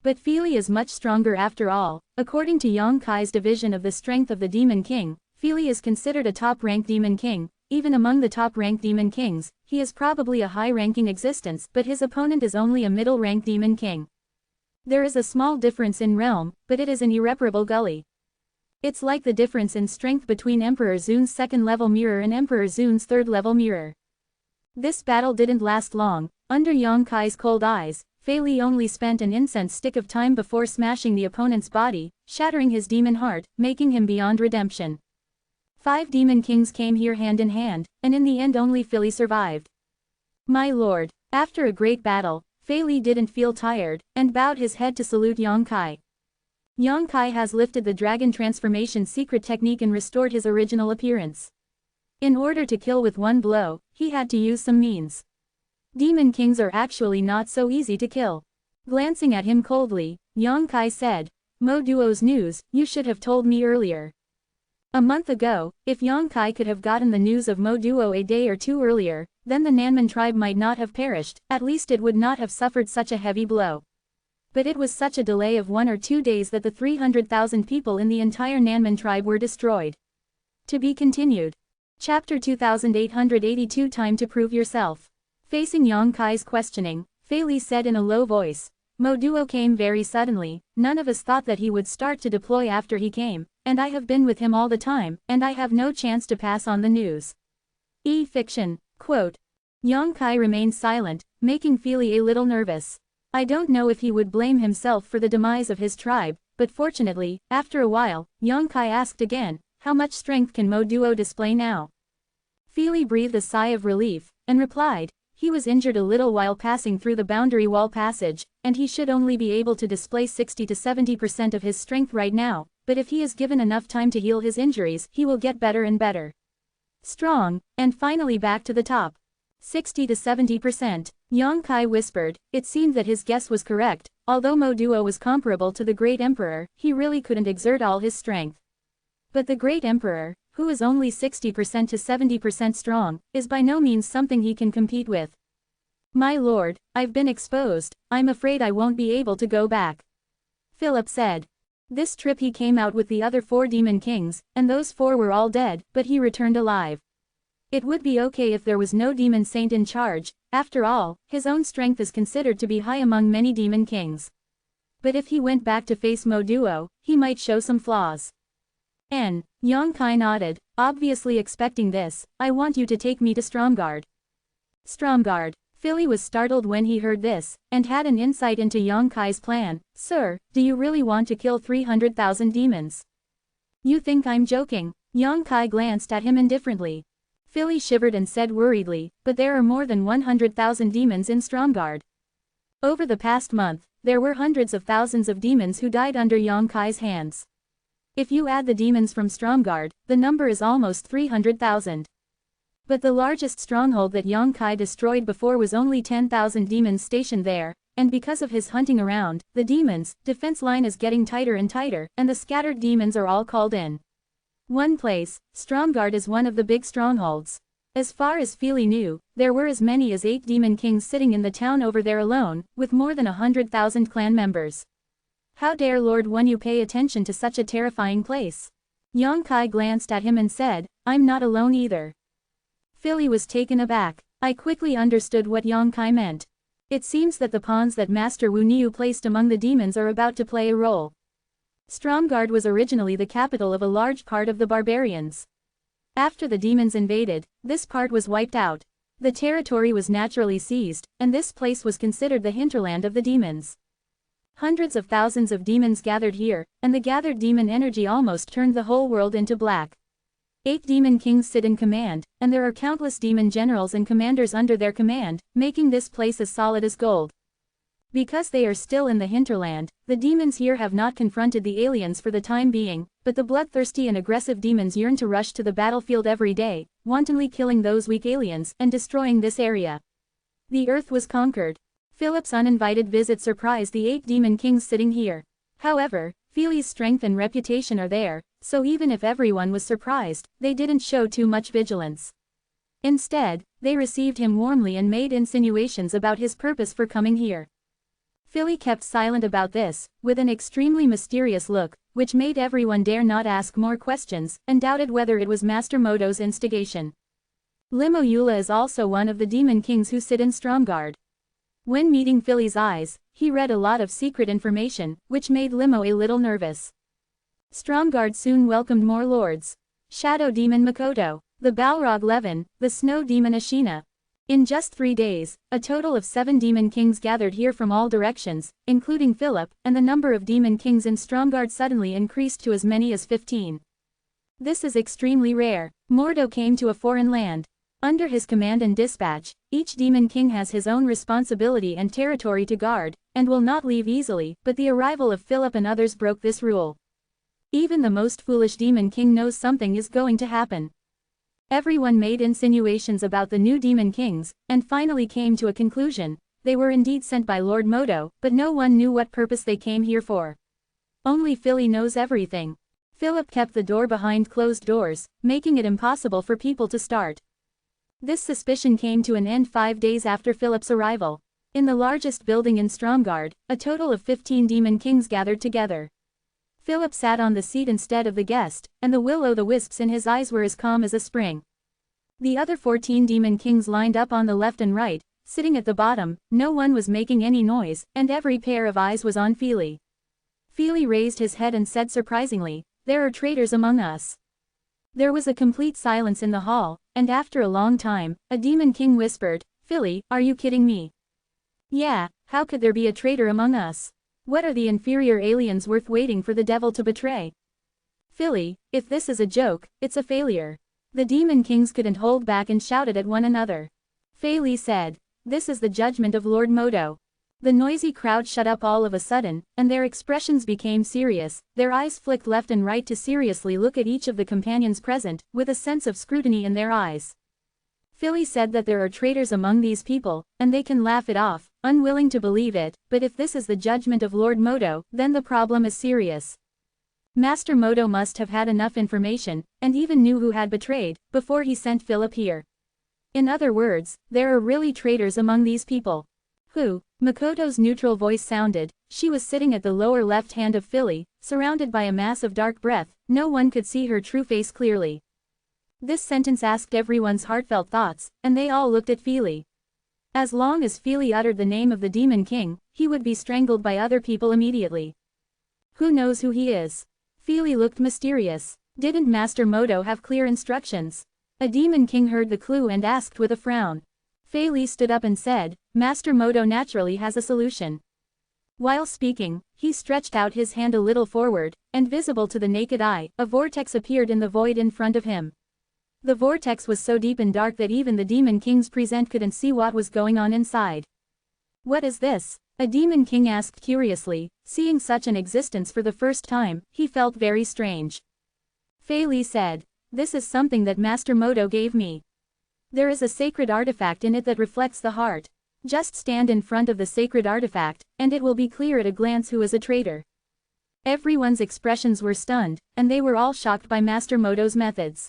But Fei Li is much stronger after all. According to Yang Kai's division of the strength of the demon king, Fei Li is considered a top-ranked demon king. Even among the top-ranked demon kings, he is probably a high-ranking existence, but his opponent is only a middle-ranked demon king. There is a small difference in realm, but it is an irreparable gully. It's like the difference in strength between Emperor Zun's 2nd-level mirror and Emperor Zun's 3rd-level mirror. This battle didn't last long. Under Yang Kai's cold eyes, Fei Li only spent an incense stick of time before smashing the opponent's body, shattering his demon heart, making him beyond redemption. 5 demon kings came here hand in hand, and in the end only Fei Li survived. My lord, after a great battle, Fei Li didn't feel tired, and bowed his head to salute Yang Kai. Yang Kai has lifted the dragon transformation secret technique and restored his original appearance. In order to kill with one blow, he had to use some means. Demon kings are actually not so easy to kill. Glancing at him coldly, Yang Kai said, Mo Duo's news, you should have told me earlier. A month ago, if Yang Kai could have gotten the news of Mo Duo a day or 2 earlier, then the Nanman tribe might not have perished, at least it would not have suffered such a heavy blow. But it was such a delay of 1 or 2 days that the 300,000 people in the entire Nanman tribe were destroyed. To be continued. Chapter 2882 Time to Prove Yourself. Facing Yang Kai's questioning, Fei Li said in a low voice, Mo Duo came very suddenly, none of us thought that he would start to deploy after he came, and I have been with him all the time, and I have no chance to pass on the news. Fiction. Quote. Yang Kai remained silent, making Fei Li a little nervous. I don't know if he would blame himself for the demise of his tribe, but fortunately, after a while, Yang Kai asked again, how much strength can Mo Duo display now? Fei Li breathed a sigh of relief, and replied, he was injured a little while passing through the boundary wall passage, and he should only be able to display 60 to 70% of his strength right now, but if he is given enough time to heal his injuries, he will get better and better. Strong, and finally back to the top. 60 to 70%. Yang Kai whispered. It seemed that his guess was correct. Although Mo Duo was comparable to the Great Emperor, he really couldn't exert all his strength. But the Great Emperor, who is only 60% to 70% strong, is by no means something he can compete with. My lord, I've been exposed. I'm afraid I won't be able to go back. Philip said. This trip he came out with the other 4 demon kings, and those 4 were all dead, but he returned alive. It would be okay if there was no demon saint in charge. After all, his own strength is considered to be high among many demon kings. But if he went back to face Mo Duo, he might show some flaws. Yang Kai nodded, obviously expecting this. I want you to take me to Stromgarde. Stromgarde. Philly was startled when he heard this, and had an insight into Yang Kai's plan. Sir, do you really want to kill 300,000 demons? You think I'm joking? Yang Kai glanced at him indifferently. Philly shivered and said worriedly, but there are more than 100,000 demons in Stromgarde. Over the past month, there were hundreds of thousands of demons who died under Yang Kai's hands. If you add the demons from Stromgarde, the number is almost 300,000. But the largest stronghold that Yang Kai destroyed before was only 10,000 demons stationed there, and because of his hunting around, the demons' defense line is getting tighter and tighter, and the scattered demons are all called in one place. Stromgarde is one of the big strongholds. As far as Philly knew, there were as many as 8 demon kings sitting in the town over there alone, with more than 100,000 clan members. How dare Lord Wen Yu pay attention to such a terrifying place? Yang Kai glanced at him and said, I'm not alone either. Philly was taken aback. I quickly understood what Yang Kai meant. It seems that the pawns that Master Wu Niu placed among the demons are about to play a role. Stromgarde was originally the capital of a large part of the barbarians. After the demons invaded, this part was wiped out. The territory was naturally seized, and this place was considered the hinterland of the demons. Hundreds of thousands of demons gathered here, and the gathered demon energy almost turned the whole world into black. 8 demon kings sit in command, and there are countless demon generals and commanders under their command, making this place as solid as gold. Because they are still in the hinterland, the demons here have not confronted the aliens for the time being, but the bloodthirsty and aggressive demons yearn to rush to the battlefield every day, wantonly killing those weak aliens and destroying this area. The earth was conquered. Philip's uninvited visit surprised the 8 demon kings sitting here. However, Philly's strength and reputation are there, so even if everyone was surprised, they didn't show too much vigilance. Instead, they received him warmly and made insinuations about his purpose for coming here. Philly kept silent about this, with an extremely mysterious look, which made everyone dare not ask more questions, and doubted whether it was Master Modo's instigation. Limo Eula is also one of the demon kings who sit in Stromgarde. When meeting Philly's eyes, he read a lot of secret information, which made Limo a little nervous. Stromgarde soon welcomed more lords. Shadow Demon Makoto, the Balrog Levin, the Snow Demon Ashina. In just 3 days, a total of 7 demon kings gathered here from all directions, including Philip, and the number of demon kings in Stromgarde suddenly increased to as many as 15. This is extremely rare. Mordo came to a foreign land. Under his command and dispatch, each demon king has his own responsibility and territory to guard, and will not leave easily, but the arrival of Philip and others broke this rule. Even the most foolish demon king knows something is going to happen. Everyone made insinuations about the new demon kings, and finally came to a conclusion. They were indeed sent by Lord Modo, but no one knew what purpose they came here for. Only Philly knows everything. Philip kept the door behind closed doors, making it impossible for people to start. This suspicion came to an end 5 days after Philip's arrival. In the largest building in Stromgarde, a total of 15 demon kings gathered together. Philip sat on the seat instead of the guest, and the will-o'-the-wisps in his eyes were as calm as a spring. The other 14 demon kings lined up on the left and right, sitting at the bottom. No one was making any noise, and every pair of eyes was on Philly. Philly raised his head and said surprisingly, "There are traitors among us." There was a complete silence in the hall, and after a long time, a demon king whispered, "Philly, are you kidding me?" "Yeah, how could there be a traitor among us? What are the inferior aliens worth waiting for the devil to betray?" "Philly, if this is a joke, it's a failure." The demon kings couldn't hold back and shouted at one another. Fei Li said, "This is the judgment of Lord Modo. The noisy crowd shut up all of a sudden, and their expressions became serious. Their eyes flicked left and right to seriously look at each of the companions present, with a sense of scrutiny in their eyes. Philly said that there are traitors among these people, and they can laugh it off, unwilling to believe it, but if this is the judgment of Lord Moto, then the problem is serious. Master Moto must have had enough information, and even knew who had betrayed, before he sent Philip here. In other words, there are really traitors among these people. Who? Makoto's neutral voice sounded. She was sitting at the lower left hand of Philly, surrounded by a mass of dark breath. No one could see her true face clearly. This sentence asked everyone's heartfelt thoughts, and they all looked at Philly. As long as Philly uttered the name of the Demon King, he would be strangled by other people immediately. Who knows who he is? Philly looked mysterious. Didn't Master Moto have clear instructions? A Demon King heard the clue and asked with a frown. Philly stood up and said, Master Moto naturally has a solution. While speaking, he stretched out his hand a little forward, and visible to the naked eye, a vortex appeared in the void in front of him. The vortex was so deep and dark that even the Demon Kings present couldn't see what was going on inside. What is this? A Demon King asked curiously, seeing such an existence for the first time. He felt very strange. Philly said, this is something that Master Moto gave me. There is a sacred artifact in it that reflects the heart. Just stand in front of the sacred artifact, and it will be clear at a glance who is a traitor. Everyone's expressions were stunned, and they were all shocked by Master Moto's methods.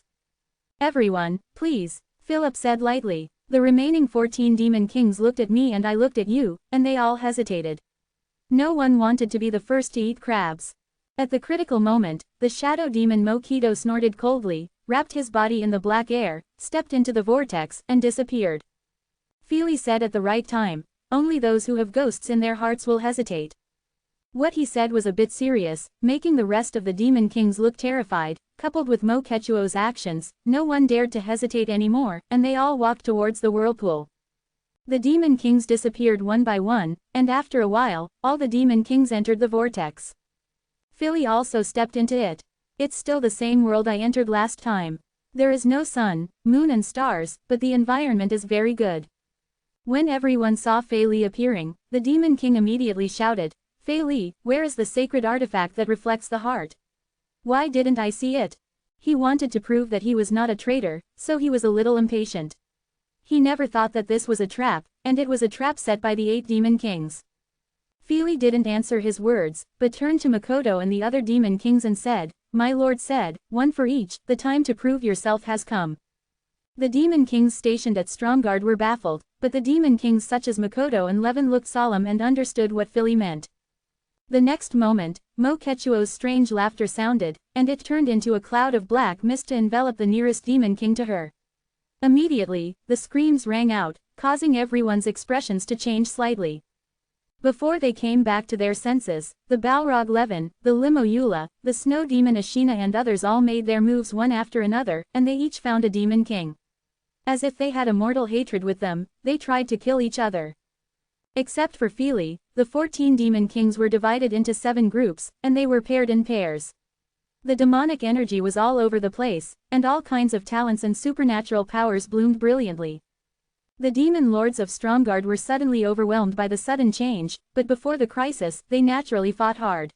Everyone, please, Philip said lightly. The remaining 14 Demon Kings looked at me and I looked at you, and they all hesitated. No one wanted to be the first to eat crabs. At the critical moment, the shadow demon Mokito snorted coldly, wrapped his body in the black air, stepped into the vortex, and disappeared. Philly said at the right time, only those who have ghosts in their hearts will hesitate. What he said was a bit serious, making the rest of the Demon Kings look terrified. Coupled with Moketsuo's actions, no one dared to hesitate anymore, and they all walked towards the whirlpool. The Demon Kings disappeared one by one, and after a while, all the Demon Kings entered the vortex. Philly also stepped into it. It's still the same world I entered last time. There is no sun, moon and stars, but the environment is very good. When everyone saw Philly appearing, the Demon King immediately shouted, Philly, where is the sacred artifact that reflects the heart? Why didn't I see it? He wanted to prove that he was not a traitor, so he was a little impatient. He never thought that this was a trap, and it was a trap set by the 8 Demon Kings. Philly didn't answer his words, but turned to Makoto and the other Demon Kings and said, My lord said, one for each, the time to prove yourself has come. The Demon Kings stationed at Stromguard were baffled, but the Demon Kings such as Makoto and Levin looked solemn and understood what Philly meant. The next moment, Moketsuo's strange laughter sounded, and it turned into a cloud of black mist to envelop the nearest Demon King to her. Immediately, the screams rang out, causing everyone's expressions to change slightly. Before they came back to their senses, the Balrog Levin, the Limo Eula, the Snow Demon Ashina and others all made their moves one after another, and they each found a Demon King. As if they had a mortal hatred with them, they tried to kill each other. Except for Philly, the 14 Demon Kings were divided into 7 groups, and they were paired in pairs. The demonic energy was all over the place, and all kinds of talents and supernatural powers bloomed brilliantly. The demon lords of Stromguard were suddenly overwhelmed by the sudden change, but before the crisis, they naturally fought hard.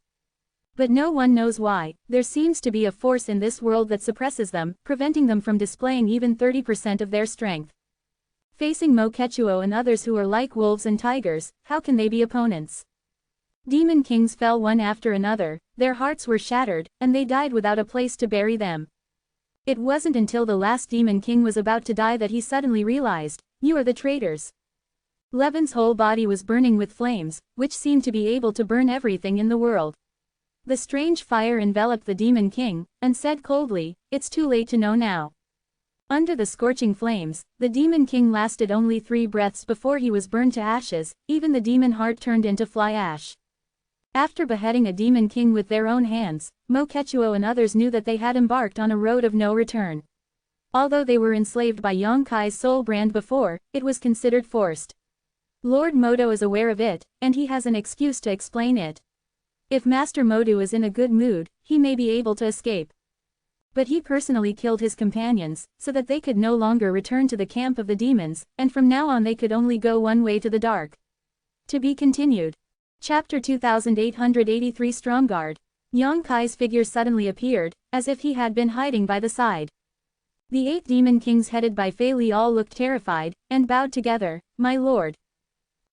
But no one knows why. There seems to be a force in this world that suppresses them, preventing them from displaying even 30% of their strength. Facing Moketsuo and others who are like wolves and tigers, how can they be opponents? Demon Kings fell one after another, their hearts were shattered, and they died without a place to bury them. It wasn't until the last Demon King was about to die that he suddenly realized, you are the traitors. Levin's whole body was burning with flames, which seemed to be able to burn everything in the world. The strange fire enveloped the Demon King, and said coldly, it's too late to know now. Under the scorching flames, the Demon King lasted only 3 breaths before he was burned to ashes, even the demon heart turned into fly ash. After beheading a Demon King with their own hands, Moketsuo and others knew that they had embarked on a road of no return. Although they were enslaved by Yonkai's soul brand before, it was considered forced. Lord Moto is aware of it, and he has an excuse to explain it. If Master Moto is in a good mood, he may be able to escape. But he personally killed his companions, so that they could no longer return to the camp of the demons, and from now on they could only go one way to the dark. To be continued. Chapter 2883 Stromgarde. Yang Kai's figure suddenly appeared, as if he had been hiding by the side. The 8 demon kings headed by Fei Li all looked terrified, and bowed together. "My lord."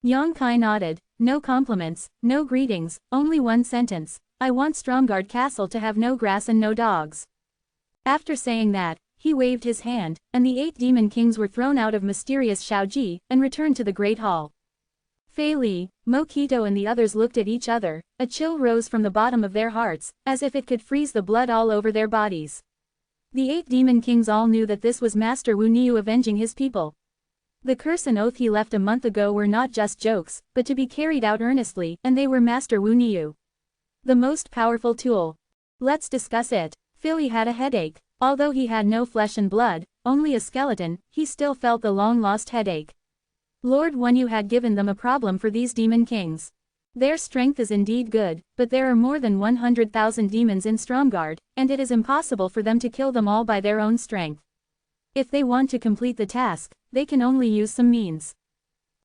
Yang Kai nodded. "No compliments, no greetings, only one sentence. I want Stromgarde Castle to have no grass and no dogs." After saying that, he waved his hand, and the 8 demon kings were thrown out of mysterious Shaoji, and returned to the Great Hall. Fei Li, Mokito and the others looked at each other. A chill rose from the bottom of their hearts, as if it could freeze the blood all over their bodies. The 8 demon kings all knew that this was Master Wu Niu avenging his people. The curse and oath he left a month ago were not just jokes, but to be carried out earnestly, and they were Master Wu Niu. The most powerful tool. Let's discuss it. Philly had a headache. Although he had no flesh and blood, only a skeleton, he still felt the long-lost headache. Lord Wu Niu had given them a problem for these demon kings. Their strength is indeed good, but there are more than 100,000 demons in Stromgarde, and it is impossible for them to kill them all by their own strength. If they want to complete the task, they can only use some means.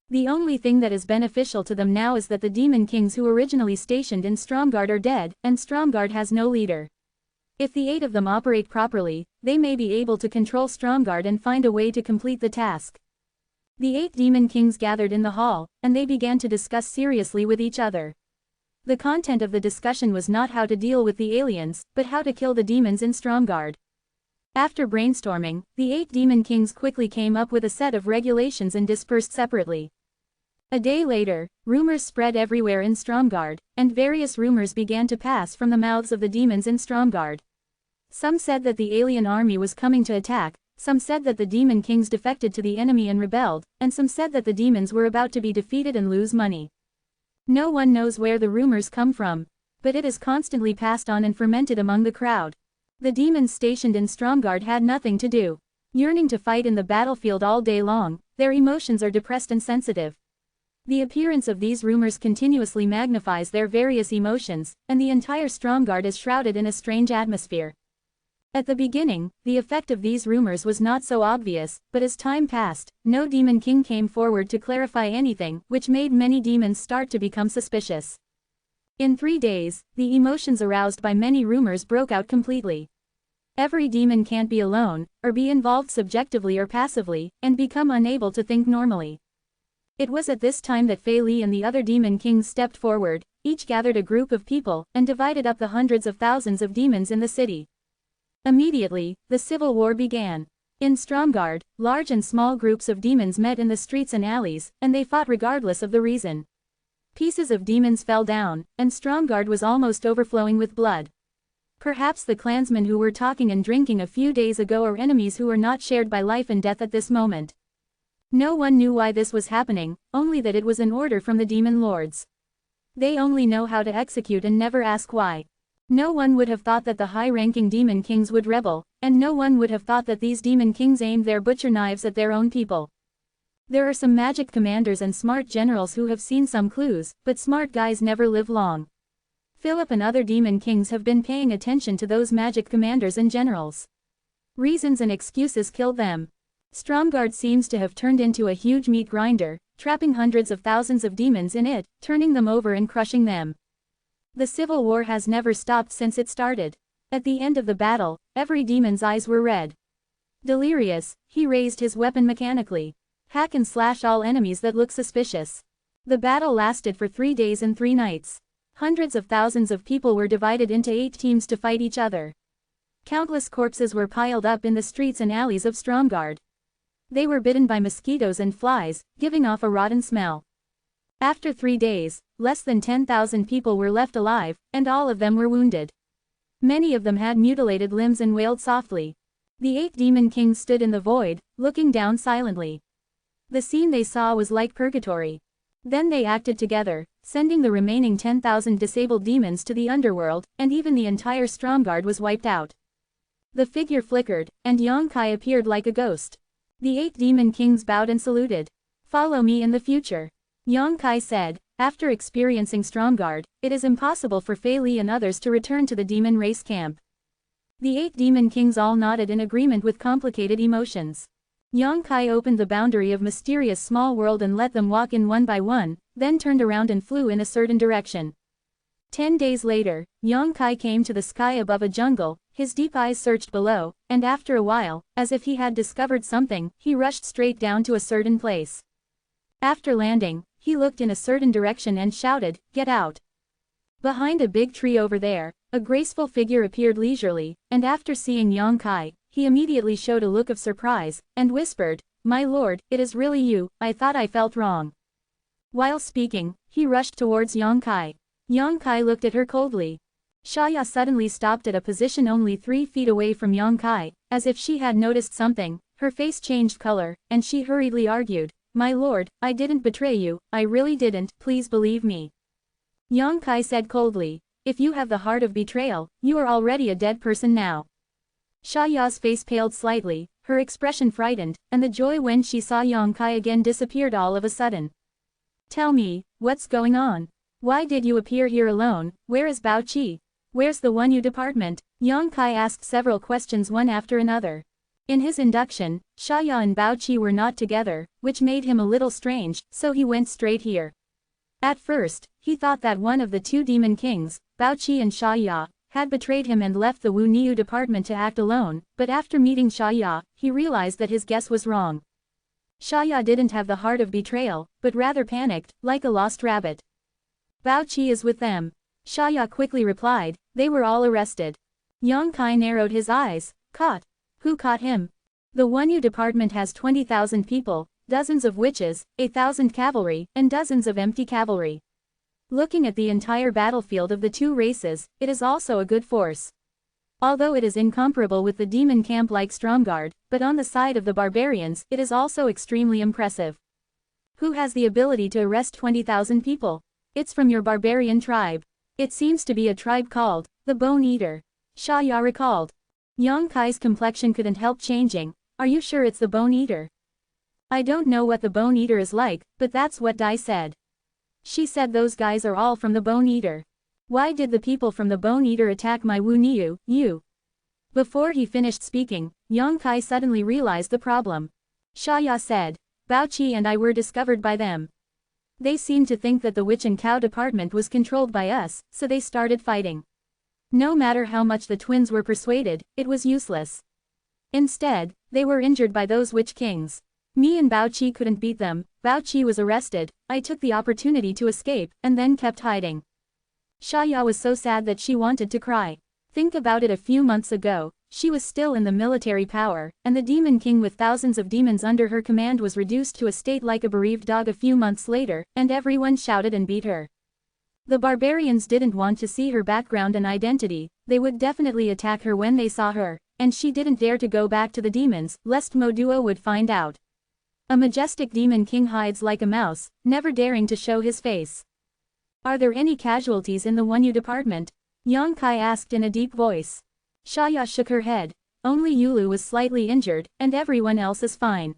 The only thing that is beneficial to them now is that the demon kings who originally stationed in Stromgarde are dead, and Stromgarde has no leader. If the 8 of them operate properly, they may be able to control Stromgarde and find a way to complete the task. The 8 demon kings gathered in the hall, and they began to discuss seriously with each other. The content of the discussion was not how to deal with the aliens, but how to kill the demons in Stromgarde. After brainstorming, the 8 demon kings quickly came up with a set of regulations and dispersed separately. A day later, rumors spread everywhere in Stromgarde, and various rumors began to pass from the mouths of the demons in Stromgarde. Some said that the alien army was coming to attack, some said that the demon kings defected to the enemy and rebelled, and some said that the demons were about to be defeated and lose money. No one knows where the rumors come from, but it is constantly passed on and fermented among the crowd. The demons stationed in Stromgarde had nothing to do. Yearning to fight in the battlefield all day long, their emotions are depressed and sensitive. The appearance of these rumors continuously magnifies their various emotions, and the entire Stromgarde is shrouded in a strange atmosphere. At the beginning, the effect of these rumors was not so obvious, but as time passed, no demon king came forward to clarify anything, which made many demons start to become suspicious. In 3 days, the emotions aroused by many rumors broke out completely. Every demon can't be alone, or be involved subjectively or passively, and become unable to think normally. It was at this time that Fei Li and the other demon kings stepped forward, each gathered a group of people, and divided up the hundreds of thousands of demons in the city. Immediately, the civil war began. In Stromgarde, large and small groups of demons met in the streets and alleys, and they fought regardless of the reason. Pieces of demons fell down, and Stromgarde was almost overflowing with blood. Perhaps the clansmen who were talking and drinking a few days ago are enemies who are not shared by life and death at this moment. No one knew why this was happening, only that it was an order from the demon lords. They only know how to execute and never ask why. No one would have thought that the high-ranking demon kings would rebel, and no one would have thought that these demon kings aimed their butcher knives at their own people. There are some magic commanders and smart generals who have seen some clues, but smart guys never live long. Philip and other demon kings have been paying attention to those magic commanders and generals. Reasons and excuses killed them. Stromgarde seems to have turned into a huge meat grinder, trapping hundreds of thousands of demons in it, turning them over and crushing them. The civil war has never stopped since it started. At the end of the battle, every demon's eyes were red. Delirious, he raised his weapon mechanically. Hack and slash all enemies that look suspicious. The battle lasted for 3 days and 3 nights. Hundreds of thousands of people were divided into 8 teams to fight each other. Countless corpses were piled up in the streets and alleys of Stromgarde. They were bitten by mosquitoes and flies, giving off a rotten smell. After 3 days, less than 10,000 people were left alive, and all of them were wounded. Many of them had mutilated limbs and wailed softly. The 8 demon kings stood in the void, looking down silently. The scene they saw was like purgatory. Then they acted together, sending the remaining 10,000 disabled demons to the underworld, and even the entire Stromgarde was wiped out. The figure flickered, and Yang Kai appeared like a ghost. The 8 demon kings bowed and saluted. "Follow me in the future," Yang Kai said. After experiencing Stromgarde, it is impossible for Fei Li and others to return to the demon race camp. The 8 demon kings all nodded in agreement with complicated emotions. Yang Kai opened the boundary of mysterious small world and let them walk in one by one, then turned around and flew in a certain direction. 10 days later, Yang Kai came to the sky above a jungle, his deep eyes searched below, and after a while, as if he had discovered something, he rushed straight down to a certain place. After landing, he looked in a certain direction and shouted, "Get out!" Behind a big tree over there, a graceful figure appeared leisurely, and after seeing Yang Kai, he immediately showed a look of surprise, and whispered, "My lord, it is really you, I thought I felt wrong." While speaking, he rushed towards Yang Kai. Yang Kai looked at her coldly. Xiaoya suddenly stopped at a position only 3 feet away from Yang Kai, as if she had noticed something, her face changed color, and she hurriedly argued, "My lord, I didn't betray you, I really didn't, please believe me." Yang Kai said coldly, "If you have the heart of betrayal, you are already a dead person now." Xiaoya's face paled slightly, her expression frightened, and the joy when she saw Yang Kai again disappeared all of a sudden. "Tell me, what's going on? Why did you appear here alone? Where is Bao Qi? Where's the Wenyu department?" Yang Kai asked several questions one after another. In his induction, Xiaoya and Bao Qi were not together, which made him a little strange, so he went straight here. At first, he thought that one of the 2 demon kings, Bao Qi and Xiaoya, had betrayed him and left the Wu Niu department to act alone, but after meeting Xiaoya, he realized that his guess was wrong. Xiaoya didn't have the heart of betrayal, but rather panicked, like a lost rabbit. "Bao Qi is with them," Xiaoya quickly replied. "They were all arrested." Yang Kai narrowed his eyes. "Caught? Who caught him?" "The Wenyu department has 20,000 people, dozens of witches, 1,000 cavalry, and dozens of empty cavalry. Looking at the entire battlefield of the 2 races, it is also a good force. Although it is incomparable with the demon camp like Stromgard, but on the side of the barbarians, it is also extremely impressive." "Who has the ability to arrest 20,000 people?" "It's from your barbarian tribe. It seems to be a tribe called the Bone Eater," Xiaoya recalled. Yang Kai's complexion couldn't help changing. "Are you sure it's the Bone Eater?" "I don't know what the Bone Eater is like, but that's what Dai said. She said those guys are all from the Bone Eater." "Why did the people from the Bone Eater attack my Wu Niu, you?" Before he finished speaking, Yang Kai suddenly realized the problem. Xiaoya said, "Bao Qi and I were discovered by them. They seemed to think that the witch and cow department was controlled by us, so they started fighting. No matter how much the twins were persuaded, it was useless. Instead, they were injured by those witch kings. Me and Bao Qi couldn't beat them. Bao Qi was arrested, I took the opportunity to escape, and then kept hiding." Xiaoya was so sad that she wanted to cry. Think about it, a few months ago, she was still in the military power, and the demon king with thousands of demons under her command was reduced to a state like a bereaved dog a few months later, and everyone shouted and beat her. The barbarians didn't want to see her background and identity, they would definitely attack her when they saw her, and she didn't dare to go back to the demons, lest Mo Duo would find out. A majestic demon king hides like a mouse, never daring to show his face. "Are there any casualties in the Wenyu department?" Yang Kai asked in a deep voice. Xiaoya shook her head. "Only Yulu was slightly injured, and everyone else is fine."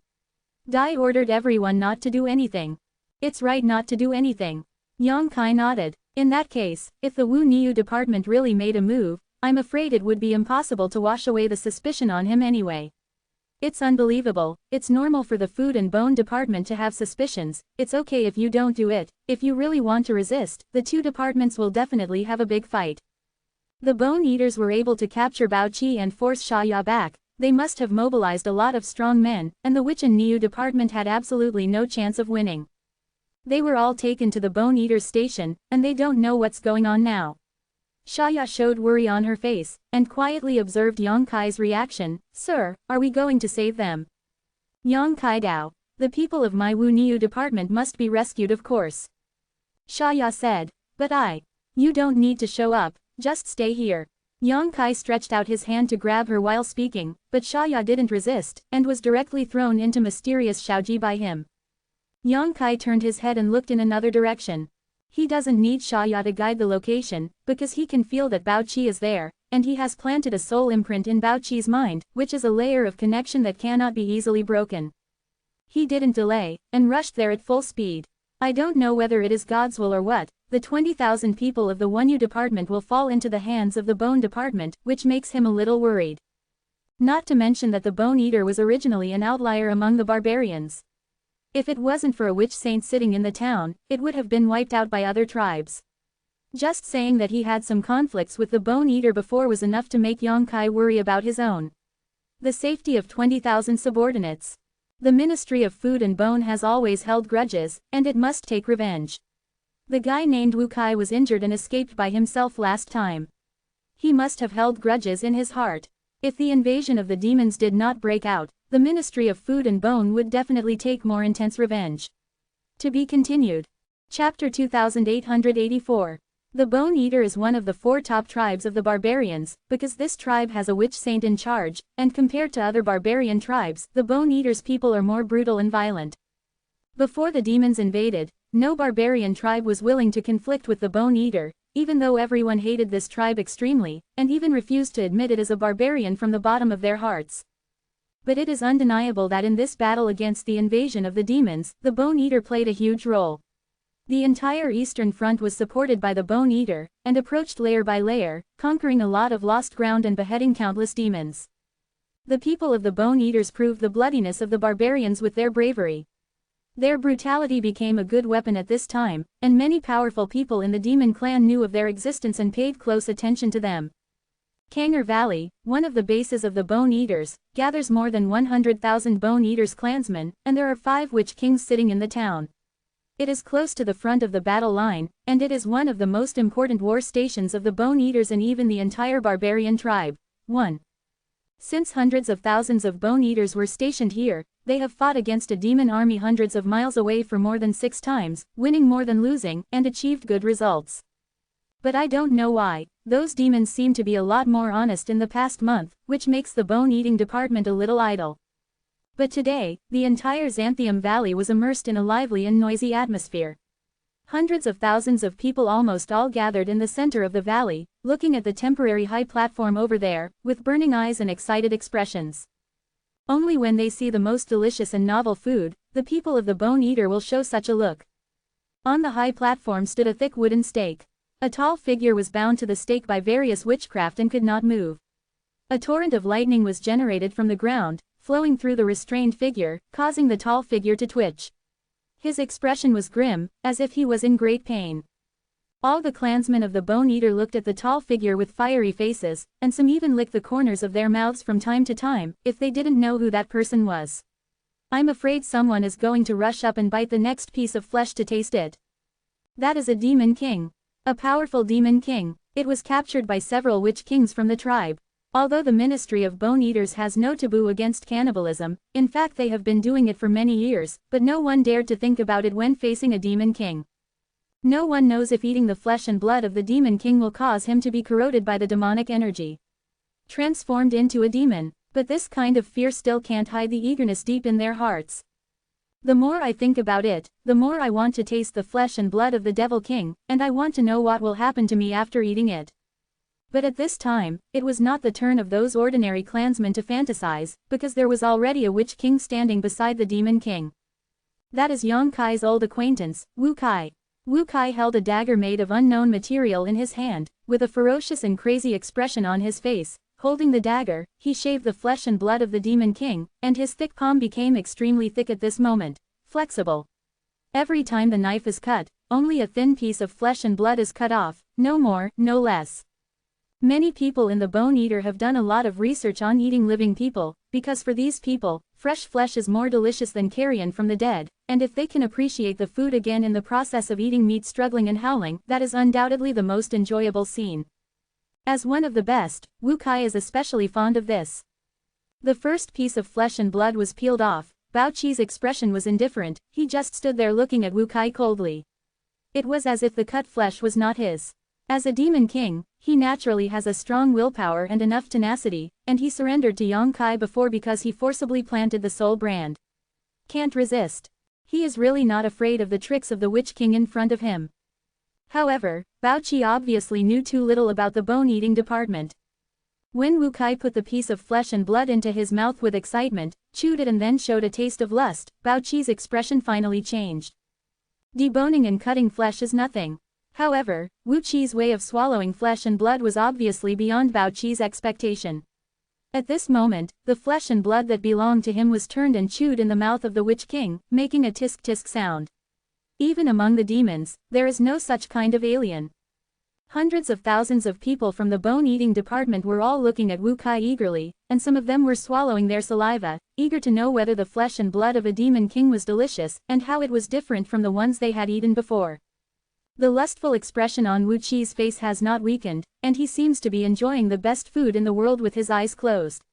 Dai ordered everyone not to do anything. "It's right not to do anything." Yang Kai nodded. "In that case, if the Wu Niu department really made a move, I'm afraid it would be impossible to wash away the suspicion on him anyway. It's unbelievable, it's normal for the food and bone department to have suspicions, it's okay if you don't do it, if you really want to resist, the 2 departments will definitely have a big fight." The Bone Eaters were able to capture Bao Qi and force Xiaoya back, they must have mobilized a lot of strong men, and the Witch and Niu department had absolutely no chance of winning. They were all taken to the Bone Eaters station, and they don't know what's going on now. Xiaoya showed worry on her face, and quietly observed Yang Kai's reaction. "Sir, are we going to save them?" Yang Kai Dao. "The people of my Wu Niu department must be rescued, of course." Xiaoya said. "But you don't need to show up, just stay here." Yang Kai stretched out his hand to grab her while speaking, but Xiaoya didn't resist, and was directly thrown into mysterious Xiaoji by him. Yang Kai turned his head and looked in another direction. He doesn't need Xiaoya to guide the location, because he can feel that Bao Qi is there, and he has planted a soul imprint in Bao Qi's mind, which is a layer of connection that cannot be easily broken. He didn't delay, and rushed there at full speed. "I don't know whether it is God's will or what, the 20,000 people of the Wenyu department will fall into the hands of the Bone department, which makes him a little worried. Not to mention that the Bone Eater was originally an outlier among the barbarians. If it wasn't for a witch saint sitting in the town, it would have been wiped out by other tribes. Just saying that he had some conflicts with the Bone Eater before was enough to make Yongkai worry about his own. The safety of 20,000 subordinates. The Ministry of Food and Bone has always held grudges, and it must take revenge. The guy named Wu Kai was injured and escaped by himself last time. He must have held grudges in his heart. If the invasion of the demons did not break out, the Ministry of Food and Bone would definitely take more intense revenge. To be continued. Chapter 2884. The Bone Eater is one of the 4 top tribes of the barbarians, because this tribe has a witch saint in charge, and compared to other barbarian tribes, the Bone Eater's people are more brutal and violent. Before the demons invaded, no barbarian tribe was willing to conflict with the Bone Eater, even though everyone hated this tribe extremely, and even refused to admit it as a barbarian from the bottom of their hearts. But it is undeniable that in this battle against the invasion of the demons, the Bone Eater played a huge role. The entire Eastern Front was supported by the Bone Eater, and approached layer by layer, conquering a lot of lost ground and beheading countless demons. The people of the Bone Eaters proved the bloodiness of the barbarians with their bravery. Their brutality became a good weapon at this time, and many powerful people in the demon clan knew of their existence and paid close attention to them. Kanger Valley, one of the bases of the Bone Eaters, gathers more than 100,000 Bone Eaters clansmen, and there are 5 witch kings sitting in the town. It is close to the front of the battle line, and it is one of the most important war stations of the Bone Eaters and even the entire barbarian tribe. 1. Since hundreds of thousands of Bone Eaters were stationed here, they have fought against a demon army hundreds of miles away for more than 6 times, winning more than losing, and achieved good results. But I don't know why, those demons seem to be a lot more honest in the past month, which makes the bone-eating department a little idle. But today, the entire Xanthium Valley was immersed in a lively and noisy atmosphere. Hundreds of thousands of people almost all gathered in the center of the valley, looking at the temporary high platform over there, with burning eyes and excited expressions. Only when they see the most delicious and novel food, the people of the Bone Eater will show such a look. On the high platform stood a thick wooden stake. A tall figure was bound to the stake by various witchcraft and could not move. A torrent of lightning was generated from the ground, flowing through the restrained figure, causing the tall figure to twitch. His expression was grim, as if he was in great pain. All the clansmen of the Bone Eater looked at the tall figure with fiery faces, and some even licked the corners of their mouths from time to time, if they didn't know who that person was. I'm afraid someone is going to rush up and bite the next piece of flesh to taste it. That is a demon king. A powerful demon king. It was captured by several witch kings from the tribe. Although the Ministry of Bone Eaters has no taboo against cannibalism, in fact they have been doing it for many years, but no one dared to think about it when facing a demon king. No one knows if eating the flesh and blood of the demon king will cause him to be corroded by the demonic energy. Transformed into a demon, but this kind of fear still can't hide the eagerness deep in their hearts. The more I think about it, the more I want to taste the flesh and blood of the Devil King, and I want to know what will happen to me after eating it. But at this time, it was not the turn of those ordinary clansmen to fantasize, because there was already a witch king standing beside the demon king. That is Yongkai's old acquaintance, Wu Kai. Wu Kai held a dagger made of unknown material in his hand, with a ferocious and crazy expression on his face. Holding the dagger, he shaved the flesh and blood of the demon king, and his thick palm became extremely thick at this moment, flexible. Every time the knife is cut, only a thin piece of flesh and blood is cut off, no more, no less. Many people in the Bone Eater have done a lot of research on eating living people, because for these people, fresh flesh is more delicious than carrion from the dead, and if they can appreciate the food again in the process of eating meat struggling and howling, that is undoubtedly the most enjoyable scene. As one of the best, Wu Kai is especially fond of this. The first piece of flesh and blood was peeled off. Bao Qi's expression was indifferent, he just stood there looking at Wu Kai coldly. It was as if the cut flesh was not his. As a demon king, he naturally has a strong willpower and enough tenacity, and he surrendered to Yongkai before because he forcibly planted the soul brand. Can't resist. He is really not afraid of the tricks of the Witch King in front of him. However, Bao Qi obviously knew too little about the bone-eating department. When Wu Kai put the piece of flesh and blood into his mouth with excitement, chewed it and then showed a taste of lust, Bao Qi's expression finally changed. Deboning and cutting flesh is nothing. However, Wu Qi's way of swallowing flesh and blood was obviously beyond Bao Qi's expectation. At this moment, the flesh and blood that belonged to him was turned and chewed in the mouth of the Witch King, making a tisk-tisk sound. Even among the demons, there is no such kind of alien. Hundreds of thousands of people from the bone-eating department were all looking at Wu Kai eagerly, and some of them were swallowing their saliva, eager to know whether the flesh and blood of a demon king was delicious, and how it was different from the ones they had eaten before. The lustful expression on Wu Qi's face has not weakened, and he seems to be enjoying the best food in the world with his eyes closed.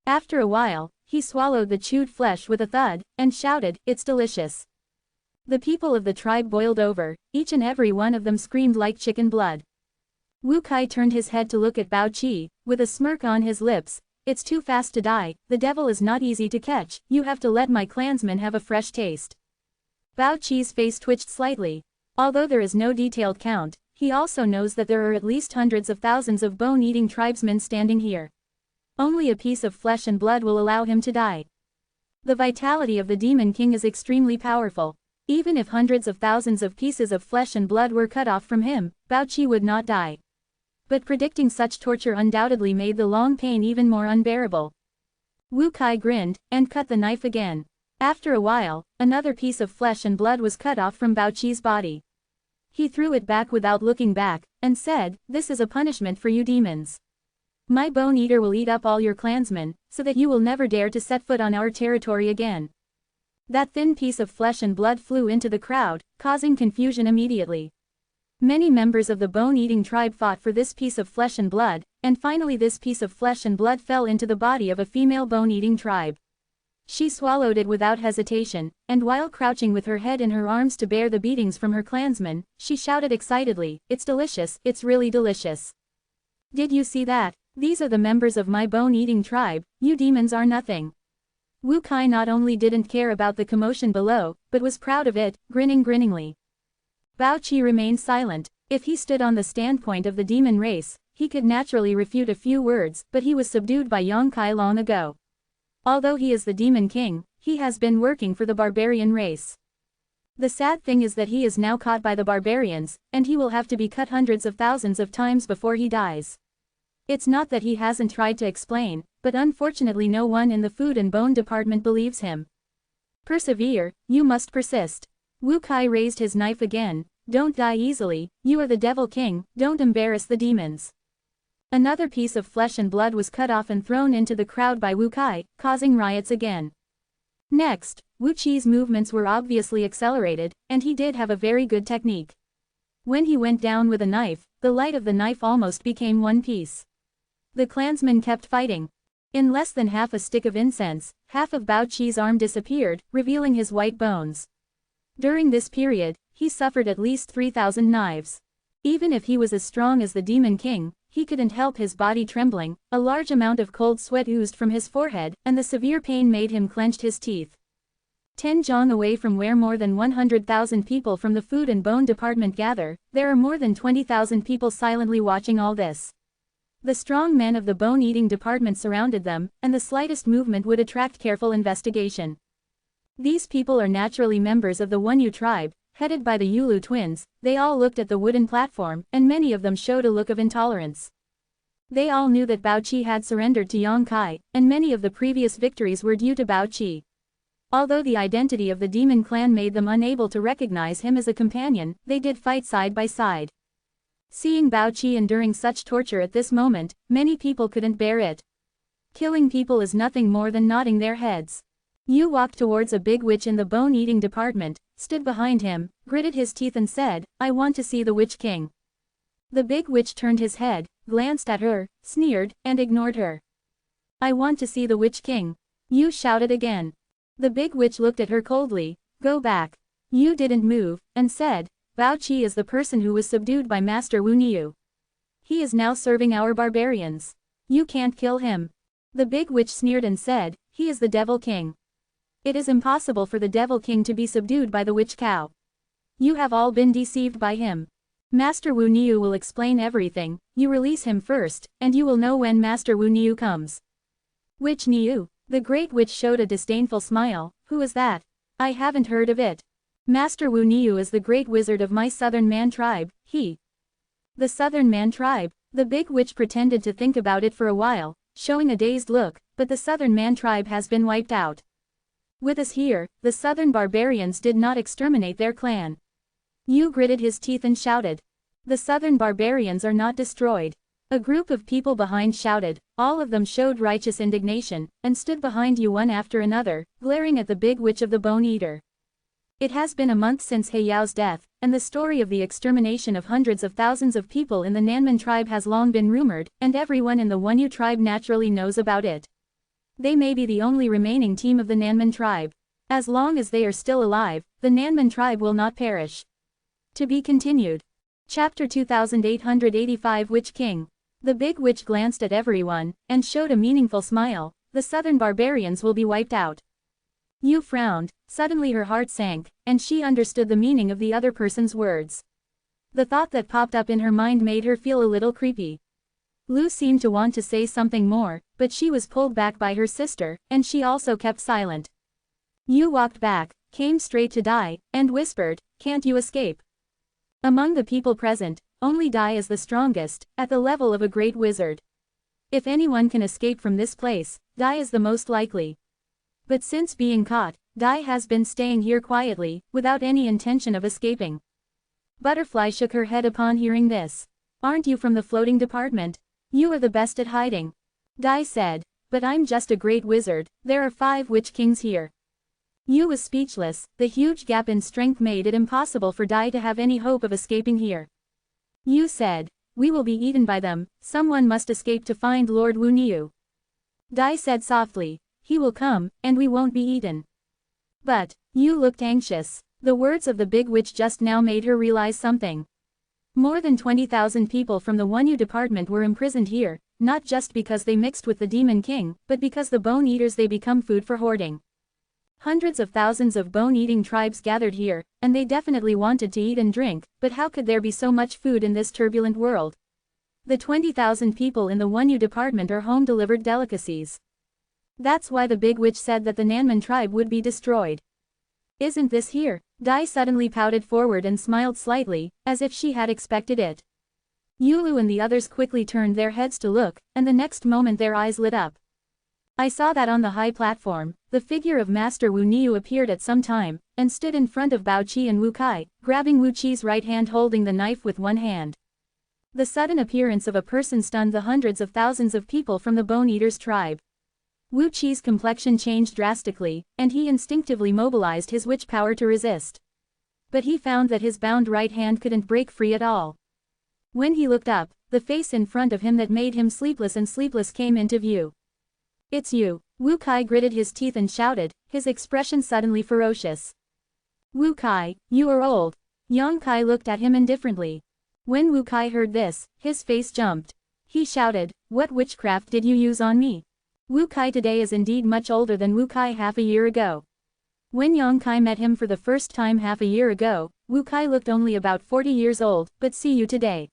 After a while, he swallowed the chewed flesh with a thud, and shouted, "It's delicious." The people of the tribe boiled over, each and every one of them screamed like chicken blood. Wu Kai turned his head to look at Bao Qi, with a smirk on his lips. "It's too fast to die, the devil is not easy to catch, you have to let my clansmen have a fresh taste." Bao Qi's face twitched slightly. Although there is no detailed count, he also knows that there are at least hundreds of thousands of bone-eating tribesmen standing here. Only a piece of flesh and blood will allow him to die. The vitality of the Demon King is extremely powerful. Even if hundreds of thousands of pieces of flesh and blood were cut off from him, Bao Qi would not die. But predicting such torture undoubtedly made the long pain even more unbearable. Wu Kai grinned, and cut the knife again. After a while, another piece of flesh and blood was cut off from Bao Qi's body. He threw it back without looking back, and said, "This is a punishment for you demons. My bone eater will eat up all your clansmen, so that you will never dare to set foot on our territory again." That thin piece of flesh and blood flew into the crowd, causing confusion immediately. Many members of the bone-eating tribe fought for this piece of flesh and blood, and finally this piece of flesh and blood fell into the body of a female bone-eating tribe. She swallowed it without hesitation, and while crouching with her head in her arms to bear the beatings from her clansmen, she shouted excitedly, "It's delicious, it's really delicious. Did you see that? These are the members of my bone-eating tribe, you demons are nothing." Wu Kai not only didn't care about the commotion below, but was proud of it, grinning grinningly. Bao Qi remained silent. If he stood on the standpoint of the demon race, he could naturally refute a few words, but he was subdued by Yang Kai long ago. Although he is the Demon King, he has been working for the barbarian race. The sad thing is that he is now caught by the barbarians, and he will have to be cut hundreds of thousands of times before he dies. It's not that he hasn't tried to explain, but unfortunately no one in the food and bone department believes him. Persevere, you must persist. Wu Kai raised his knife again. Don't die easily, you are the Devil King, don't embarrass the demons. Another piece of flesh and blood was cut off and thrown into the crowd by Wu Kai, causing riots again. Next, Wu Qi's movements were obviously accelerated, and he did have a very good technique. When he went down with a knife, the light of the knife almost became one piece. The clansmen kept fighting. In less than half a stick of incense, half of Bao Qi's arm disappeared, revealing his white bones. During this period, he suffered at least 3,000 knives. Even if he was as strong as the Demon King, he couldn't help his body trembling, a large amount of cold sweat oozed from his forehead, and the severe pain made him clench his teeth. 10 zhang away from where more than 100,000 people from the food and bone department gather, there are more than 20,000 people silently watching all this. The strong men of the bone-eating department surrounded them, and the slightest movement would attract careful investigation. These people are naturally members of the Wenyu tribe, headed by the Yulu twins. They all looked at the wooden platform, and many of them showed a look of intolerance. They all knew that Bao Qi had surrendered to Yang Kai, and many of the previous victories were due to Bao Qi. Although the identity of the demon clan made them unable to recognize him as a companion, they did fight side by side. Seeing Bao Qi enduring such torture at this moment, many people couldn't bear it. Killing people is nothing more than nodding their heads. Yu walked towards a big witch in the bone-eating department, stood behind him, gritted his teeth and said, "I want to see the Witch King." The big witch turned his head, glanced at her, sneered, and ignored her. "I want to see the Witch King," Yu shouted again. The big witch looked at her coldly. "Go back." Yu didn't move, and said, "Bao Qi is the person who was subdued by Master Wu Niu. He is now serving our barbarians. You can't kill him." The big witch sneered and said, "He is the Devil King. It is impossible for the Devil King to be subdued by the witch cow. You have all been deceived by him. Master Wu Niu will explain everything, you release him first, and you will know when Master Wu Niu comes." "Which Niu?" The great witch showed a disdainful smile. "Who is that? I haven't heard of it. Master Wu Niu is the great wizard of my Southern Man tribe, he." The Southern Man tribe? The big witch pretended to think about it for a while, showing a dazed look, but the southern man tribe has been wiped out. With us here, the southern barbarians did not exterminate their clan. Yu gritted his teeth and shouted. The southern barbarians are not destroyed. A group of people behind shouted, all of them showed righteous indignation, and stood behind Yu one after another, glaring at the big witch of the Bone Eater. It has been a month since He Yao's death, and the story of the extermination of hundreds of thousands of people in the Nanman tribe has long been rumored, and everyone in the Wunyu tribe naturally knows about it. They may be the only remaining team of the Nanman tribe. As long as they are still alive, the Nanman tribe will not perish. To be continued. Chapter 2885 Witch King. The big witch glanced at everyone, and showed a meaningful smile. The southern barbarians will be wiped out. Yu frowned, suddenly her heart sank, and she understood the meaning of the other person's words. The thought that popped up in her mind made her feel a little creepy. Lu seemed to want to say something more, but she was pulled back by her sister, and she also kept silent. Yu walked back, came straight to Dai, and whispered, "Can't you escape?" Among the people present, only Dai is the strongest, at the level of a great wizard. If anyone can escape from this place, Dai is the most likely. But since being caught, Dai has been staying here quietly, without any intention of escaping. Butterfly shook her head upon hearing this. "Aren't you from the floating department? You are the best at hiding." Dai said, "But I'm just a great wizard, there are 5 witch kings here." Yu was speechless, the huge gap in strength made it impossible for Dai to have any hope of escaping here. Yu said, "We will be eaten by them, someone must escape to find Lord Wu Niu." Dai said softly, "He will come, and we won't be eaten." But, Yu looked anxious. The words of the big witch just now made her realize something. More than 20,000 people from the Wunyu department were imprisoned here, not just because they mixed with the Demon King, but because the bone eaters they become food for hoarding. Hundreds of thousands of bone-eating tribes gathered here, and they definitely wanted to eat and drink, but how could there be so much food in this turbulent world? The 20,000 people in the Wunyu department are home-delivered delicacies. That's why the big witch said that the Nanman tribe would be destroyed. "Isn't this here?" Dai suddenly pouted forward and smiled slightly, as if she had expected it. Yulu and the others quickly turned their heads to look, and the next moment their eyes lit up. "I saw that on the high platform." The figure of Master Wu Niu appeared at some time, and stood in front of Bao Qi and Wu Kai, grabbing Wu Qi's right hand holding the knife with one hand. The sudden appearance of a person stunned the hundreds of thousands of people from the Bone Eaters tribe. Wu Qi's complexion changed drastically, and he instinctively mobilized his witch power to resist. But he found that his bound right hand couldn't break free at all. When he looked up, the face in front of him that made him sleepless came into view. "It's you." Wu Kai gritted his teeth and shouted, his expression suddenly ferocious. "Wu Kai, you are old." Yang Kai looked at him indifferently. When Wu Kai heard this, his face jumped. He shouted, "What witchcraft did you use on me?" Wu Kai today is indeed much older than Wu Kai half a year ago. When Yang Kai met him for the first time half a year ago, Wu Kai looked only about 40 years old, but see you today.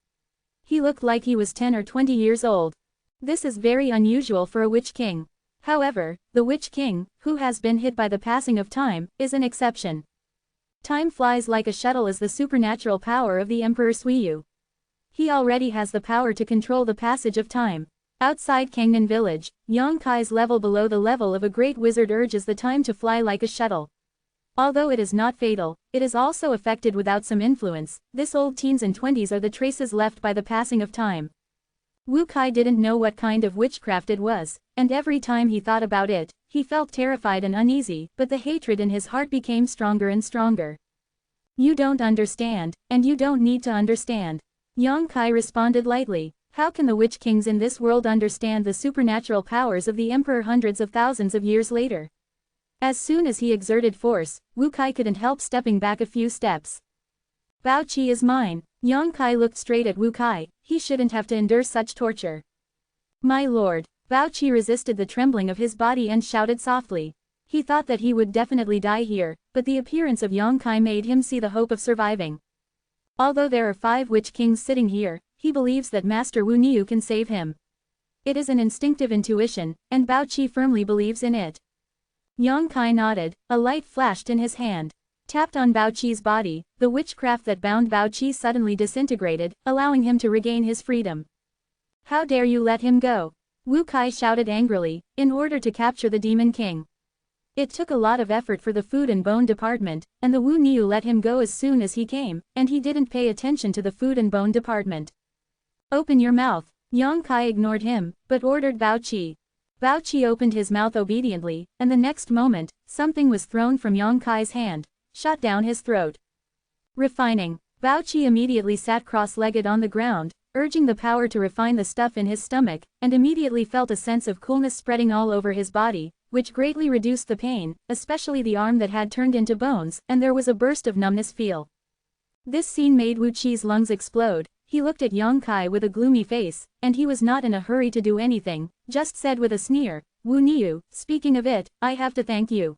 He looked like he was 10 or 20 years old. This is very unusual for a witch king. However, the witch king, who has been hit by the passing of time, is an exception. Time flies like a shuttle is the supernatural power of the Emperor Suiyu. He already has the power to control the passage of time. Outside Kangnan village, Yang Kai's level below the level of a great wizard urges the time to fly like a shuttle. Although it is not fatal, it is also affected without some influence. This old teens and 20s are the traces left by the passing of time. Wu Kai didn't know what kind of witchcraft it was, and every time he thought about it, he felt terrified and uneasy, but the hatred in his heart became stronger and stronger. "You don't understand, and you don't need to understand." Yang Kai responded lightly. How can the witch kings in this world understand the supernatural powers of the emperor hundreds of thousands of years later? As soon as he exerted force, Wu Kai couldn't help stepping back a few steps. "Bao Qi is mine." Yang Kai looked straight at Wu Kai. He shouldn't have to endure such torture. "My lord." Bao Qi resisted the trembling of his body and shouted softly. He thought that he would definitely die here, but the appearance of Yang Kai made him see the hope of surviving. Although there are 5 witch kings sitting here, he believes that Master Wu Niu can save him. It is an instinctive intuition, and Bao Qi firmly believes in it. Yang Kai nodded, a light flashed in his hand. Tapped on Bao Qi's body, the witchcraft that bound Bao Qi suddenly disintegrated, allowing him to regain his freedom. "How dare you let him go?" Wu Kai shouted angrily, in order to capture the Demon King. It took a lot of effort for the food and bone department, and the Wu Niu let him go as soon as he came, and he didn't pay attention to the food and bone department. Open your mouth. Yang Kai ignored him, but ordered Bao Qi. Bao Qi opened his mouth obediently, and the next moment, something was thrown from Yang Kai's hand, shot down his throat. Refining. Bao Qi immediately sat cross-legged on the ground, urging the power to refine the stuff in his stomach, and immediately felt a sense of coolness spreading all over his body, which greatly reduced the pain, especially the arm that had turned into bones, and there was a burst of numbness feel. This scene made Wu Qi's lungs explode. He looked at Yang Kai with a gloomy face, and he was not in a hurry to do anything, just said with a sneer, Wu Niu, speaking of it, I have to thank you.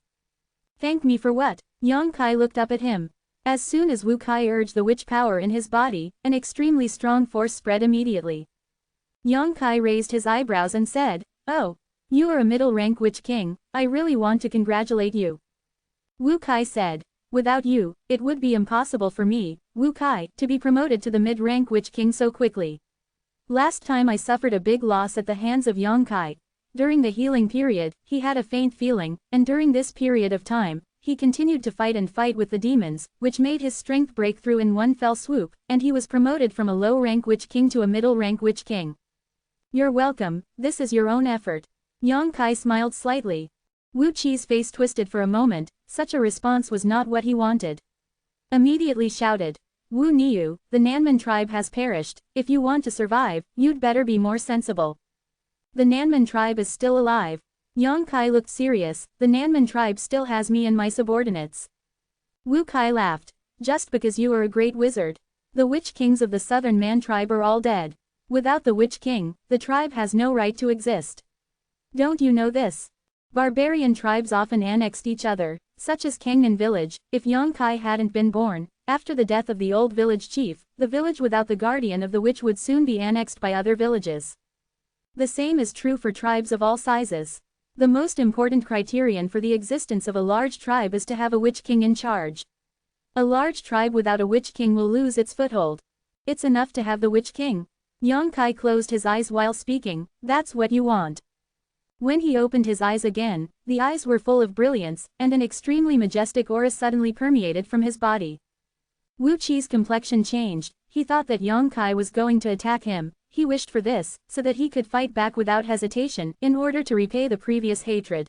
Thank me for what? Yang Kai looked up at him. As soon as Wu Kai urged the witch power in his body, an extremely strong force spread immediately. Yang Kai raised his eyebrows and said, Oh, you are a middle-rank witch king, I really want to congratulate you. Wu Kai said, Without you, it would be impossible for me, Wu Kai, to be promoted to the mid-rank witch king so quickly. Last time I suffered a big loss at the hands of Yang Kai. During the healing period, he had a faint feeling, and during this period of time, he continued to fight with the demons, which made his strength break through in one fell swoop, and he was promoted from a low-rank witch king to a middle-rank witch king. You're welcome, this is your own effort. Yang Kai smiled slightly. Wu Qi's face twisted for a moment, such a response was not what he wanted. Immediately shouted, Wu Niu, the Nanman tribe has perished, if you want to survive, you'd better be more sensible. The Nanman tribe is still alive. Yang Kai looked serious, the Nanman tribe still has me and my subordinates. Wu Kai laughed, just because you are a great wizard. The witch kings of the southern Man tribe are all dead. Without the witch king, the tribe has no right to exist. Don't you know this? Barbarian tribes often annexed each other, such as Kangnan village. If Yang Kai hadn't been born, after the death of the old village chief, the village without the guardian of the witch would soon be annexed by other villages. The same is true for tribes of all sizes. The most important criterion for the existence of a large tribe is to have a witch king in charge. A large tribe without a witch king will lose its foothold. It's enough to have the witch king. Yang Kai closed his eyes while speaking, that's what you want. When he opened his eyes again, the eyes were full of brilliance, and an extremely majestic aura suddenly permeated from his body. Wu Qi's complexion changed, he thought that Yang Kai was going to attack him, he wished for this, so that he could fight back without hesitation, in order to repay the previous hatred.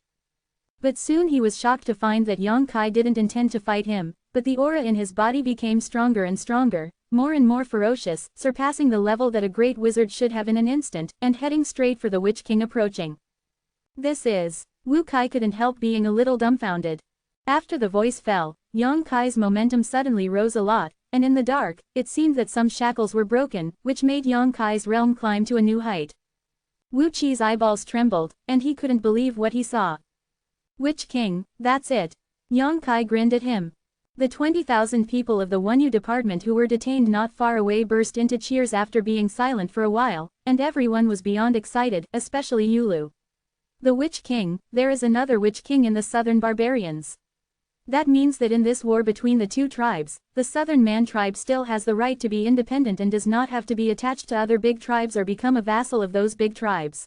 But soon he was shocked to find that Yang Kai didn't intend to fight him, but the aura in his body became stronger and stronger, more and more ferocious, surpassing the level that a great wizard should have in an instant, and heading straight for the Witch King approaching. This is. Wu Kai couldn't help being a little dumbfounded. After the voice fell, Yang Kai's momentum suddenly rose a lot, and in the dark, it seemed that some shackles were broken, which made Yang Kai's realm climb to a new height. Wu Qi's eyeballs trembled, and he couldn't believe what he saw. Witch King, that's it. Yang Kai grinned at him. The 20,000 people of the Wunyu department who were detained not far away burst into cheers after being silent for a while, and everyone was beyond excited, especially Yulu. The Witch King, there is another Witch King in the southern barbarians. That means that in this war between the two tribes, the southern Man tribe still has the right to be independent and does not have to be attached to other big tribes or become a vassal of those big tribes.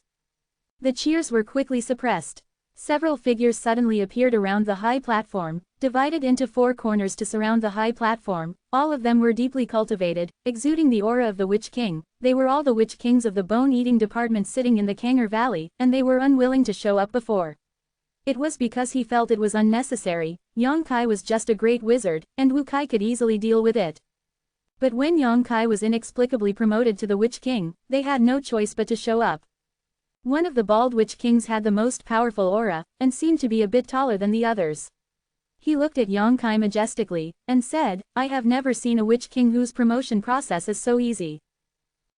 The cheers were quickly suppressed. Several figures suddenly appeared around the high platform, divided into four corners to surround the high platform. All of them were deeply cultivated, exuding the aura of the Witch King. They were all the Witch Kings of the bone-eating department sitting in the Kangar Valley, and they were unwilling to show up before. It was because he felt it was unnecessary. Yang Kai was just a great wizard, and Wu Kai could easily deal with it. But when Yang Kai was inexplicably promoted to the Witch King, they had no choice but to show up. One of the bald Witch Kings had the most powerful aura, and seemed to be a bit taller than the others. He looked at Yang Kai majestically, and said, I have never seen a Witch King whose promotion process is so easy.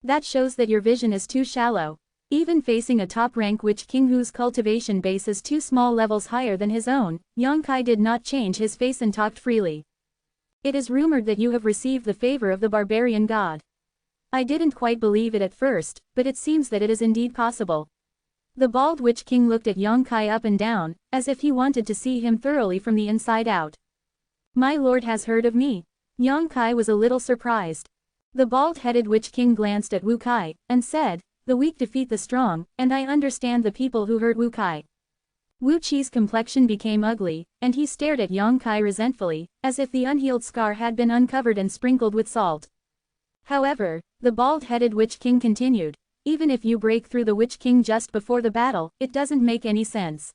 That shows that your vision is too shallow. Even facing a top-rank Witch King whose cultivation base is 2 small levels higher than his own, Yang Kai did not change his face and talked freely. It is rumored that you have received the favor of the barbarian god. I didn't quite believe it at first, but it seems that it is indeed possible. The bald Witch King looked at Yang Kai up and down, as if he wanted to see him thoroughly from the inside out. My lord has heard of me. Yang Kai was a little surprised. The bald-headed Witch King glanced at Wu Kai, and said, The weak defeat the strong, and I understand the people who hurt Wu Kai. Wu Qi's complexion became ugly, and he stared at Yang Kai resentfully, as if the unhealed scar had been uncovered and sprinkled with salt. However, the bald-headed Witch King continued, even if you break through the Witch King just before the battle, it doesn't make any sense.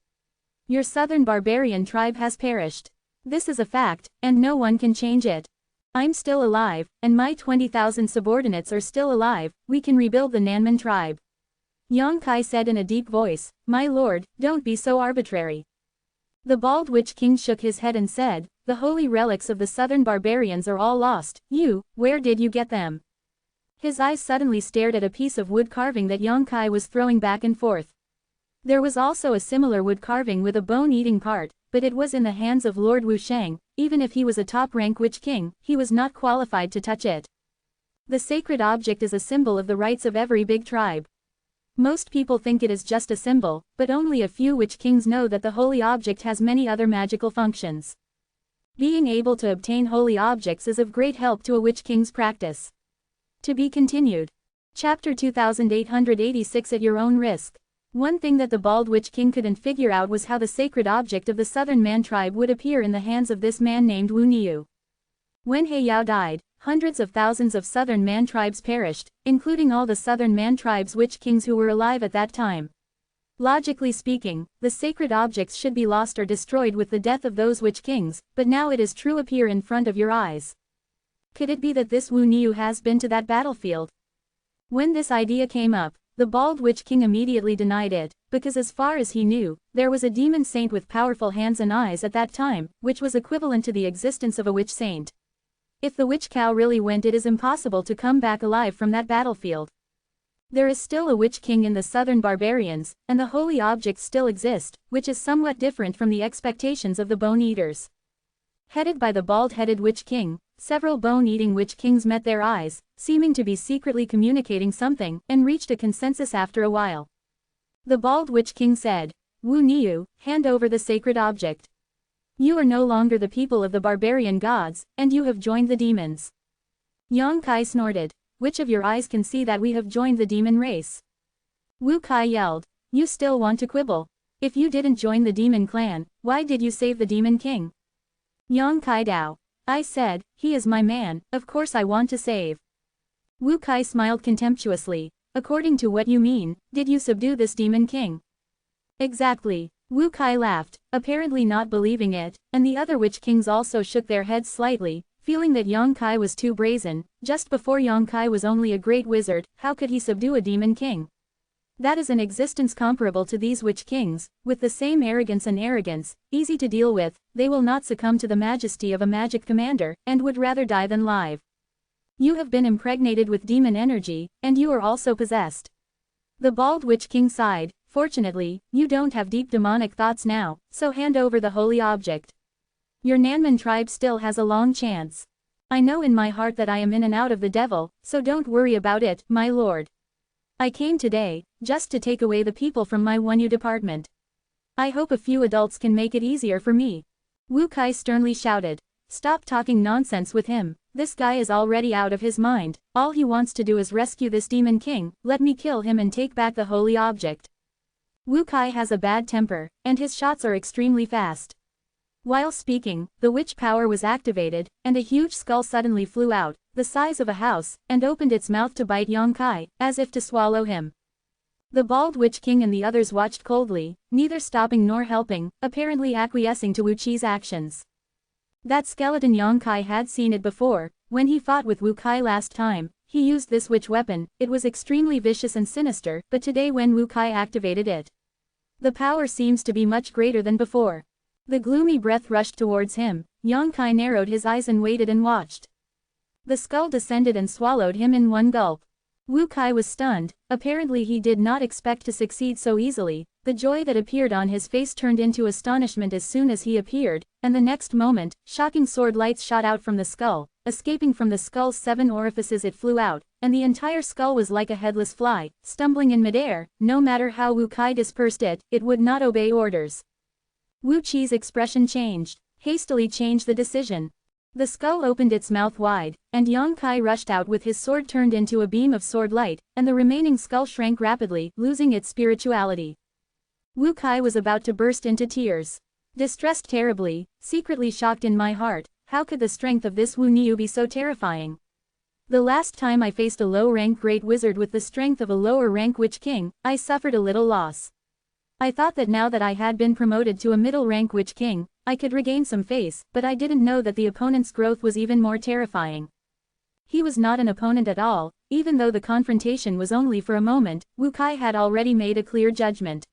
Your southern barbarian tribe has perished. This is a fact, and no one can change it. I'm still alive, and my 20,000 subordinates are still alive. We can rebuild the Nanman tribe. Yang Kai said in a deep voice, "My lord, don't be so arbitrary." The bald Witch King shook his head and said, "The holy relics of the southern barbarians are all lost. Where did you get them?" His eyes suddenly stared at a piece of wood carving that Yang Kai was throwing back and forth. There was also a similar wood carving with a bone-eating part, but it was in the hands of Lord Wu Sheng. Even if he was a top-rank Witch King, he was not qualified to touch it. The sacred object is a symbol of the rights of every big tribe. Most people think it is just a symbol, but only a few Witch Kings know that the holy object has many other magical functions. Being able to obtain holy objects is of great help to a Witch King's practice. To be continued. Chapter 2886 At your own risk. One thing that the bald Witch King couldn't figure out was how the sacred object of the Southern Man tribe would appear in the hands of this man named Wu Niu. When He Yao died, hundreds of thousands of Southern Man tribes perished, including all the Southern Man tribes' Witch Kings who were alive at that time. Logically speaking, the sacred objects should be lost or destroyed with the death of those Witch Kings, but now it is true appear in front of your eyes. Could it be that this Wu Niu has been to that battlefield? When this idea came up, the bald Witch King immediately denied it, because as far as he knew, there was a demon saint with powerful hands and eyes at that time, which was equivalent to the existence of a witch saint. If the witch cow really went, it is impossible to come back alive from that battlefield. There is still a Witch King in the Southern barbarians, and the holy objects still exist, which is somewhat different from the expectations of the Bone-Eaters. Headed by the bald-headed Witch King, several bone-eating Witch Kings met their eyes, seeming to be secretly communicating something, and reached a consensus after a while. The bald Witch King said, "Wu Niu, hand over the sacred object. You are no longer the people of the barbarian gods, and you have joined the demons." Yang Kai snorted, "Which of your eyes can see that we have joined the demon race?" Wu Kai yelled, "You still want to quibble? If you didn't join the demon clan, why did you save the demon king?" Yang Kai Dao, "I said, he is my man, of course I want to save." Wu Kai smiled contemptuously, "According to what you mean, did you subdue this demon king?" "Exactly." Wu Kai laughed, apparently not believing it, and the other Witch Kings also shook their heads slightly, feeling that Yang Kai was too brazen. Just before Yang Kai was only a great wizard, how could he subdue a demon king? That is an existence comparable to these Witch Kings, with the same arrogance, easy to deal with. They will not succumb to the majesty of a magic commander, and would rather die than live. You have been impregnated with demon energy, and you are also possessed. The bald Witch King sighed, "Fortunately, you don't have deep demonic thoughts now, so hand over the holy object. Your Nanman tribe still has a long chance. I know in my heart that I am in and out of the devil, so don't worry about it, my lord. I came today, just to take away the people from my Wunyu department. I hope a few adults can make it easier for me." Wu Kai sternly shouted, "Stop talking nonsense with him, this guy is already out of his mind, all he wants to do is rescue this demon king, let me kill him and take back the holy object." Wu Kai has a bad temper, and his shots are extremely fast. While speaking, the witch power was activated, and a huge skull suddenly flew out, the size of a house, and opened its mouth to bite Yang Kai, as if to swallow him. The bald Witch King and the others watched coldly, neither stopping nor helping, apparently acquiescing to Wu Qi's actions. That skeleton Yang Kai had seen it before, when he fought with Wu Kai last time. He used this witch weapon, it was extremely vicious and sinister, but today when Wu Kai activated it, the power seems to be much greater than before. The gloomy breath rushed towards him. Yang Kai narrowed his eyes and waited and watched. The skull descended and swallowed him in one gulp. Wu Kai was stunned, apparently he did not expect to succeed so easily. The joy that appeared on his face turned into astonishment as soon as he appeared, and the next moment, shocking sword lights shot out from the skull. Escaping from the skull's 7 orifices it flew out, and the entire skull was like a headless fly, stumbling in midair. No matter how Wu Kai dispersed it, it would not obey orders. Wu Qi's expression changed. Hastily changed the decision. The skull opened its mouth wide, and Yang Kai rushed out with his sword turned into a beam of sword light, and the remaining skull shrank rapidly, losing its spirituality. Wu Kai was about to burst into tears. Distressed terribly, secretly shocked in my heart, how could the strength of this Wu Niu be so terrifying? The last time I faced a low-rank great wizard with the strength of a lower-rank witch king, I suffered a little loss. I thought that now that I had been promoted to a middle-rank witch king, I could regain some face, but I didn't know that the opponent's growth was even more terrifying. He was not an opponent at all, even though the confrontation was only for a moment. Wu Kai had already made a clear judgment.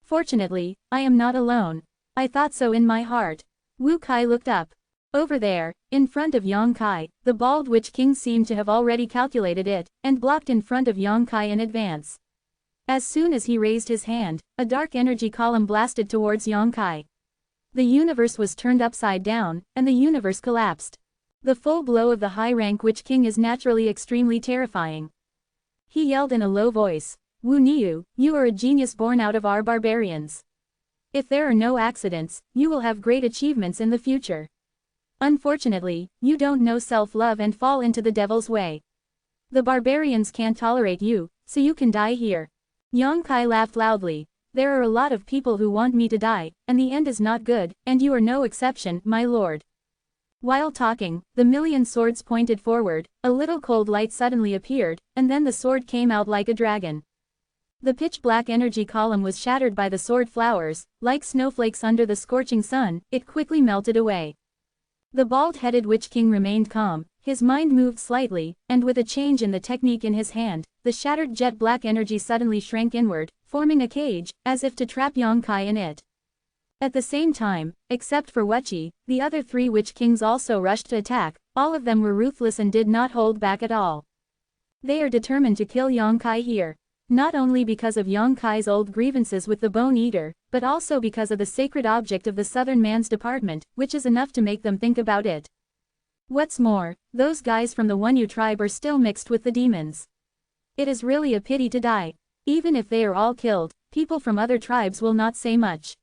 Fortunately, I am not alone. I thought so in my heart. Wu Kai looked up. Over there, in front of Yang Kai, the bald witch king seemed to have already calculated it, and blocked in front of Yang Kai in advance. As soon as he raised his hand, a dark energy column blasted towards Yang Kai. The universe was turned upside down, and the universe collapsed. The full blow of the high-rank witch king is naturally extremely terrifying. He yelled in a low voice, "Wu Niu, you are a genius born out of our barbarians. If there are no accidents, you will have great achievements in the future. Unfortunately, you don't know self-love and fall into the devil's way. The barbarians can't tolerate you, so you can die here." Yang Kai laughed loudly. "There are a lot of people who want me to die, and the end is not good, and you are no exception, my lord." While talking, the million swords pointed forward, a little cold light suddenly appeared, and then the sword came out like a dragon. The pitch-black energy column was shattered by the sword flowers, like snowflakes under the scorching sun. It quickly melted away. The bald-headed witch king remained calm, his mind moved slightly, and with a change in the technique in his hand, the shattered jet-black energy suddenly shrank inward, forming a cage, as if to trap Yang Kai in it. At the same time, except for Wuchi, the other three witch kings also rushed to attack. All of them were ruthless and did not hold back at all. They are determined to kill Yang Kai here. Not only because of Yang Kai's old grievances with the Bone Eater, but also because of the sacred object of the Southern Man's department, which is enough to make them think about it. What's more, those guys from the Wunyu tribe are still mixed with the demons. It is really a pity to die. Even if they are all killed, people from other tribes will not say much.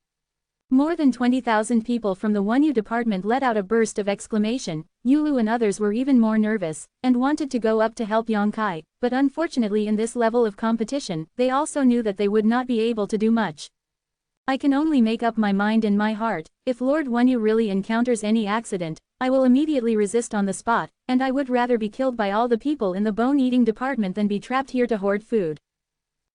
More than 20,000 people from the Wunyu department let out a burst of exclamation. Yulu and others were even more nervous, and wanted to go up to help Yang Kai, but unfortunately in this level of competition, they also knew that they would not be able to do much. I can only make up my mind in my heart, if Lord Wunyu really encounters any accident, I will immediately resist on the spot, and I would rather be killed by all the people in the bone-eating department than be trapped here to hoard food.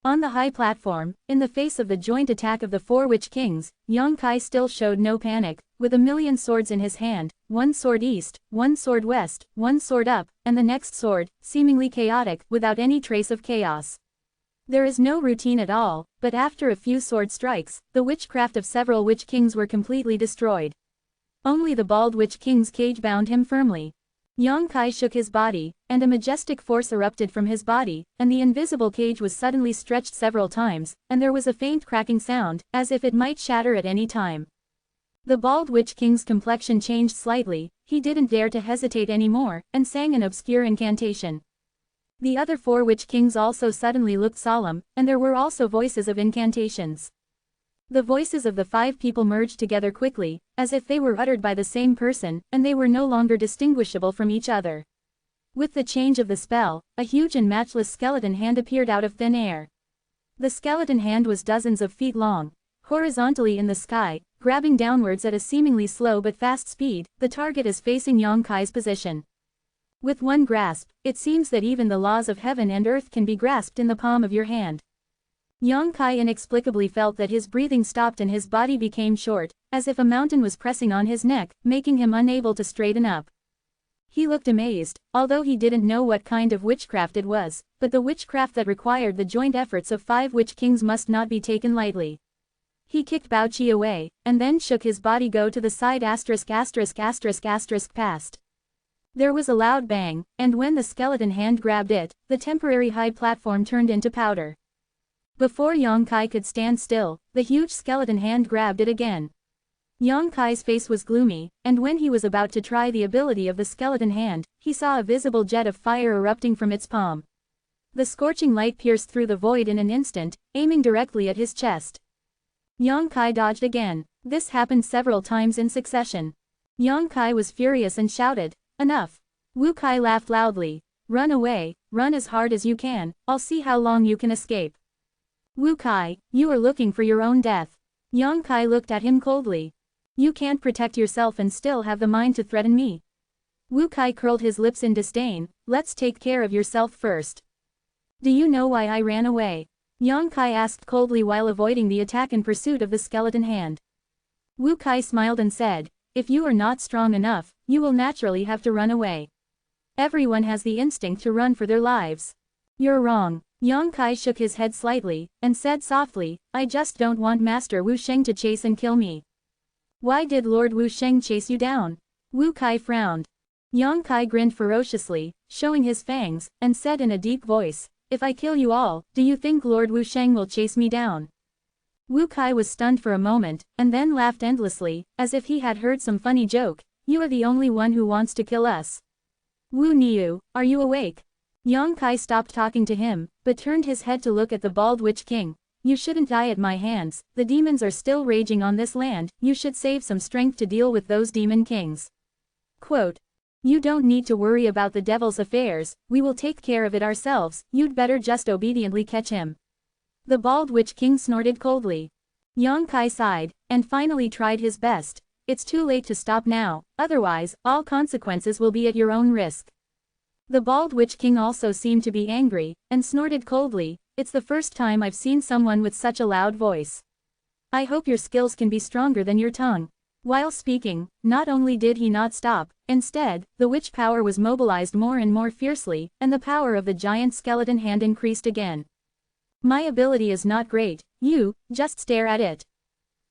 On the high platform, in the face of the joint attack of the four witch kings, Yang Kai still showed no panic, with a million swords in his hand, one sword east, one sword west, one sword up, and the next sword, seemingly chaotic, without any trace of chaos. There is no routine at all, but after a few sword strikes, the witchcraft of several witch kings were completely destroyed. Only the bald witch king's cage bound him firmly. Yang Kai shook his body, and a majestic force erupted from his body, and the invisible cage was suddenly stretched several times, and there was a faint cracking sound, as if it might shatter at any time. The bald witch king's complexion changed slightly, he didn't dare to hesitate anymore, and sang an obscure incantation. The other four witch kings also suddenly looked solemn, and there were also voices of incantations. The voices of the five people merged together quickly, as if they were uttered by the same person, and they were no longer distinguishable from each other. With the change of the spell, a huge and matchless skeleton hand appeared out of thin air. The skeleton hand was dozens of feet long. Horizontally in the sky, grabbing downwards at a seemingly slow but fast speed, the target is facing Yang Kai's position. With one grasp, it seems that even the laws of heaven and earth can be grasped in the palm of your hand. Yang Kai inexplicably felt that his breathing stopped and his body became short, as if a mountain was pressing on his neck, making him unable to straighten up. He looked amazed, although he didn't know what kind of witchcraft it was, but the witchcraft that required the joint efforts of five witch kings must not be taken lightly. He kicked Baoqi away, and then shook his body go to the side ****** past. There was a loud bang, and when the skeleton hand grabbed it, the temporary high platform turned into powder. Before Yang Kai could stand still, the huge skeleton hand grabbed it again. Yang Kai's face was gloomy, and when he was about to try the ability of the skeleton hand, he saw a visible jet of fire erupting from its palm. The scorching light pierced through the void in an instant, aiming directly at his chest. Yang Kai dodged again. This happened several times in succession. Yang Kai was furious and shouted, "Enough!" Wu Kai laughed loudly. "Run away, run as hard as you can, I'll see how long you can escape." "Wu Kai, you are looking for your own death." Yang Kai looked at him coldly. "You can't protect yourself and still have the mind to threaten me." Wu Kai curled his lips in disdain. "Let's take care of yourself first." "Do you know why I ran away?" Yang Kai asked coldly while avoiding the attack in pursuit of the skeleton hand. Wu Kai smiled and said, "If you are not strong enough, you will naturally have to run away. Everyone has the instinct to run for their lives." "You're wrong." Yang Kai shook his head slightly, and said softly, "I just don't want Master Wu Sheng to chase and kill me." "Why did Lord Wu Sheng chase you down?" Wu Kai frowned. Yang Kai grinned ferociously, showing his fangs, and said in a deep voice, "If I kill you all, do you think Lord Wu Sheng will chase me down?" Wu Kai was stunned for a moment, and then laughed endlessly, as if he had heard some funny joke. "You are the only one who wants to kill us. Wu Niu, are you awake?" Yang Kai stopped talking to him, but turned his head to look at the bald witch king. "You shouldn't die at my hands, the demons are still raging on this land, you should save some strength to deal with those demon kings." Quote, "You don't need to worry about the devil's affairs, we will take care of it ourselves, you'd better just obediently catch him." The bald witch king snorted coldly. Yang Kai sighed, and finally tried his best. "It's too late to stop now, otherwise, all consequences will be at your own risk." The bald witch king also seemed to be angry, and snorted coldly, "It's the first time I've seen someone with such a loud voice. I hope your skills can be stronger than your tongue." While speaking, not only did he not stop, instead, the witch power was mobilized more and more fiercely, and the power of the giant skeleton hand increased again. "My ability is not great, you, just stare at it."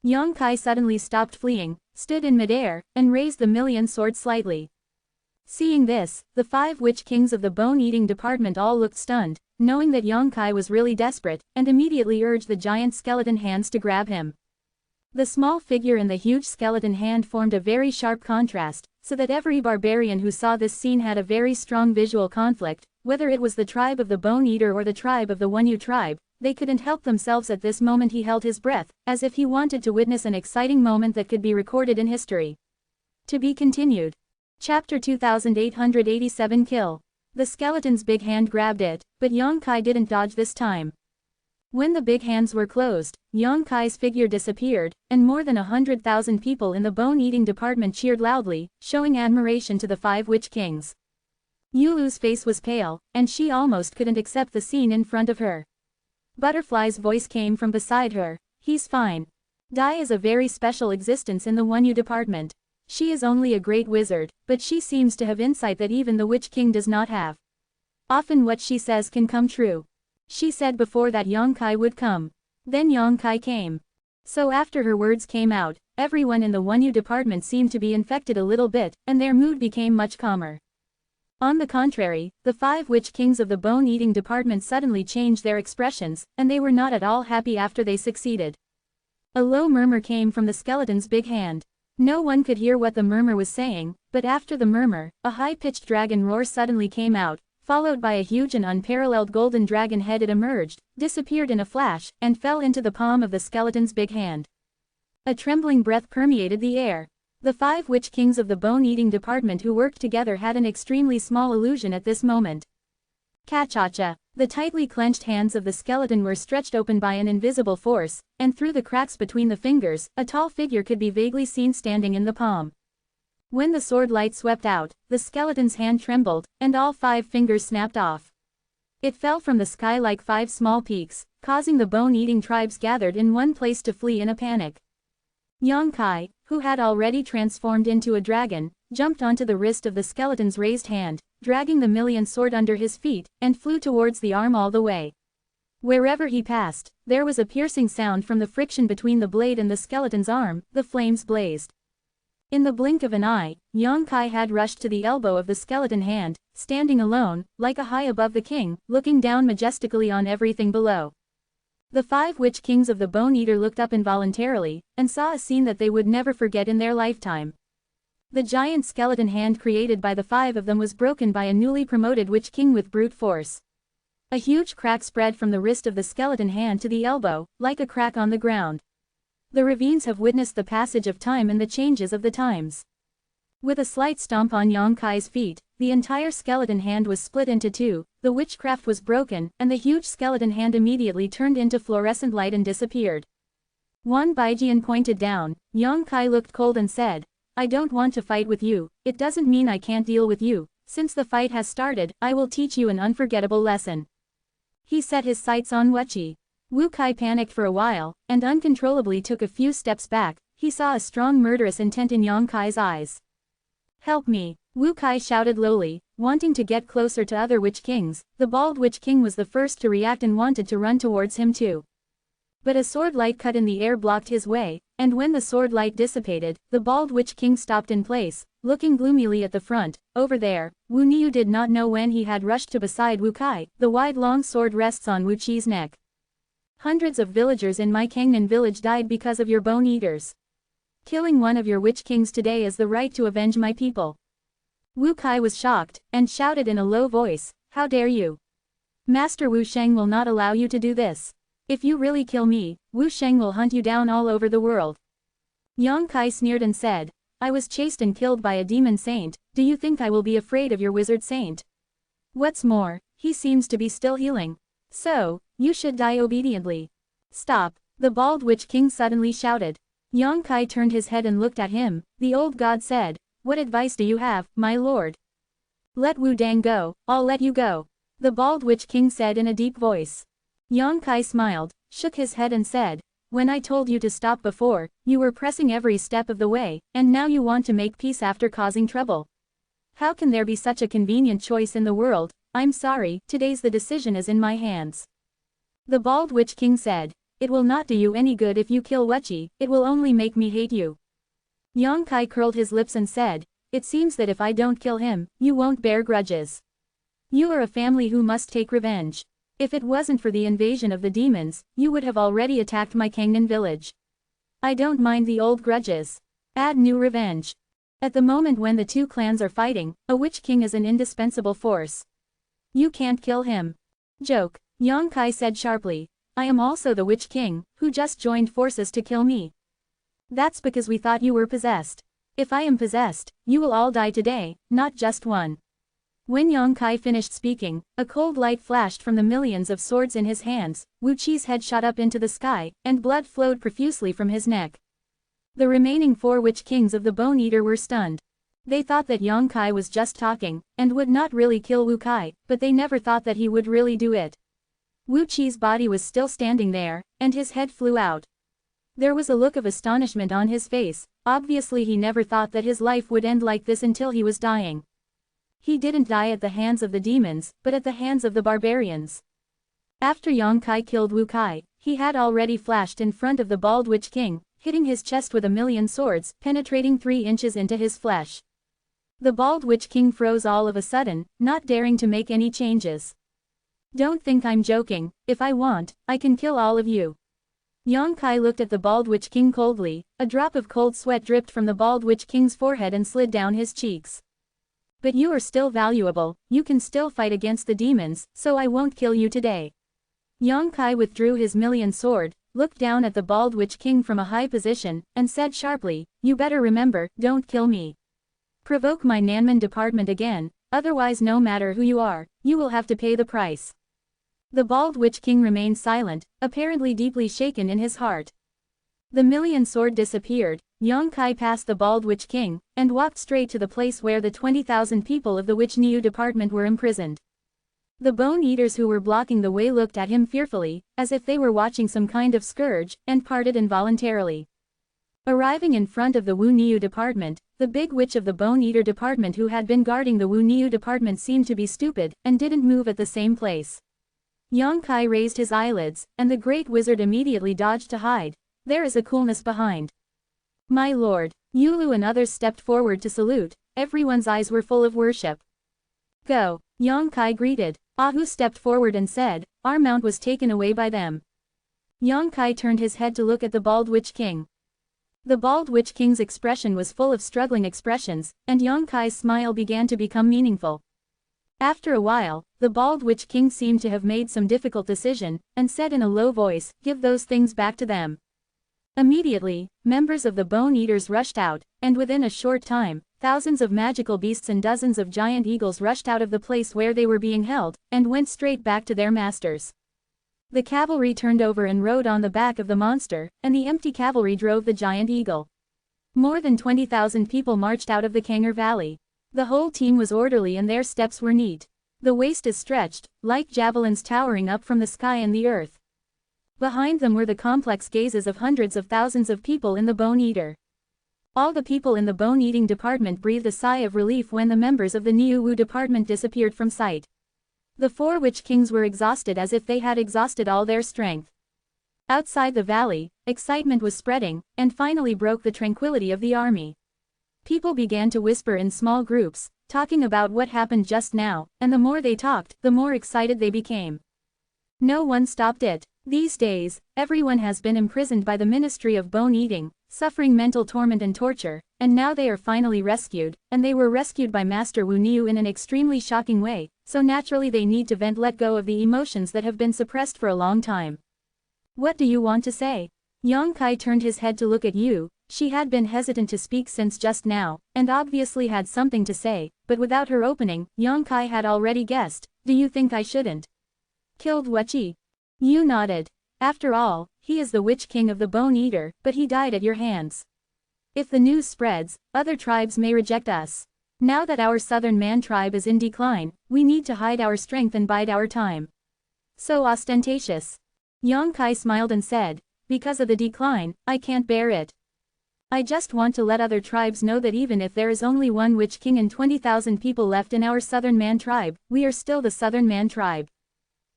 Yang Kai suddenly stopped fleeing, stood in midair, and raised the million sword slightly. Seeing this, the 5 witch kings of the bone-eating department all looked stunned, knowing that Yang Kai was really desperate, and immediately urged the giant skeleton hands to grab him. The small figure and the huge skeleton hand formed a very sharp contrast, so that every barbarian who saw this scene had a very strong visual conflict, whether it was the tribe of the Bone Eater or the tribe of the Wunyu tribe, they couldn't help themselves at this moment. He held his breath, as if he wanted to witness an exciting moment that could be recorded in history. To be continued. Chapter 2887 Kill. The skeleton's big hand grabbed it, but Yang Kai didn't dodge this time. When the big hands were closed, Yang Kai's figure disappeared, and more than 100,000 people in the bone-eating department cheered loudly, showing admiration to the 5 witch kings. Yulu's face was pale, and she almost couldn't accept the scene in front of her. Butterfly's voice came from beside her. "He's fine. Dai is a very special existence in the Wunyu department. She is only a great wizard, but she seems to have insight that even the Witch King does not have. Often what she says can come true." She said before that Yang Kai would come. Then Yang Kai came. So after her words came out, everyone in the Wunyu department seemed to be infected a little bit, and their mood became much calmer. On the contrary, the 5 witch kings of the bone-eating department suddenly changed their expressions, and they were not at all happy after they succeeded. A low murmur came from the skeleton's big hand. No one could hear what the murmur was saying, but after the murmur, a high-pitched dragon roar suddenly came out, followed by a huge and unparalleled golden dragon head. It emerged, disappeared in a flash, and fell into the palm of the skeleton's big hand. A trembling breath permeated the air. The 5 witch kings of the bone-eating department who worked together had an extremely small illusion at this moment. Cha-cha-cha. The tightly clenched hands of the skeleton were stretched open by an invisible force, and through the cracks between the fingers, a tall figure could be vaguely seen standing in the palm. When the sword light swept out, the skeleton's hand trembled, and all 5 fingers snapped off. It fell from the sky like 5 small peaks, causing the bone-eating tribes gathered in one place to flee in a panic. Yang Kai, who had already transformed into a dragon, jumped onto the wrist of the skeleton's raised hand, dragging the million sword under his feet, and flew towards the arm all the way. Wherever he passed, there was a piercing sound from the friction between the blade and the skeleton's arm. The flames blazed. In the blink of an eye, Yang Kai had rushed to the elbow of the skeleton hand, standing alone, like a high above the king, looking down majestically on everything below. The 5 witch kings of the Bone Eater looked up involuntarily, and saw a scene that they would never forget in their lifetime. The giant skeleton hand created by the 5 of them was broken by a newly promoted witch king with brute force. A huge crack spread from the wrist of the skeleton hand to the elbow, like a crack on the ground. The ravines have witnessed the passage of time and the changes of the times. With a slight stomp on Yang Kai's feet, the entire skeleton hand was split into two, the witchcraft was broken, and the huge skeleton hand immediately turned into fluorescent light and disappeared. Wan Baijian pointed down. Yang Kai looked cold and said, I don't want to fight with you, it doesn't mean I can't deal with you. Since the fight has started, I will teach you an unforgettable lesson. He set his sights on Wuqi. Wu Kai panicked for a while, and uncontrollably took a few steps back. He saw a strong murderous intent in Yang Kai's eyes. Help me, Wu Kai shouted lowly, wanting to get closer to other Witch Kings. The bald Witch King was the first to react and wanted to run towards him too. But a sword light cut in the air blocked his way, and when the sword light dissipated, the bald Witch King stopped in place, looking gloomily at the front. Over there, Wu Niu did not know when he had rushed to beside Wu Kai. The wide long sword rests on Wu Qi's neck. Hundreds of villagers in my Kangnan village died because of your bone eaters. Killing one of your Witch Kings today is the right to avenge my people. Wu Kai was shocked, and shouted in a low voice, How dare you? Master Wu Sheng will not allow you to do this. If you really kill me, Wu Sheng will hunt you down all over the world. Yang Kai sneered and said, I was chased and killed by a demon saint, do you think I will be afraid of your wizard saint? What's more, he seems to be still healing. So, you should die obediently. Stop, the bald Witch King suddenly shouted. Yang Kai turned his head and looked at him. The old god said, What advice do you have, my lord? Let Wu Dang go, I'll let you go. The bald Witch King said in a deep voice. Yang Kai smiled, shook his head and said, When I told you to stop before, you were pressing every step of the way, and now you want to make peace after causing trouble. How can there be such a convenient choice in the world? I'm sorry, today's the decision is in my hands. The bald Witch King said, It will not do you any good if you kill Wuqi, it will only make me hate you. Yang Kai curled his lips and said, It seems that if I don't kill him, you won't bear grudges. You are a family who must take revenge. If it wasn't for the invasion of the demons, you would have already attacked my Kangnan village. I don't mind the old grudges. Add new revenge. At the moment when the two clans are fighting, a Witch King is an indispensable force. You can't kill him. Joke, Yang Kai said sharply. I am also the Witch King, who just joined forces to kill me. That's because we thought you were possessed. If I am possessed, you will all die today, not just one. When Yang Kai finished speaking, a cold light flashed from the millions of swords in his hands. Wu Qi's head shot up into the sky, and blood flowed profusely from his neck. The remaining 4 Witch Kings of the Bone Eater were stunned. They thought that Yang Kai was just talking, and would not really kill Wu Kai, but they never thought that he would really do it. Wu Qi's body was still standing there, and his head flew out. There was a look of astonishment on his face. Obviously he never thought that his life would end like this until he was dying. He didn't die at the hands of the demons, but at the hands of the barbarians. After Yang Kai killed Wu Kai, he had already flashed in front of the bald Witch King, hitting his chest with 1,000,000 swords, penetrating 3 inches into his flesh. The bald Witch King froze all of a sudden, not daring to make any changes. Don't think I'm joking, if I want, I can kill all of you. Yang Kai looked at the bald Witch King coldly. A drop of cold sweat dripped from the bald Witch King's forehead and slid down his cheeks. But you are still valuable, you can still fight against the demons, so I won't kill you today. Yang Kai withdrew his 1,000,000 sword, looked down at the bald Witch King from a high position, and said sharply, You better remember, don't kill me. Provoke my Nanman department again, otherwise no matter who you are, you will have to pay the price. The bald Witch King remained silent, apparently deeply shaken in his heart. The 1,000,000 sword disappeared. Yang Kai passed the bald Witch King, and walked straight to the place where the 20,000 people of the Witch Niu department were imprisoned. The bone eaters who were blocking the way looked at him fearfully, as if they were watching some kind of scourge, and parted involuntarily. Arriving in front of the Wu Niu department, the big witch of the Bone Eater department who had been guarding the Wu Niu department seemed to be stupid, and didn't move at the same place. Yang Kai raised his eyelids, and the great wizard immediately dodged to hide. There is a coolness behind. My lord, Yulu and others stepped forward to salute. Everyone's eyes were full of worship. Go, Yang Kai greeted. Ahu stepped forward and said, Our mount was taken away by them. Yang Kai turned his head to look at the bald Witch King. The bald Witch King's expression was full of struggling expressions, and Yang Kai's smile began to become meaningful. After a while, the bald Witch King seemed to have made some difficult decision, and said in a low voice, Give those things back to them. Immediately, members of the Bone Eaters rushed out, and within a short time, thousands of magical beasts and dozens of giant eagles rushed out of the place where they were being held, and went straight back to their masters. The cavalry turned over and rode on the back of the monster, and the empty cavalry drove the giant eagle. More than 20,000 people marched out of the Kangar Valley. The whole team was orderly and their steps were neat. The waist is stretched, like javelins towering up from the sky and the earth. Behind them were the complex gazes of hundreds of thousands of people in the Bone Eater. All the people in the bone-eating department breathed a sigh of relief when the members of the Yuewen department disappeared from sight. The 4 witch kings were exhausted as if they had exhausted all their strength. Outside the valley, excitement was spreading, and finally broke the tranquility of the army. People began to whisper in small groups, talking about what happened just now, and the more they talked, the more excited they became. No one stopped it. These days, everyone has been imprisoned by the Ministry of Bone Eating, suffering mental torment and torture, and now they are finally rescued, and they were rescued by Master Wu Niu in an extremely shocking way, so naturally they need to let go of the emotions that have been suppressed for a long time. What do you want to say? Yang Kai turned his head to look at Yu. She had been hesitant to speak since just now, and obviously had something to say, but without her opening, Yang Kai had already guessed. Do you think I shouldn't? Killed Wuqi? Yu nodded. After all, he is the Witch King of the Bone Eater, but he died at your hands. If the news spreads, other tribes may reject us. Now that our Southern Man tribe is in decline, we need to hide our strength and bide our time. So ostentatious. Yang Kai smiled and said, because of the decline, I can't bear it. I just want to let other tribes know that even if there is only one Witch King and 20,000 people left in our Southern Man tribe, we are still the Southern Man tribe.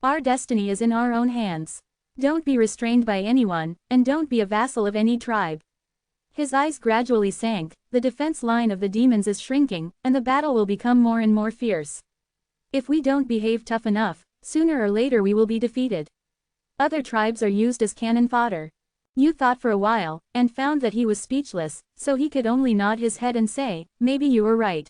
Our destiny is in our own hands. Don't be restrained by anyone, and don't be a vassal of any tribe. His eyes gradually sank, the defense line of the demons is shrinking, and the battle will become more and more fierce. If we don't behave tough enough, sooner or later we will be defeated. Other tribes are used as cannon fodder. Yu thought for a while, and found that he was speechless, so he could only nod his head and say, maybe you were right.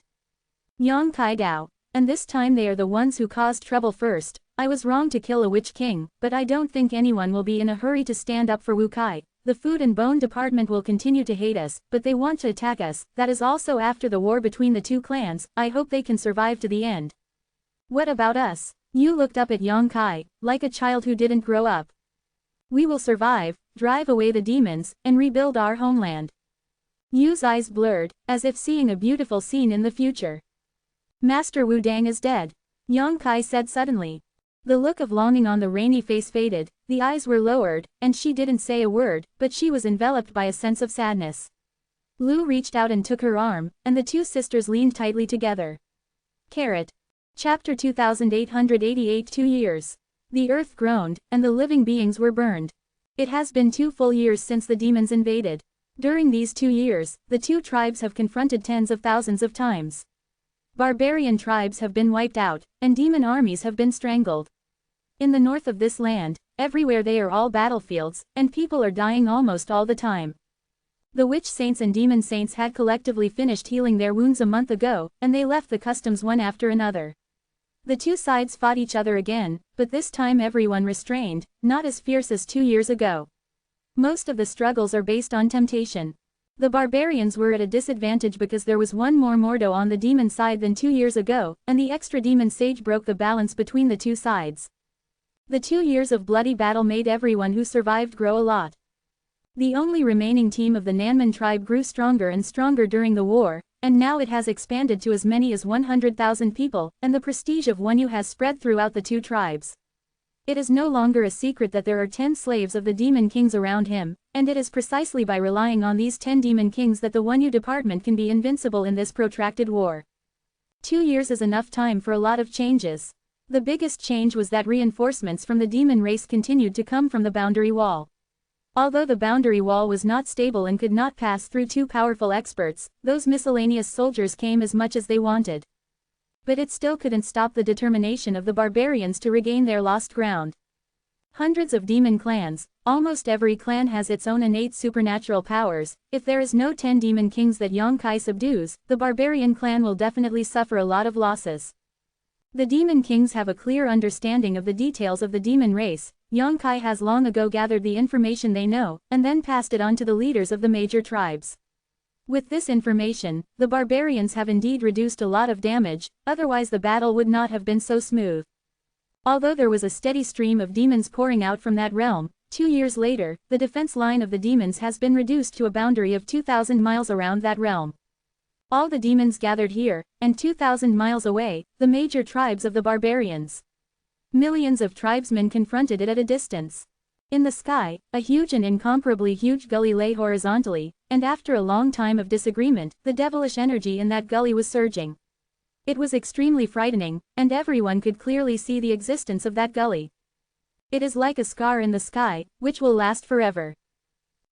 Yang Kai Dao. And this time they are the ones who caused trouble first. I was wrong to kill a Witch King, but I don't think anyone will be in a hurry to stand up for Wu Kai. The Food and Bone Department will continue to hate us, but they want to attack us. That is also after the war between the 2 clans. I hope they can survive to the end. What about us? Yu looked up at Yang Kai, like a child who didn't grow up. We will survive, drive away the demons, and rebuild our homeland. Yu's eyes blurred, as if seeing a beautiful scene in the future. Master Wu Dang is dead. Yang Kai said suddenly. The look of longing on the rainy face faded, the eyes were lowered, and she didn't say a word, but she was enveloped by a sense of sadness. Lu reached out and took her arm, and the 2 sisters leaned tightly together. Chapter 2888 2 years. The earth groaned, and the living beings were burned. It has been 2 full years since the demons invaded. During these 2 years, the 2 tribes have confronted tens of thousands of times. Barbarian tribes have been wiped out, and demon armies have been strangled. In the north of this land, everywhere they are all battlefields, and people are dying almost all the time. The witch saints and demon saints had collectively finished healing their wounds a month ago, and they left the customs one after another. The 2 sides fought each other again, but this time everyone restrained, not as fierce as 2 years ago. Most of the struggles are based on temptation. The barbarians were at a disadvantage because there was one more Mordo on the demon side than 2 years ago, and the extra demon sage broke the balance between the 2 sides. The 2 years of bloody battle made everyone who survived grow a lot. The only remaining team of the Nanman tribe grew stronger and stronger during the war, and now it has expanded to as many as 100,000 people, and the prestige of Wenyu has spread throughout the 2 tribes. It is no longer a secret that there are 10 slaves of the demon kings around him, and it is precisely by relying on these 10 demon kings that the Wenyu department can be invincible in this protracted war. 2 years is enough time for a lot of changes. The biggest change was that reinforcements from the demon race continued to come from the boundary wall. Although the boundary wall was not stable and could not pass through 2 powerful experts, those miscellaneous soldiers came as much as they wanted. But it still couldn't stop the determination of the barbarians to regain their lost ground. Hundreds of demon clans, almost every clan has its own innate supernatural powers. If there is no 10 demon kings that Yang Kai subdues, the barbarian clan will definitely suffer a lot of losses. The demon kings have a clear understanding of the details of the demon race. Yongkai has long ago gathered the information they know, and then passed it on to the leaders of the major tribes. With this information, the barbarians have indeed reduced a lot of damage, otherwise the battle would not have been so smooth. Although there was a steady stream of demons pouring out from that realm, 2 years later, the defense line of the demons has been reduced to a boundary of 2,000 miles around that realm. All the demons gathered here, and 2,000 miles away, the major tribes of the barbarians. Millions of tribesmen confronted it at a distance. In the sky, a huge and incomparably huge gully lay horizontally, and after a long time of disagreement, the devilish energy in that gully was surging. It was extremely frightening, and everyone could clearly see the existence of that gully. It is like a scar in the sky, which will last forever.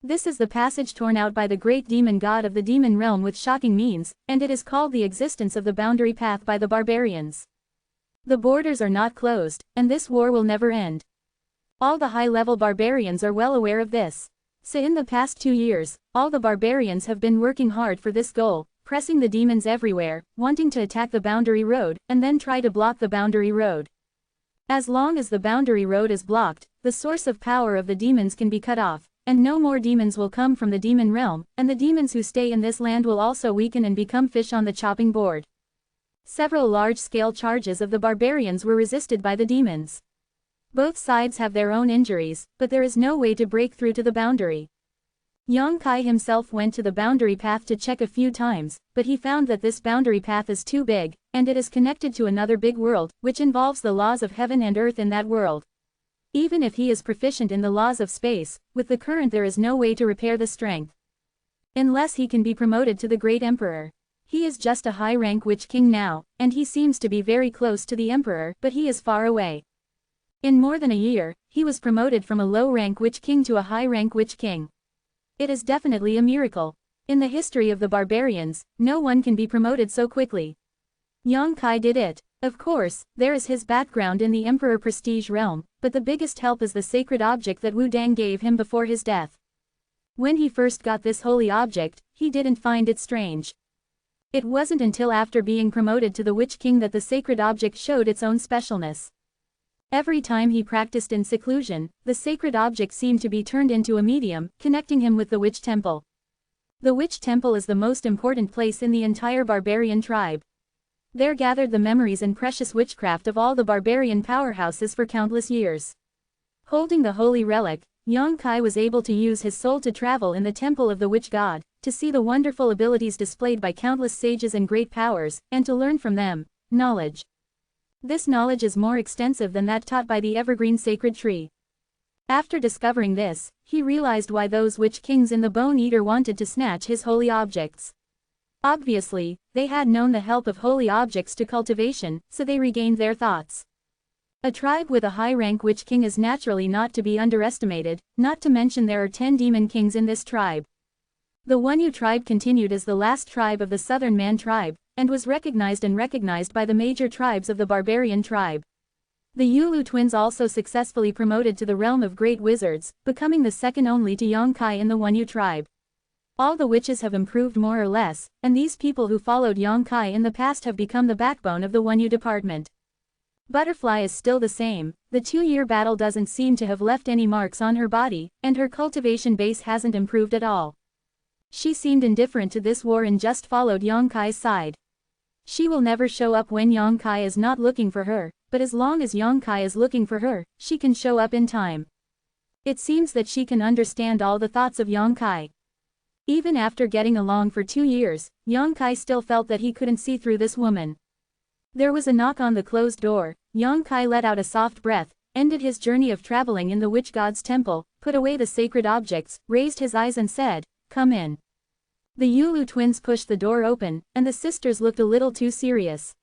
This is the passage torn out by the great demon god of the demon realm with shocking means, and it is called the existence of the boundary path by the barbarians. The borders are not closed, and this war will never end. All the high-level barbarians are well aware of this. So in the past 2 years, all the barbarians have been working hard for this goal, pressing the demons everywhere, wanting to attack the boundary road, and then try to block the boundary road. As long as the boundary road is blocked, the source of power of the demons can be cut off, and no more demons will come from the demon realm, and the demons who stay in this land will also weaken and become fish on the chopping board. Several large-scale charges of the barbarians were resisted by the demons. Both sides have their own injuries, but there is no way to break through to the boundary. Yongkai himself went to the boundary path to check a few times, but he found that this boundary path is too big, and it is connected to another big world, which involves the laws of heaven and earth in that world. Even if he is proficient in the laws of space, with the current there is no way to repair the strength. Unless he can be promoted to the great emperor. He is just a high-rank witch king now, and he seems to be very close to the emperor, but he is far away. In more than a year, he was promoted from a low-rank witch king to a high-rank witch king. It is definitely a miracle. In the history of the barbarians, no one can be promoted so quickly. Yongkai did it. Of course, there is his background in the Emperor Prestige realm, but the biggest help is the sacred object that Wu Dang gave him before his death. When he first got this holy object, he didn't find it strange. It wasn't until after being promoted to the Witch King that the sacred object showed its own specialness. Every time he practiced in seclusion, the sacred object seemed to be turned into a medium, connecting him with the Witch Temple. The Witch Temple is the most important place in the entire barbarian tribe. There gathered the memories and precious witchcraft of all the barbarian powerhouses for countless years. Holding the holy relic, Yongkai was able to use his soul to travel in the temple of the witch god, to see the wonderful abilities displayed by countless sages and great powers, and to learn from them knowledge. This knowledge is more extensive than that taught by the evergreen sacred tree. After discovering this, he realized why those witch kings in the Bone Eater wanted to snatch his holy objects. Obviously, they had known the help of holy objects to cultivation, so they regained their thoughts. A tribe with a high-rank witch king is naturally not to be underestimated, not to mention there are 10 demon kings in this tribe. The Wunyu tribe continued as the last tribe of the Southern Man tribe, and was recognized by the major tribes of the barbarian tribe. The Yulu twins also successfully promoted to the realm of great wizards, becoming the second only to Yongkai in the Wunyu tribe. All the witches have improved more or less, and these people who followed Yongkai in the past have become the backbone of the Wunyu department. Butterfly is still the same, the 2-year battle doesn't seem to have left any marks on her body, and her cultivation base hasn't improved at all. She seemed indifferent to this war and just followed Yongkai's side. She will never show up when Yongkai is not looking for her, but as long as Yongkai is looking for her, she can show up in time. It seems that she can understand all the thoughts of Yongkai. Even after getting along for 2 years, Yongkai still felt that he couldn't see through this woman. There was a knock on the closed door. Yongkai let out a soft breath, ended his journey of traveling in the witch god's temple, put away the sacred objects, raised his eyes and said, "Come in." The Yulu twins pushed the door open, and the sisters looked a little too serious.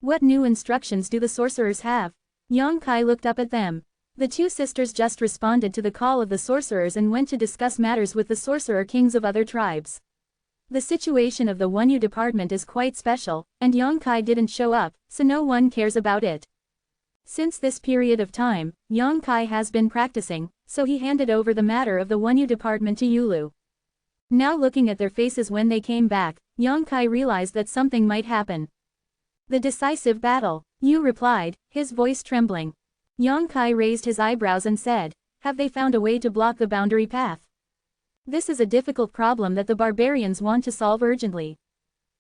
What new instructions do the sorcerers have? Yongkai looked up at them. The 2 sisters just responded to the call of the sorcerers and went to discuss matters with the sorcerer kings of other tribes. The situation of the Wunyu department is quite special, and Yongkai didn't show up, so no one cares about it. Since this period of time, Yongkai has been practicing, so he handed over the matter of the Wunyu department to Yulu. Now looking at their faces when they came back, Yongkai realized that something might happen. The decisive battle. Yu replied, his voice trembling. Yang Kai raised his eyebrows and said, have they found a way to block the boundary path? This is a difficult problem that the barbarians want to solve urgently.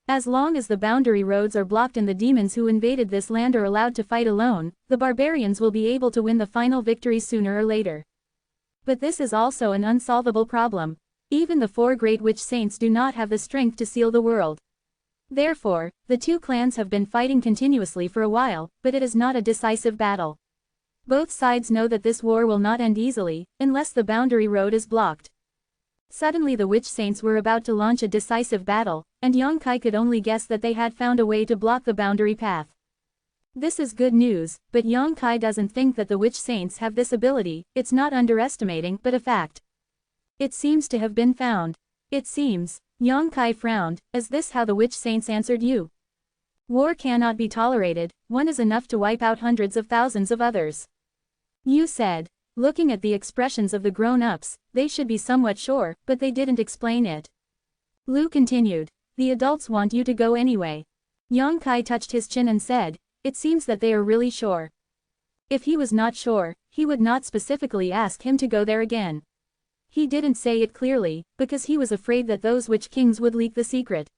As long as the boundary roads are blocked and the demons who invaded this land are allowed to fight alone, the barbarians will be able to win the final victory sooner or later. But this is also an unsolvable problem. Even the 4 great witch saints do not have the strength to seal the world. Therefore, the 2 clans have been fighting continuously for a while, but it is not a decisive battle. Both sides know that this war will not end easily, unless the boundary road is blocked. Suddenly the witch saints were about to launch a decisive battle, and Yang Kai could only guess that they had found a way to block the boundary path. This is good news, but Yang Kai doesn't think that the witch saints have this ability. It's not underestimating but a fact. It seems to have been found. It seems. Yang Kai frowned. Is this how the witch saints answered you? War cannot be tolerated, one is enough to wipe out hundreds of thousands of others. Yu said. Looking at the expressions of the grown-ups, they should be somewhat sure, but they didn't explain it. Lu continued. The adults want you to go anyway. Yang Kai touched his chin and said, it seems that they are really sure. If he was not sure, he would not specifically ask him to go there again. He didn't say it clearly, because he was afraid that those witch kings would leak the secret.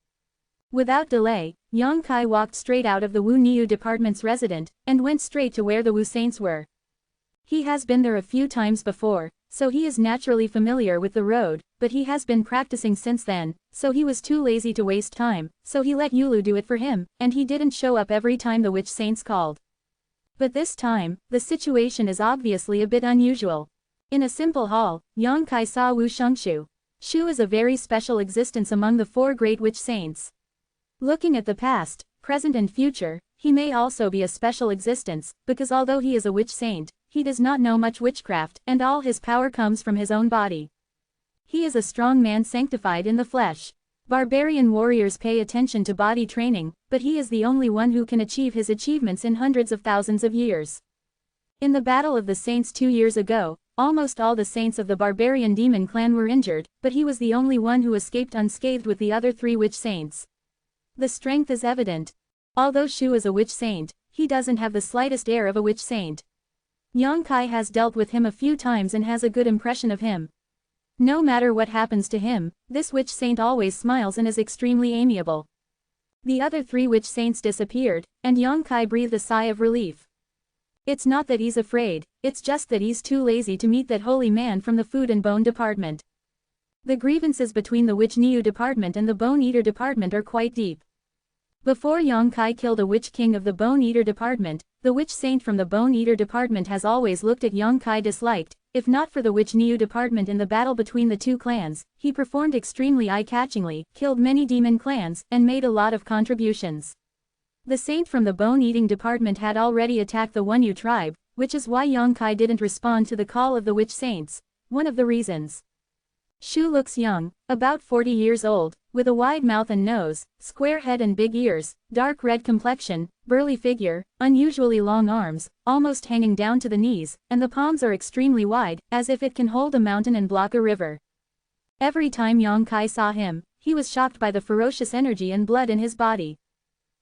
Without delay, Yang Kai walked straight out of the Wu Niu department's residence, and went straight to where the Wu saints were. He has been there a few times before, so he is naturally familiar with the road, but he has been practicing since then, so he was too lazy to waste time, so he let Yulu do it for him, and he didn't show up every time the witch saints called. But this time, the situation is obviously a bit unusual. In a simple hall, Yang Kai saw Wu Shengshu. Shu is a very special existence among the 4 great witch saints. Looking at the past, present and future, he may also be a special existence, because although he is a witch saint, he does not know much witchcraft, and all his power comes from his own body. He is a strong man sanctified in the flesh. Barbarian warriors pay attention to body training, but he is the only one who can achieve his achievements in hundreds of thousands of years. In the Battle of the Saints 2 years ago, almost all the saints of the barbarian demon clan were injured, but he was the only one who escaped unscathed with the other 3 witch saints. The strength is evident. Although Shu is a witch saint, he doesn't have the slightest air of a witch saint. Yang Kai has dealt with him a few times and has a good impression of him. No matter what happens to him, this witch saint always smiles and is extremely amiable. The other 3 witch saints disappeared, and Yang Kai breathed a sigh of relief. It's not that he's afraid, it's just that he's too lazy to meet that holy man from the Food and Bone department. The grievances between the Witch Niu department and the Bone Eater department are quite deep. Before Yang Kai killed a Witch King of the Bone Eater department, the Witch Saint from the Bone Eater department has always looked at Yang Kai disliked. If not for the Witch Niu department in the battle between the 2 clans, he performed extremely eye-catchingly, killed many demon clans, and made a lot of contributions. The saint from the Bone Eating department had already attacked the Wunyu tribe, which is why Yang Kai didn't respond to the call of the Witch Saints. One of the reasons. Shu looks young, about 40 years old, with a wide mouth and nose, square head and big ears, dark red complexion, burly figure, unusually long arms, almost hanging down to the knees, and the palms are extremely wide, as if it can hold a mountain and block a river. Every time Yang Kai saw him, he was shocked by the ferocious energy and blood in his body.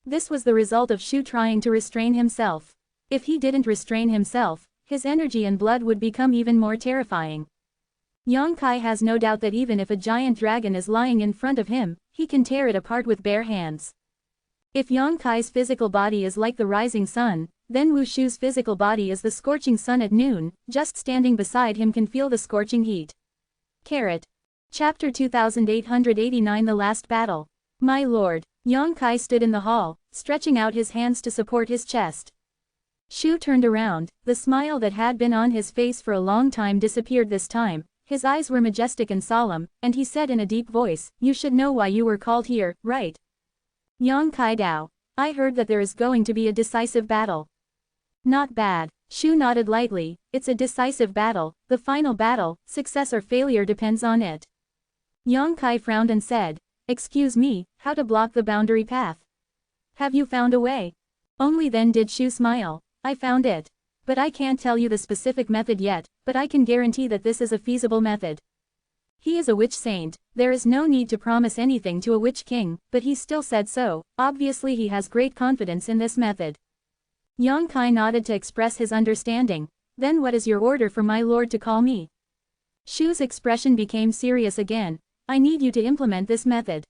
This was the result of Shu trying to restrain himself. If he didn't restrain himself, his energy and blood would become even more terrifying. Yang Kai has no doubt that even if a giant dragon is lying in front of him, he can tear it apart with bare hands. If Yang Kai's physical body is like the rising sun, then Wu Shu's physical body is the scorching sun at noon. Just standing beside him can feel the scorching heat. Chapter 2889 The Last Battle. My lord. Yang Kai stood in the hall, stretching out his hands to support his chest. Shu turned around, the smile that had been on his face for a long time disappeared this time. His eyes were majestic and solemn, and he said in a deep voice, "You should know why you were called here, right?" Yang Kai Dao. I heard that there is going to be a decisive battle. Not bad. Shu nodded lightly. It's a decisive battle, the final battle, success or failure depends on it. Yang Kai frowned and said, "Excuse me, how to block the boundary path? Have you found a way?" Only then did Shu smile. I found it. But I can't tell you the specific method yet, but I can guarantee that this is a feasible method. He is a witch saint, there is no need to promise anything to a witch king, but he still said so. Obviously he has great confidence in this method. Yang Kai nodded to express his understanding. Then what is your order for my lord to call me? Shu's expression became serious again. I need you to implement this method.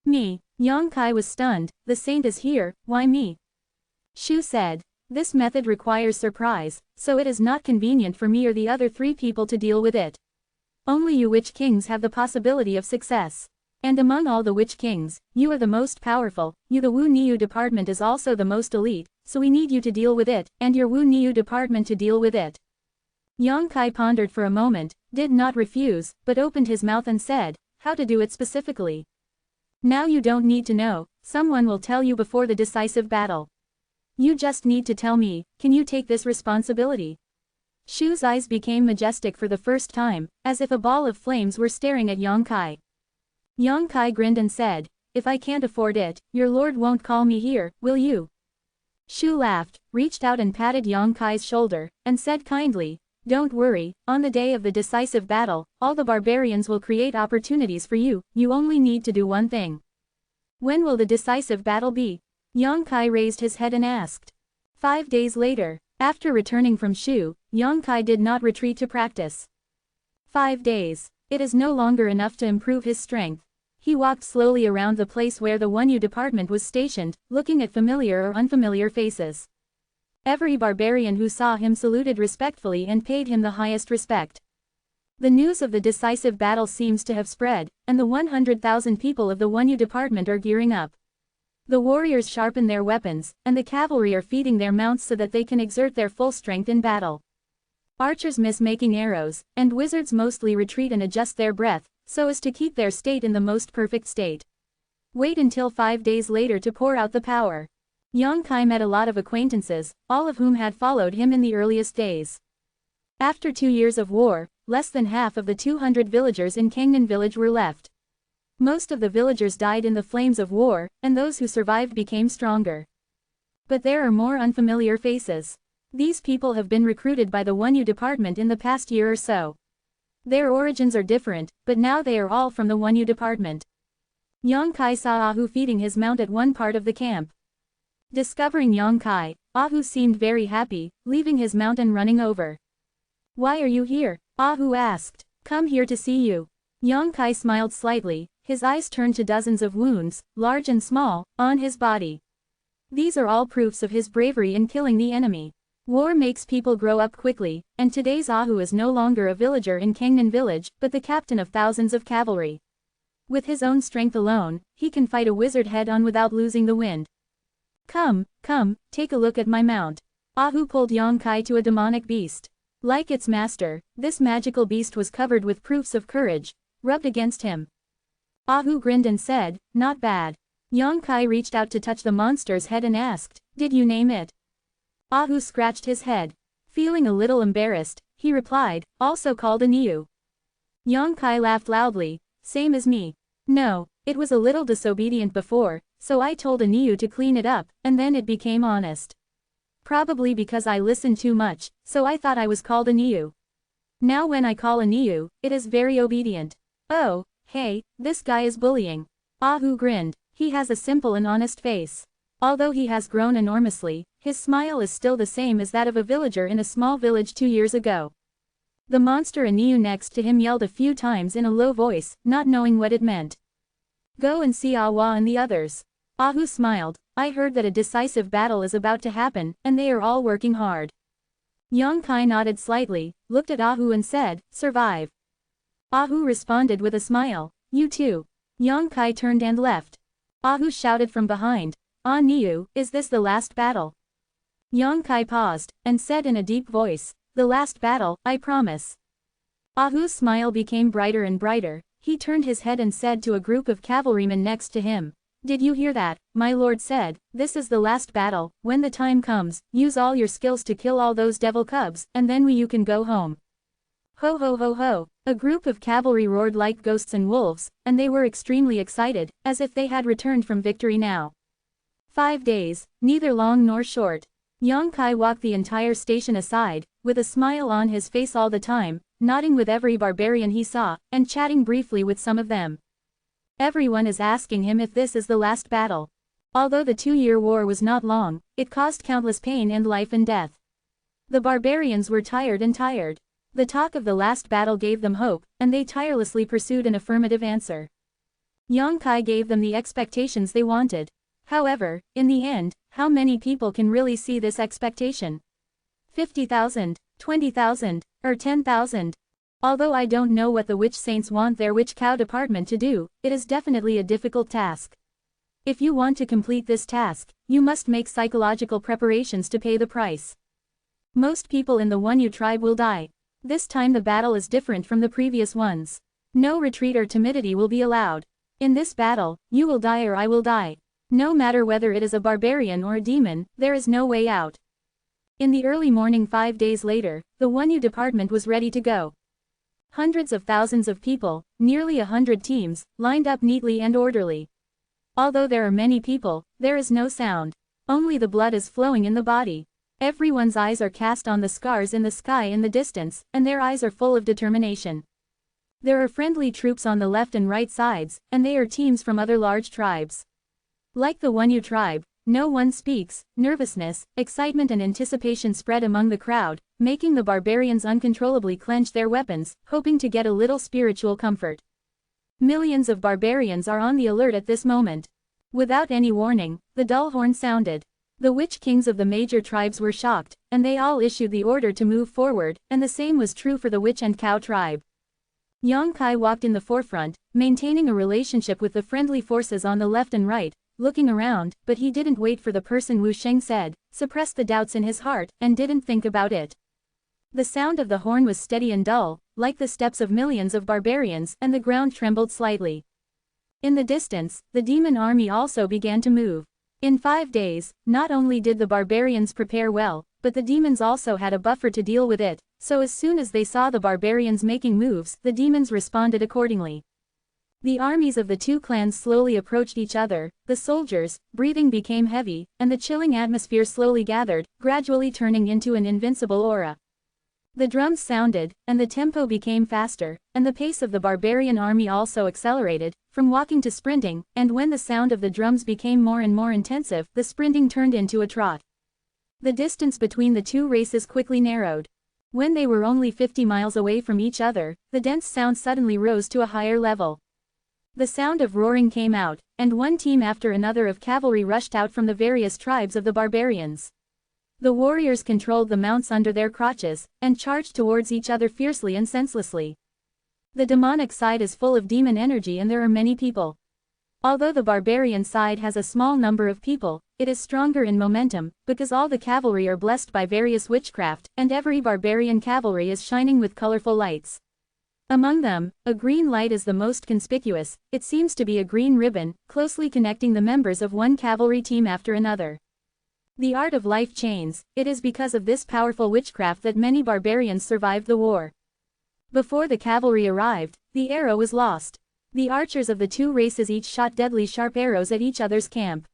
Me. Yang Kai was stunned. The saint is here, why me? Shu said. This method requires surprise, so it is not convenient for me or the other 3 people to deal with it. Only you witch kings have the possibility of success. And among all the witch kings, you are the most powerful, the Wu Niu department is also the most elite, so we need you to deal with it, and your Wu Niu department to deal with it. Yang Kai pondered for a moment, did not refuse, but opened his mouth and said, how to do it specifically. Now you don't need to know, someone will tell you before the decisive battle. You just need to tell me, can you take this responsibility? Shu's eyes became majestic for the first time, as if a ball of flames were staring at Yang Kai. Yang Kai grinned and said, if I can't afford it, your lord won't call me here, will you? Shu laughed, reached out and patted Yang Kai's shoulder, and said kindly, don't worry, on the day of the decisive battle, all the barbarians will create opportunities for you, you only need to do one thing. When will the decisive battle be? Yang Kai raised his head and asked. 5 days later, after returning from Shu, Yang Kai did not retreat to practice. 5 days. It is no longer enough to improve his strength. He walked slowly around the place where the Wunyu department was stationed, looking at familiar or unfamiliar faces. Every barbarian who saw him saluted respectfully and paid him the highest respect. The news of the decisive battle seems to have spread, and the 100,000 people of the Wunyu department are gearing up. The warriors sharpen their weapons, and the cavalry are feeding their mounts so that they can exert their full strength in battle. Archers miss making arrows, and wizards mostly retreat and adjust their breath, so as to keep their state in the most perfect state. Wait until 5 days later to pour out the power. Yang Kai met a lot of acquaintances, all of whom had followed him in the earliest days. After 2 years of war, less than half of the 200 villagers in Kangnan village were left. Most of the villagers died in the flames of war, and those who survived became stronger. But there are more unfamiliar faces. These people have been recruited by the Wunyu department in the past year or so. Their origins are different, but now they are all from the Wunyu department. Yang Kai saw Ahu feeding his mount at one part of the camp. Discovering Yang Kai, Ahu seemed very happy, leaving his mount and running over. Why are you here? Ahu asked. Come here to see you. Yang Kai smiled slightly, his eyes turned to dozens of wounds, large and small, on his body. These are all proofs of his bravery in killing the enemy. War makes people grow up quickly, and today's Ahu is no longer a villager in Kangnan village, but the captain of thousands of cavalry. With his own strength alone, he can fight a wizard head-on without losing the wind. Come, take a look at my mount. Ahu pulled Yang Kai to a demonic beast. Like its master, this magical beast was covered with proofs of courage, rubbed against him. Ahu grinned and said, not bad. Yang Kai reached out to touch the monster's head and asked, did you name it? Ahu scratched his head. Feeling a little embarrassed, he replied, also called a Niu. Yang Kai laughed loudly, same as me. No, it was a little disobedient before, so I told a Niu to clean it up, and then it became honest. Probably because I listened too much, so I thought I was called a Niu. Now when I call a Niu, it is very obedient. Oh, hey, this guy is bullying. Ahu grinned. He has a simple and honest face. Although he has grown enormously, his smile is still the same as that of a villager in a small village 2 years ago. The monster Aniu next to him yelled a few times in a low voice, not knowing what it meant. Go and see Awa and the others. Ahu smiled. I heard that a decisive battle is about to happen, and they are all working hard. Yang Kai nodded slightly, looked at Ahu and said, survive. Ahu responded with a smile, you too. Yang Kai turned and left. Ahu shouted from behind, Ah Niu, is this the last battle? Yang Kai paused, and said in a deep voice, the last battle, I promise. Ahu's smile became brighter and brighter. He turned his head and said to a group of cavalrymen next to him, did you hear that? My lord said, this is the last battle. When the time comes, use all your skills to kill all those devil cubs, and then you can go home. Ho ho ho ho. A group of cavalry roared like ghosts and wolves, and they were extremely excited, as if they had returned from victory now. 5 days, neither long nor short. Yang Kai walked the entire station aside, with a smile on his face all the time, nodding with every barbarian he saw, and chatting briefly with some of them. Everyone is asking him if this is the last battle. Although the 2-year war was not long, it caused countless pain and life and death. The barbarians were tired and tired. The talk of the last battle gave them hope, and they tirelessly pursued an affirmative answer. Yang Kai gave them the expectations they wanted. However, in the end, how many people can really see this expectation? 50,000, 20,000, or 10,000? Although I don't know what the witch saints want their witch cow department to do, it is definitely a difficult task. If you want to complete this task, you must make psychological preparations to pay the price. Most people in the Wunyu tribe will die. This time the battle is different from the previous ones. No retreat or timidity will be allowed. In this battle, you will die or I will die. No matter whether it is a barbarian or a demon, there is no way out. In the early morning 5 days later, the Wunyu department was ready to go. Hundreds of thousands of people, nearly 100 teams, lined up neatly and orderly. Although there are many people, there is no sound. Only the blood is flowing in the body. Everyone's eyes are cast on the scars in the sky in the distance, and their eyes are full of determination. There are friendly troops on the left and right sides, and they are teams from other large tribes. Like the Wunyu tribe, no one speaks. Nervousness, excitement and anticipation spread among the crowd, making the barbarians uncontrollably clench their weapons, hoping to get a little spiritual comfort. Millions of barbarians are on the alert at this moment. Without any warning, the dull horn sounded. The witch kings of the major tribes were shocked, and they all issued the order to move forward, and the same was true for the witch and cow tribe. Yang Kai walked in the forefront, maintaining a relationship with the friendly forces on the left and right, looking around, but he didn't wait for the person Wu Sheng said, suppressed the doubts in his heart, and didn't think about it. The sound of the horn was steady and dull, like the steps of millions of barbarians, and the ground trembled slightly. In the distance, the demon army also began to move. In 5 days, not only did the barbarians prepare well, but the demons also had a buffer to deal with it, so as soon as they saw the barbarians making moves, the demons responded accordingly. The armies of the two clans slowly approached each other, the soldiers' breathing became heavy, and the chilling atmosphere slowly gathered, gradually turning into an invincible aura. The drums sounded, and the tempo became faster, and the pace of the barbarian army also accelerated, from walking to sprinting, and when the sound of the drums became more and more intensive, the sprinting turned into a trot. The distance between the two races quickly narrowed. When they were only 50 miles away from each other, the dense sound suddenly rose to a higher level. The sound of roaring came out, and one team after another of cavalry rushed out from the various tribes of the barbarians. The warriors controlled the mounts under their crotches, and charged towards each other fiercely and senselessly. The demonic side is full of demon energy and there are many people. Although the barbarian side has a small number of people, it is stronger in momentum, because all the cavalry are blessed by various witchcraft, and every barbarian cavalry is shining with colorful lights. Among them, a green light is the most conspicuous. It seems to be a green ribbon, closely connecting the members of one cavalry team after another. The art of life chains. It is because of this powerful witchcraft that many barbarians survived the war. Before the cavalry arrived, the arrow was lost. The archers of the two races each shot deadly sharp arrows at each other's camp.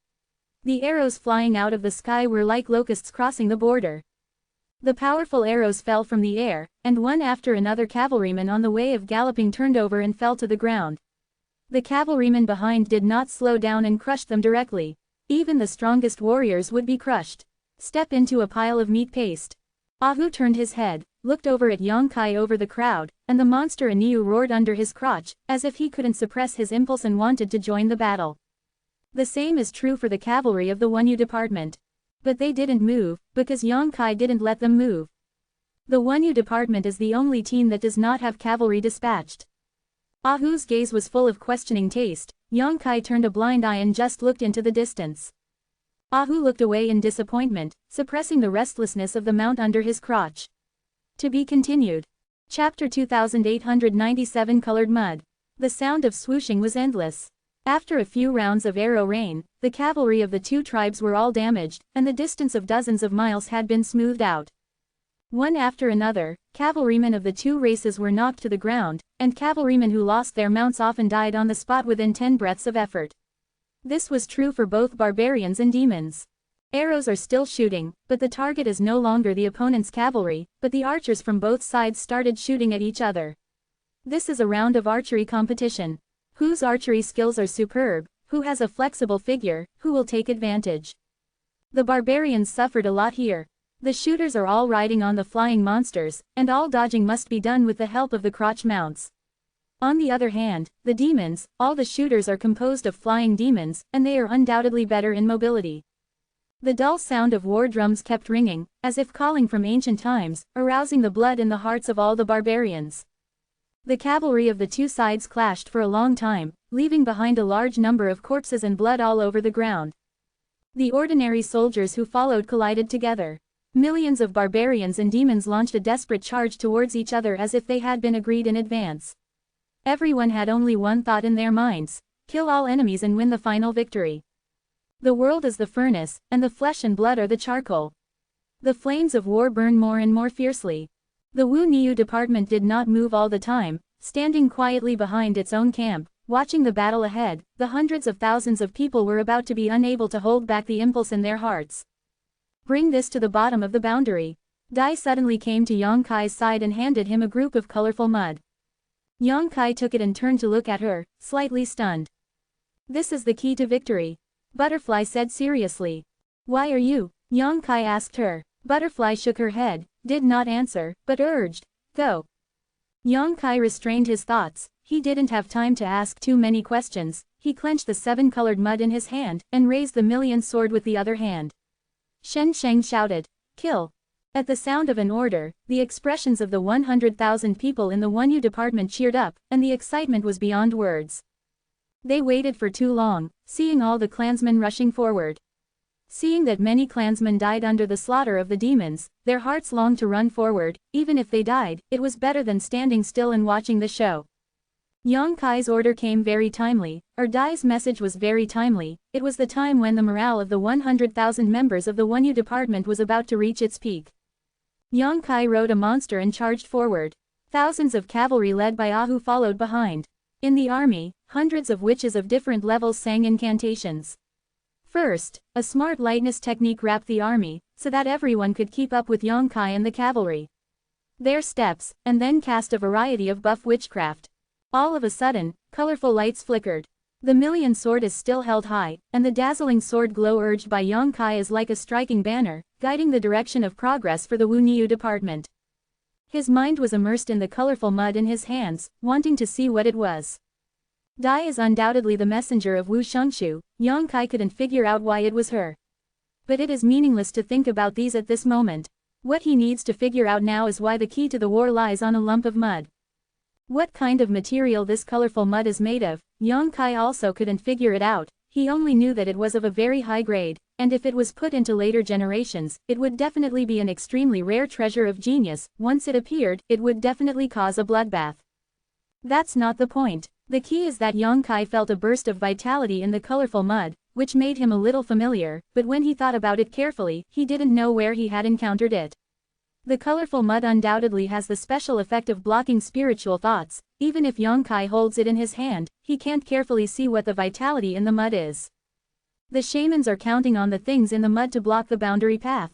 The arrows flying out of the sky were like locusts crossing the border. The powerful arrows fell from the air, and one after another cavalryman on the way of galloping turned over and fell to the ground. The cavalrymen behind did not slow down and crush them directly. Even the strongest warriors would be crushed. Step into a pile of meat paste. Ahu turned his head, looked over at Yang Kai over the crowd, and the monster Aniu roared under his crotch, as if he couldn't suppress his impulse and wanted to join the battle. The same is true for the cavalry of the Wunyu department. But they didn't move, because Yang Kai didn't let them move. The Wunyu department is the only team that does not have cavalry dispatched. Ahu's gaze was full of questioning taste. Yang Kai turned a blind eye and just looked into the distance. Ahu looked away in disappointment, suppressing the restlessness of the mount under his crotch. To be continued. Chapter 2897 Colored Mud. The sound of swooshing was endless. After a few rounds of arrow rain, the cavalry of the two tribes were all damaged, and the distance of dozens of miles had been smoothed out. One after another, cavalrymen of the two races were knocked to the ground, and cavalrymen who lost their mounts often died on the spot within 10 breaths of effort. This was true for both barbarians and demons. Arrows are still shooting, but the target is no longer the opponent's cavalry, but the archers from both sides started shooting at each other. This is a round of archery competition. Whose archery skills are superb, Who has a flexible figure, who will take advantage? The barbarians suffered a lot here. The shooters are all riding on the flying monsters, and all dodging must be done with the help of the crotch mounts. On the other hand, the demons, all the shooters are composed of flying demons, and they are undoubtedly better in mobility. The dull sound of war drums kept ringing, as if calling from ancient times, arousing the blood in the hearts of all the barbarians. The cavalry of the two sides clashed for a long time, leaving behind a large number of corpses and blood all over the ground. The ordinary soldiers who followed collided together. Millions of barbarians and demons launched a desperate charge towards each other as if they had been agreed in advance. Everyone had only one thought in their minds: kill all enemies and win the final victory. The world is the furnace, and the flesh and blood are the charcoal. The flames of war burn more and more fiercely. The Wu Niu department did not move all the time, standing quietly behind its own camp, watching the battle ahead. The hundreds of thousands of people were about to be unable to hold back the impulse in their hearts. Bring this to the bottom of the boundary. Dai suddenly came to Yang Kai's side and handed him a group of colorful mud. Yang Kai took it and turned to look at her, slightly stunned. This is the key to victory, Butterfly said seriously. Why are you? Yang Kai asked her. Butterfly shook her head, did not answer, but urged, go. Yang Kai restrained his thoughts. He didn't have time to ask too many questions. He clenched the seven-colored mud in his hand, and raised the million sword with the other hand. Shen Sheng shouted, kill. At the sound of an order, the expressions of the 100,000 people in the Wunyu department cheered up, and the excitement was beyond words. They waited for too long, seeing all the clansmen rushing forward. Seeing that many clansmen died under the slaughter of the demons, their hearts longed to run forward. Even if they died, it was better than standing still and watching the show. Yang Kai's order came very timely, or Dai's message was very timely. It was the time when the morale of the 100,000 members of the Wunyu department was about to reach its peak. Yang Kai rode a monster and charged forward. Thousands of cavalry led by Ahu followed behind. In the army, hundreds of witches of different levels sang incantations. First, a smart lightness technique wrapped the army, so that everyone could keep up with Yang Kai and the cavalry. Their steps, and then cast a variety of buff witchcraft. All of a sudden, colorful lights flickered. The million sword is still held high, and the dazzling sword glow urged by Yang Kai is like a striking banner, guiding the direction of progress for the Wu Niu department. His mind was immersed in the colorful mud in his hands, wanting to see what it was. Dai is undoubtedly the messenger of Wu Shengshu. Yang Kai couldn't figure out why it was her. But it is meaningless to think about these at this moment. What he needs to figure out now is why the key to the war lies on a lump of mud. What kind of material this colorful mud is made of, Yang Kai also couldn't figure it out. He only knew that it was of a very high grade, and if it was put into later generations, it would definitely be an extremely rare treasure of genius. Once it appeared, it would definitely cause a bloodbath. That's not the point. The key is that Yang Kai felt a burst of vitality in the colorful mud, which made him a little familiar, but when he thought about it carefully, he didn't know where he had encountered it. The colorful mud undoubtedly has the special effect of blocking spiritual thoughts. Even if Yang Kai holds it in his hand, he can't carefully see what the vitality in the mud is. The shamans are counting on the things in the mud to block the boundary path.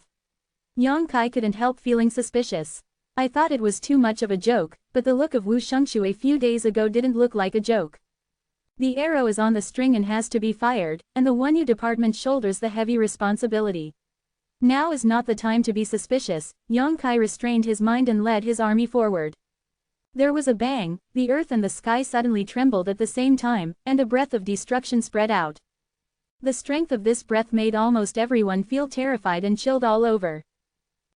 Yang Kai couldn't help feeling suspicious. I thought it was too much of a joke, but the look of Wu Shengshu a few days ago didn't look like a joke. The arrow is on the string and has to be fired, and the Wunyu department shoulders the heavy responsibility. Now is not the time to be suspicious. Yang Kai restrained his mind and led his army forward. There was a bang, the earth and the sky suddenly trembled at the same time, and a breath of destruction spread out. The strength of this breath made almost everyone feel terrified and chilled all over.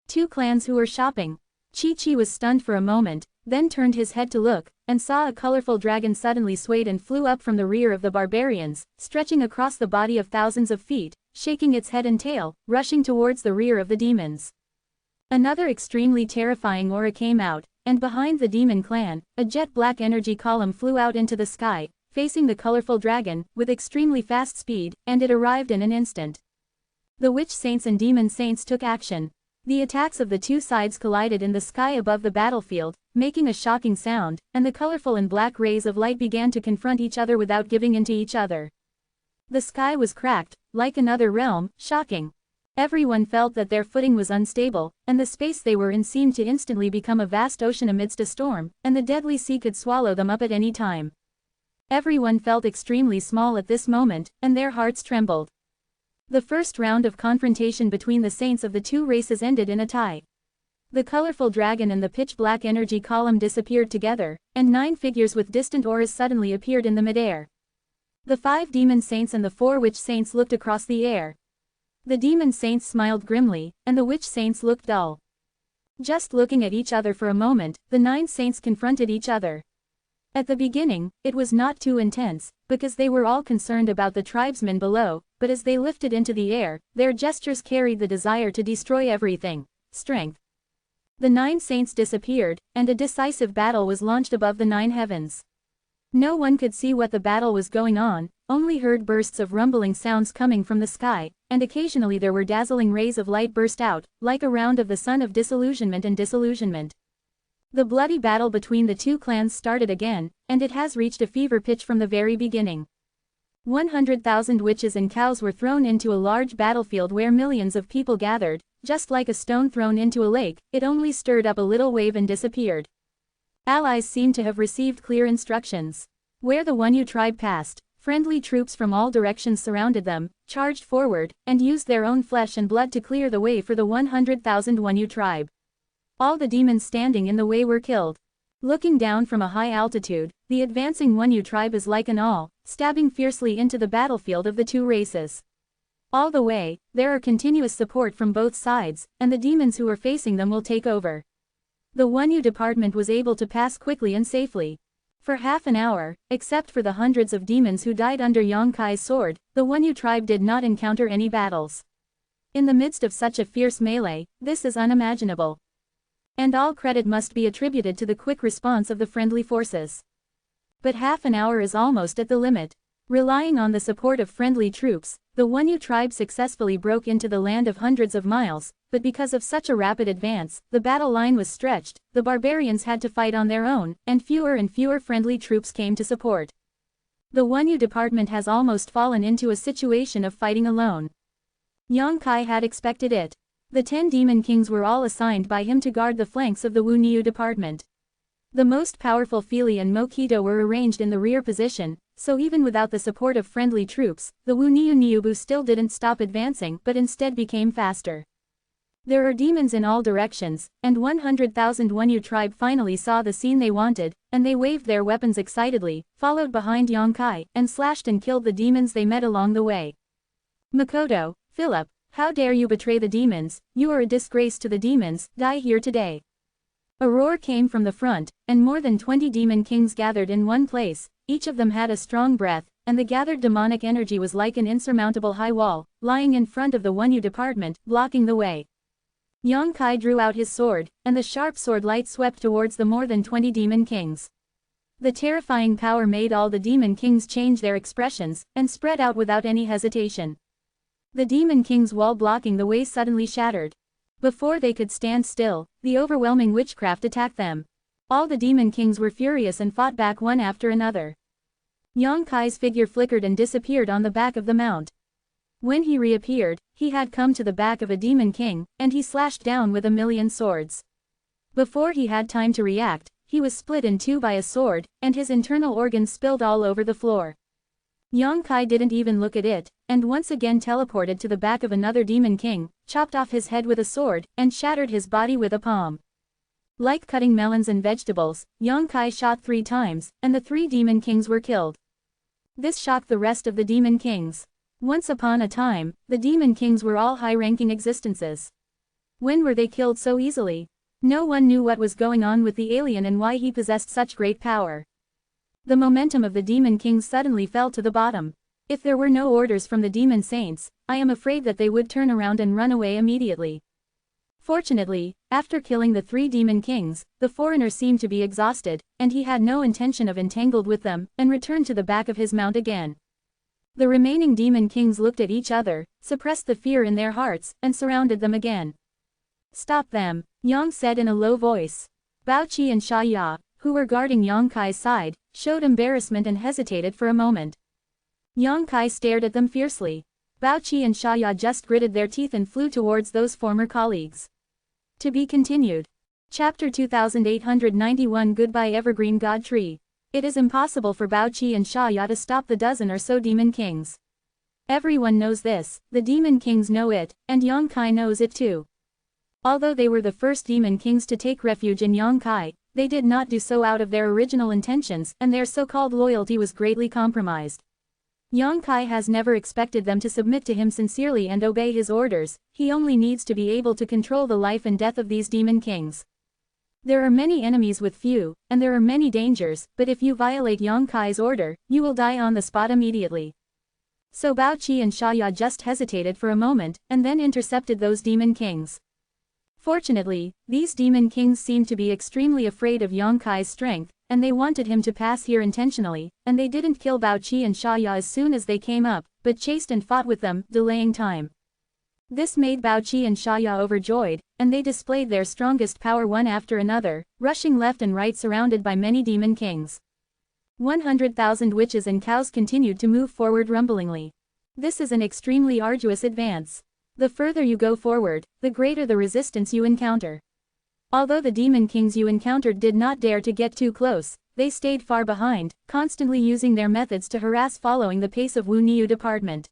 Two clans who were shopping. Chi-Chi was stunned for a moment, then turned his head to look, and saw a colorful dragon suddenly swayed and flew up from the rear of the barbarians, stretching across the body of thousands of feet, shaking its head and tail, rushing towards the rear of the demons. Another extremely terrifying aura came out, and behind the demon clan, a jet-black energy column flew out into the sky, facing the colorful dragon, with extremely fast speed, and it arrived in an instant. The witch saints and demon saints took action. The attacks of the two sides collided in the sky above the battlefield, making a shocking sound, and the colorful and black rays of light began to confront each other without giving in to each other. The sky was cracked, like another realm, shocking. Everyone felt that their footing was unstable, and the space they were in seemed to instantly become a vast ocean amidst a storm, and the deadly sea could swallow them up at any time. Everyone felt extremely small at this moment, and their hearts trembled. The first round of confrontation between the saints of the two races ended in a tie. The colorful dragon and the pitch-black energy column disappeared together, and 9 figures with distant auras suddenly appeared in the midair. The 5 demon saints and the 4 witch saints looked across the air. The demon saints smiled grimly, and the witch saints looked dull. Just looking at each other for a moment, the 9 saints confronted each other. At the beginning, it was not too intense, because they were all concerned about the tribesmen below, but as they lifted into the air, their gestures carried the desire to destroy everything. Strength. The 9 saints disappeared, and a decisive battle was launched above the 9 heavens. No one could see what the battle was going on, only heard bursts of rumbling sounds coming from the sky, and occasionally there were dazzling rays of light burst out, like a round of the sun of disillusionment and disillusionment. The bloody battle between the two clans started again, and it has reached a fever pitch from the very beginning. 100,000 witches and cows were thrown into a large battlefield where millions of people gathered, just like a stone thrown into a lake, it only stirred up a little wave and disappeared. Allies seemed to have received clear instructions. Where the Wunyu tribe passed, friendly troops from all directions surrounded them, charged forward, and used their own flesh and blood to clear the way for the 100,000 Wunyu tribe. All the demons standing in the way were killed. Looking down from a high altitude, the advancing Wunyu tribe is like an awl, stabbing fiercely into the battlefield of the two races. All the way, there are continuous support from both sides, and the demons who are facing them will take over. The Wunyu department was able to pass quickly and safely. For half an hour, except for the hundreds of demons who died under Yang Kai's sword, the Wunyu tribe did not encounter any battles. In the midst of such a fierce melee, this is unimaginable. And all credit must be attributed to the quick response of the friendly forces. But half an hour is almost at the limit. Relying on the support of friendly troops, the Wunyu tribe successfully broke into the land of hundreds of miles, but because of such a rapid advance, the battle line was stretched, the barbarians had to fight on their own, and fewer friendly troops came to support. The Wunyu department has almost fallen into a situation of fighting alone. Yang Kai had expected it. The 10 demon kings were all assigned by him to guard the flanks of the Wunyu department. The most powerful Fili and Mokido were arranged in the rear position, so even without the support of friendly troops, the Wunyu still didn't stop advancing but instead became faster. There are demons in all directions, and 100,000 Wunyu tribe finally saw the scene they wanted, and they waved their weapons excitedly, followed behind Yang Kai, and slashed and killed the demons they met along the way. Makoto, Philip, how dare you betray the demons, you are a disgrace to the demons, die here today. A roar came from the front, and more than 20 demon kings gathered in one place, each of them had a strong breath, and the gathered demonic energy was like an insurmountable high wall, lying in front of the Wunyu department, blocking the way. Yang Kai drew out his sword, and the sharp sword light swept towards the more than 20 demon kings. The terrifying power made all the demon kings change their expressions, and spread out without any hesitation. The demon king's wall blocking the way suddenly shattered. Before they could stand still, the overwhelming witchcraft attacked them. All the demon kings were furious and fought back one after another. Yang Kai's figure flickered and disappeared on the back of the mount. When he reappeared, he had come to the back of a demon king, and he slashed down with 1,000,000 swords. Before he had time to react, he was split in two by a sword, and his internal organs spilled all over the floor. Yang Kai didn't even look at it, and once again teleported to the back of another demon king, chopped off his head with a sword, and shattered his body with a palm. Like cutting melons and vegetables, Yang Kai shot 3 times, and the 3 demon kings were killed. This shocked the rest of the demon kings. Once upon a time, the demon kings were all high-ranking existences. When were they killed so easily? No one knew what was going on with the alien and why he possessed such great power. The momentum of the demon kings suddenly fell to the bottom. If there were no orders from the demon saints, I am afraid that they would turn around and run away immediately. Fortunately, after killing the 3 demon kings, the foreigner seemed to be exhausted, and he had no intention of entangled with them, and returned to the back of his mount again. The remaining demon kings looked at each other, suppressed the fear in their hearts, and surrounded them again. Stop them, Yang said in a low voice. Bao Qi and Sha Ya, who were guarding Yang Kai's side, showed embarrassment and hesitated for a moment. Yang Kai stared at them fiercely. Bao Qi and Sha Ya just gritted their teeth and flew towards those former colleagues. To be continued. Chapter 2891 Goodbye Evergreen God Tree. It is impossible for Bao Qi and Sha Ya to stop the dozen or so demon kings. Everyone knows this, the demon kings know it, and Yongkai knows it too. Although they were the first demon kings to take refuge in Yongkai, they did not do so out of their original intentions, and their so-called loyalty was greatly compromised. Yongkai has never expected them to submit to him sincerely and obey his orders, he only needs to be able to control the life and death of these demon kings. There are many enemies with few, and there are many dangers, but if you violate Yongkai's order, you will die on the spot immediately. So Bao Qi and Sha Ya just hesitated for a moment, and then intercepted those demon kings. Fortunately, these demon kings seemed to be extremely afraid of Yongkai's strength, and they wanted him to pass here intentionally, and they didn't kill Bao Qi and Sha Ya as soon as they came up, but chased and fought with them, delaying time. This made Bao Qi and Sha Ya overjoyed, and they displayed their strongest power one after another, rushing left and right surrounded by many demon kings. 100,000 witches and cows continued to move forward rumblingly. This is an extremely arduous advance. The further you go forward, the greater the resistance you encounter. Although the demon kings you encountered did not dare to get too close, they stayed far behind, constantly using their methods to harass following the pace of Wu Niu department.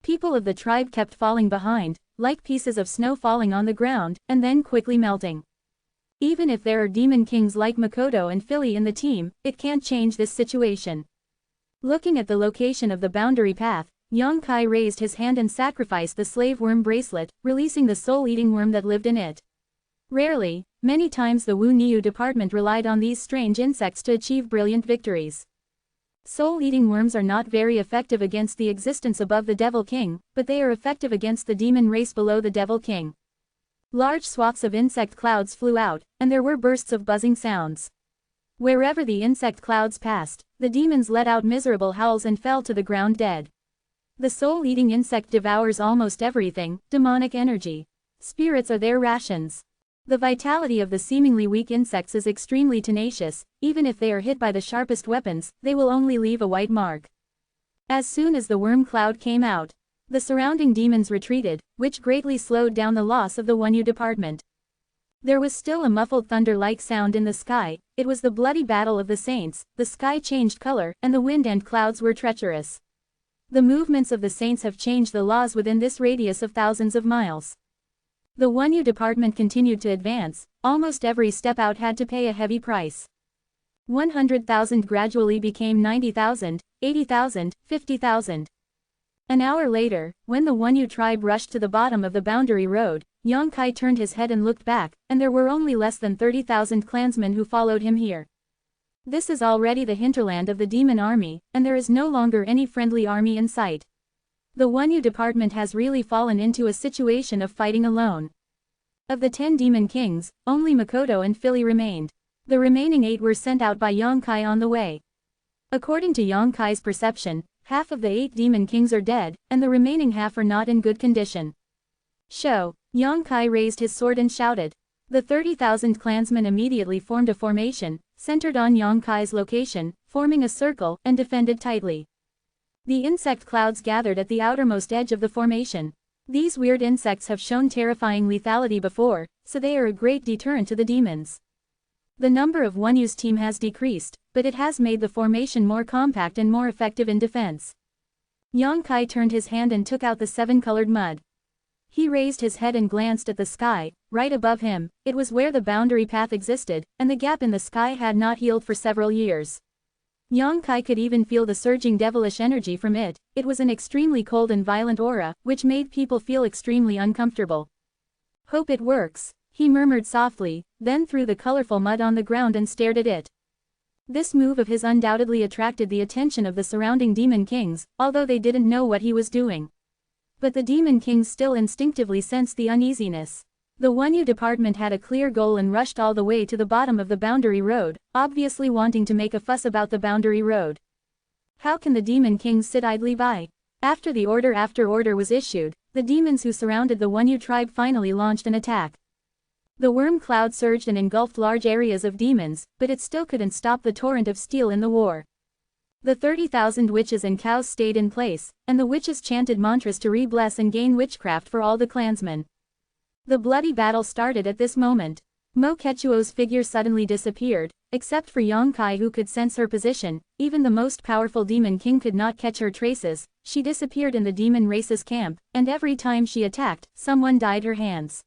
People of the tribe kept falling behind, like pieces of snow falling on the ground, and then quickly melting. Even if there are demon kings like Makoto and Philly in the team, it can't change this situation. Looking at the location of the boundary path, Yongkai raised his hand and sacrificed the slave worm bracelet, releasing the soul-eating worm that lived in it. Rarely, many times the Wu Niu department relied on these strange insects to achieve brilliant victories. Soul-eating worms are not very effective against the existence above the Devil King, but they are effective against the demon race below the Devil King. Large swaths of insect clouds flew out, and there were bursts of buzzing sounds. Wherever the insect clouds passed, the demons let out miserable howls and fell to the ground dead. The soul-eating insect devours almost everything, demonic energy. Spirits are their rations. The vitality of the seemingly weak insects is extremely tenacious, even if they are hit by the sharpest weapons, they will only leave a white mark. As soon as the worm cloud came out, the surrounding demons retreated, which greatly slowed down the loss of the Wunyu department. There was still a muffled thunder-like sound in the sky, it was the bloody battle of the saints, the sky changed color, and the wind and clouds were treacherous. The movements of the saints have changed the laws within this radius of thousands of miles. The Wunyu department continued to advance, almost every step out had to pay a heavy price. 100,000 gradually became 90,000, 80,000, 50,000. An hour later, when the Wunyu tribe rushed to the bottom of the boundary road, Yongkai turned his head and looked back, and there were only less than 30,000 clansmen who followed him here. This is already the hinterland of the demon army, and there is no longer any friendly army in sight. The Wunyu department has really fallen into a situation of fighting alone. Of the 10 demon kings, only Makoto and Philly remained. The remaining 8 were sent out by Yongkai on the way. According to Yongkai's perception, half of the 8 demon kings are dead, and the remaining half are not in good condition. Show! Yongkai raised his sword and shouted. The 30,000 clansmen immediately formed a formation, centered on Yongkai's location, forming a circle, and defended tightly. The insect clouds gathered at the outermost edge of the formation. These weird insects have shown terrifying lethality before, so they are a great deterrent to the demons. The number of Wunyu's team has decreased, but it has made the formation more compact and more effective in defense. Yongkai turned his hand and took out the 7-colored mud. He raised his head and glanced at the sky, right above him, it was where the boundary path existed, and the gap in the sky had not healed for several years. Yongkai could even feel the surging devilish energy from it, it was an extremely cold and violent aura, which made people feel extremely uncomfortable. Hope it works, he murmured softly, then threw the colorful mud on the ground and stared at it. This move of his undoubtedly attracted the attention of the surrounding demon kings, although they didn't know what he was doing. But the demon kings still instinctively sensed the uneasiness. The Wunyu department had a clear goal and rushed all the way to the bottom of the boundary road, obviously wanting to make a fuss about the boundary road. How can the demon kings sit idly by? After the order after order was issued, the demons who surrounded the Wunyu tribe finally launched an attack. The worm cloud surged and engulfed large areas of demons, but it still couldn't stop the torrent of steel in the war. The 30,000 witches and cows stayed in place, and the witches chanted mantras to re-bless and gain witchcraft for all the clansmen. The bloody battle started at this moment. Mo Kechuo's figure suddenly disappeared, except for Yang Kai who could sense her position. Even the most powerful demon king could not catch her traces. She disappeared in the demon race's camp, and every time she attacked, someone dyed her hands.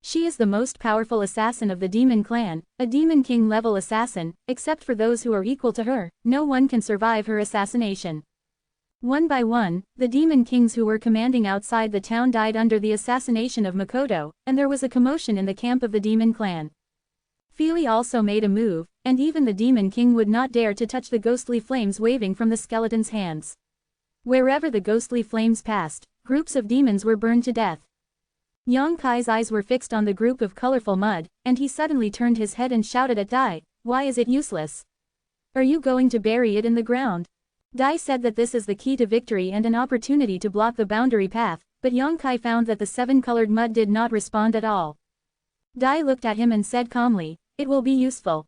She is the most powerful assassin of the demon clan, a demon king level assassin. Except for those who are equal to her, no one can survive her assassination. One by one, the demon kings who were commanding outside the town died under the assassination of Makoto, and there was a commotion in the camp of the demon clan. Feely also made a move, and even the demon king would not dare to touch the ghostly flames waving from the skeleton's hands. Wherever the ghostly flames passed, groups of demons were burned to death. Yang Kai's eyes were fixed on the group of colorful mud, and he suddenly turned his head and shouted at Dai, "Why is it useless? Are you going to bury it in the ground?" Dai said that this is the key to victory and an opportunity to block the boundary path, but Yang Kai found that the seven-colored mud did not respond at all. Dai looked at him and said calmly, "It will be useful."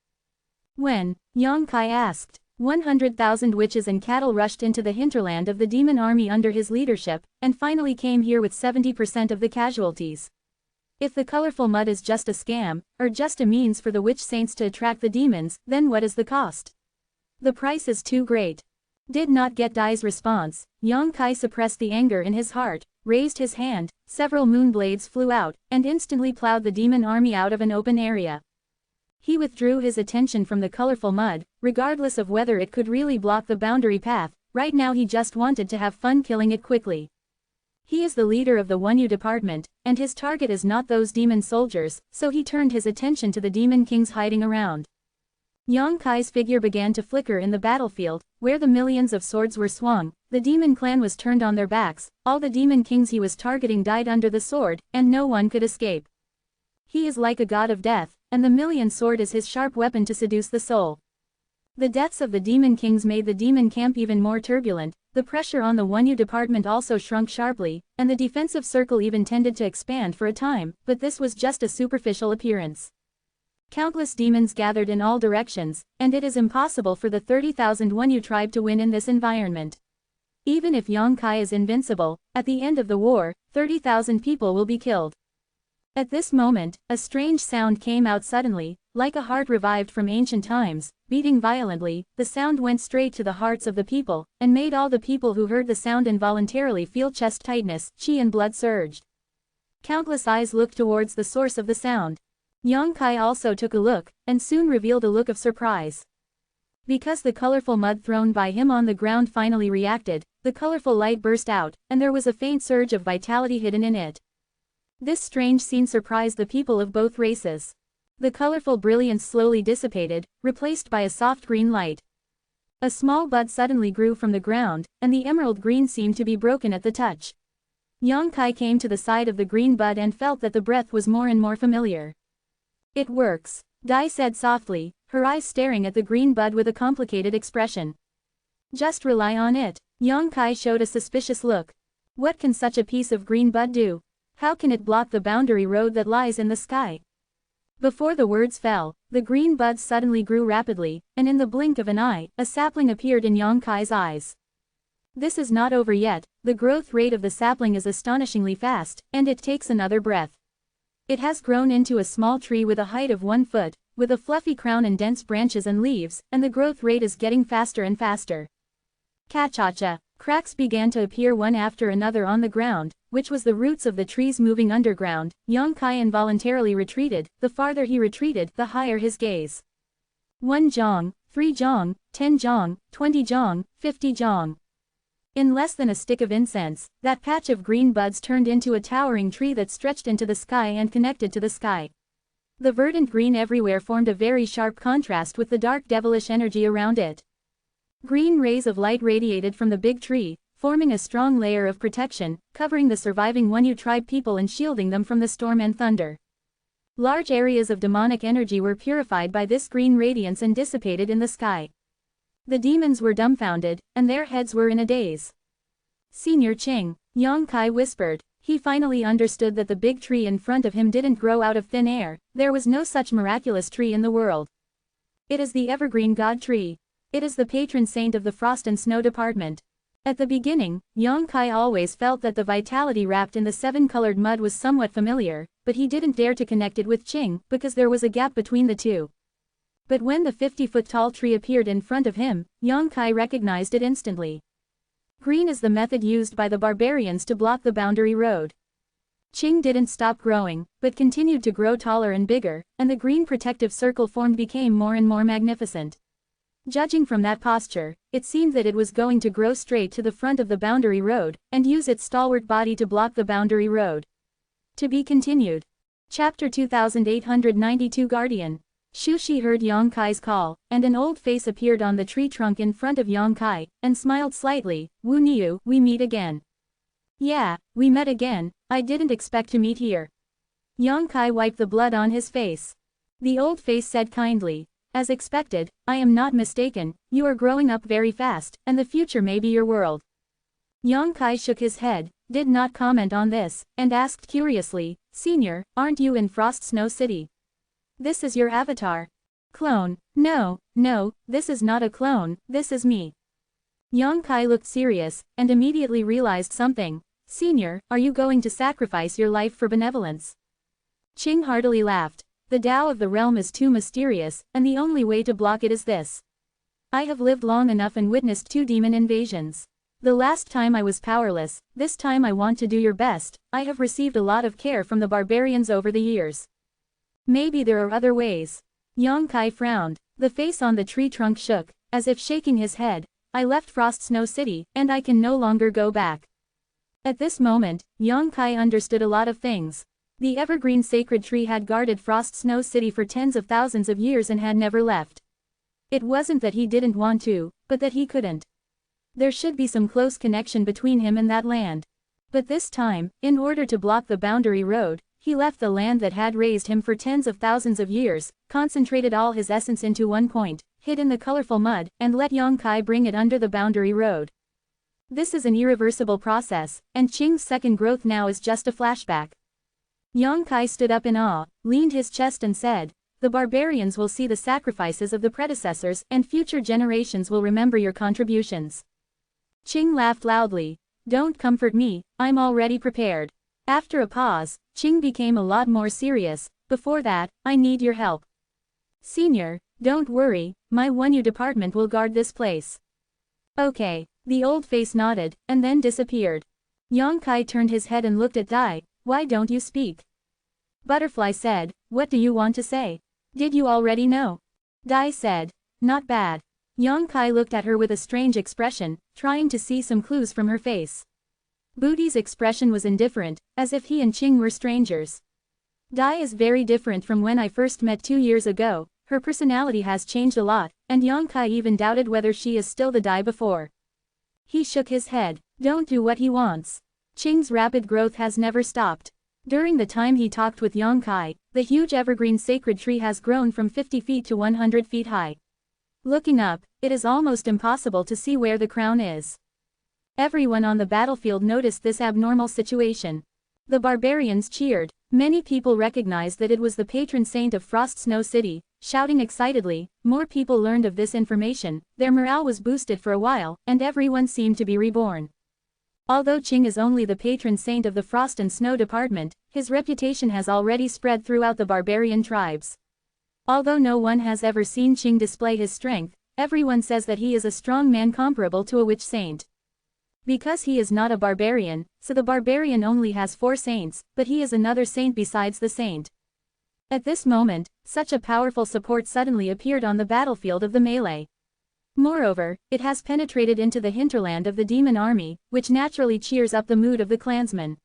When, Yang Kai asked, 100,000 witches and cattle rushed into the hinterland of the demon army under his leadership, and finally came here with 70% of the casualties. If the colorful mud is just a scam, or just a means for the witch saints to attract the demons, then what is the cost? The price is too great. Did not get Dai's response. Yang Kai suppressed the anger in his heart, raised his hand, several moon blades flew out, and instantly plowed the demon army out of an open area. He withdrew his attention from the colorful mud, regardless of whether it could really block the boundary path. Right now he just wanted to have fun killing it quickly. He is the leader of the Wonyu department, and his target is not those demon soldiers, so he turned his attention to the demon kings hiding around. Yang Kai's figure began to flicker in the battlefield, where the millions of swords were swung. The demon clan was turned on their backs, all the demon kings he was targeting died under the sword, and no one could escape. He is like a god of death, and the million sword is his sharp weapon to seduce the soul. The deaths of the demon kings made the demon camp even more turbulent. The pressure on the Wonyu department also shrunk sharply, and the defensive circle even tended to expand for a time, but this was just a superficial appearance. Countless demons gathered in all directions, and it is impossible for the 30,000 Wonyu tribe to win in this environment. Even if Yang Kai is invincible, at the end of the war, 30,000 people will be killed. At this moment, a strange sound came out suddenly, like a heart revived from ancient times, beating violently. The sound went straight to the hearts of the people, and made all the people who heard the sound involuntarily feel chest tightness, chi and blood surged. Countless eyes looked towards the source of the sound. Yang Kai also took a look, and soon revealed a look of surprise. Because the colorful mud thrown by him on the ground finally reacted, the colorful light burst out, and there was a faint surge of vitality hidden in it. This strange scene surprised the people of both races. The colorful brilliance slowly dissipated, replaced by a soft green light. A small bud suddenly grew from the ground, and the emerald green seemed to be broken at the touch. Yang Kai came to the side of the green bud and felt that the breath was more and more familiar. "It works," Dai said softly, her eyes staring at the green bud with a complicated expression. "Just rely on it." Yang Kai showed a suspicious look. What can such a piece of green bud do? How can it block the boundary road that lies in the sky? Before the words fell, the green buds suddenly grew rapidly, and in the blink of an eye, a sapling appeared in Yang Kai's eyes. This is not over yet. The growth rate of the sapling is astonishingly fast, and it takes another breath. It has grown into a small tree with a height of 1 foot, with a fluffy crown and dense branches and leaves, and the growth rate is getting faster and faster. Cha-cha-cha. Cracks began to appear one after another on the ground, which was the roots of the trees moving underground. Yang Kai involuntarily retreated. The farther he retreated, the higher his gaze. 1 jong, 3 jong, 10 jong, 20 jong, 50 jong. In less than a stick of incense, that patch of green buds turned into a towering tree that stretched into the sky and connected to the sky. The verdant green everywhere formed a very sharp contrast with the dark devilish energy around it. Green rays of light radiated from the big tree, forming a strong layer of protection, covering the surviving Wonyu tribe people and shielding them from the storm and thunder. Large areas of demonic energy were purified by this green radiance and dissipated in the sky. The demons were dumbfounded, and their heads were in a daze. "Senior Qing," Yang Kai whispered. He finally understood that the big tree in front of him didn't grow out of thin air. There was no such miraculous tree in the world. It is the evergreen god tree. It is the patron saint of the Frost and Snow department. At the beginning, Yang Kai always felt that the vitality wrapped in the seven-colored mud was somewhat familiar, but he didn't dare to connect it with Qing because there was a gap between the two. But when the 50-foot-tall tree appeared in front of him, Yang Kai recognized it instantly. Green is the method used by the barbarians to block the boundary road. Qing didn't stop growing, but continued to grow taller and bigger, and the green protective circle formed became more and more magnificent. Judging from that posture, it seemed that it was going to grow straight to the front of the boundary road, and use its stalwart body to block the boundary road. To be continued. Chapter 2892 Guardian. Shu Shi heard Yang Kai's call, and an old face appeared on the tree trunk in front of Yang Kai, and smiled slightly. Wu Niu, we meet again. Yeah, we met again, I didn't expect to meet here. Yang Kai wiped the blood on his face. The old face said kindly, as expected, I am not mistaken, you are growing up very fast, and the future may be your world. Yang Kai shook his head, did not comment on this, and asked curiously, Senior, aren't you in Frost Snow City? This is your avatar. Clone, no, this is not a clone, this is me. Yang Kai looked serious, and immediately realized something. Senior, are you going to sacrifice your life for benevolence? Qing heartily laughed. The Tao of the realm is too mysterious, and the only way to block it is this. I have lived long enough and witnessed 2 demon invasions. The last time I was powerless, this time I want to do your best. I have received a lot of care from the barbarians over the years. Maybe there are other ways. Yang Kai frowned. The face on the tree trunk shook, as if shaking his head. I left Frost Snow City, and I can no longer go back. At this moment, Yang Kai understood a lot of things. The evergreen sacred tree had guarded Frost Snow City for tens of thousands of years and had never left. It wasn't that he didn't want to, but that he couldn't. There should be some close connection between him and that land. But this time, in order to block the boundary road, he left the land that had raised him for tens of thousands of years, concentrated all his essence into one point, hid in the colorful mud, and let Yang Kai bring it under the boundary road. This is an irreversible process, and Qing's second growth now is just a flashback. Yang Kai stood up in awe, leaned his chest and said, the barbarians will see the sacrifices of the predecessors and future generations will remember your contributions. Qing laughed loudly. Don't comfort me, I'm already prepared. After a pause, Qing became a lot more serious. Before that, I need your help. Senior, don't worry, my Yuewen department will guard this place. Okay, the old face nodded, and then disappeared. Yang Kai turned his head and looked at Dai. Why don't you speak? Butterfly said, what do you want to say? Did you already know? Dai said, not bad. Yang Kai looked at her with a strange expression, trying to see some clues from her face. Booty's expression was indifferent, as if he and Qing were strangers. Dai is very different from when I first met 2 years ago, her personality has changed a lot, and Yang Kai even doubted whether she is still the Dai before. He shook his head, don't do what he wants. Qing's rapid growth has never stopped. During the time he talked with Yang Kai, the huge evergreen sacred tree has grown from 50 feet to 100 feet high. Looking up, it is almost impossible to see where the crown is. Everyone on the battlefield noticed this abnormal situation. The barbarians cheered. Many people recognized that it was the patron saint of Frost Snow City, shouting excitedly. More people learned of this information, their morale was boosted for a while, and everyone seemed to be reborn. Although Qing is only the patron saint of the Frost and Snow Department, his reputation has already spread throughout the barbarian tribes. Although no one has ever seen Qing display his strength, everyone says that he is a strong man comparable to a witch saint. Because he is not a barbarian, so the barbarian only has 4 saints, but he is another saint besides the saint. At this moment, such a powerful support suddenly appeared on the battlefield of the melee. Moreover, it has penetrated into the hinterland of the demon army, which naturally cheers up the mood of the clansmen.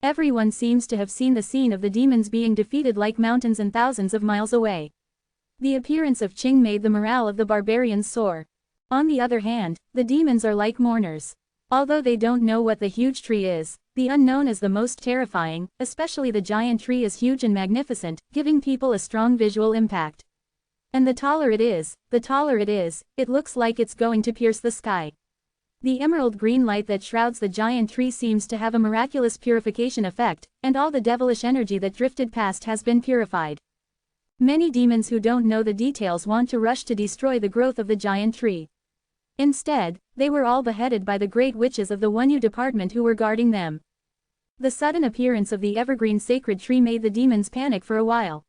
Everyone seems to have seen the scene of the demons being defeated like mountains and thousands of miles away. The appearance of Qing made the morale of the barbarians soar. On the other hand, the demons are like mourners. Although they don't know what the huge tree is, the unknown is the most terrifying, especially the giant tree is huge and magnificent, giving people a strong visual impact. And the taller it is, it looks like it's going to pierce the sky. The emerald green light that shrouds the giant tree seems to have a miraculous purification effect, and all the devilish energy that drifted past has been purified. Many demons who don't know the details want to rush to destroy the growth of the giant tree. Instead, they were all beheaded by the great witches of the Yuewen department who were guarding them. The sudden appearance of the evergreen sacred tree made the demons panic for a while.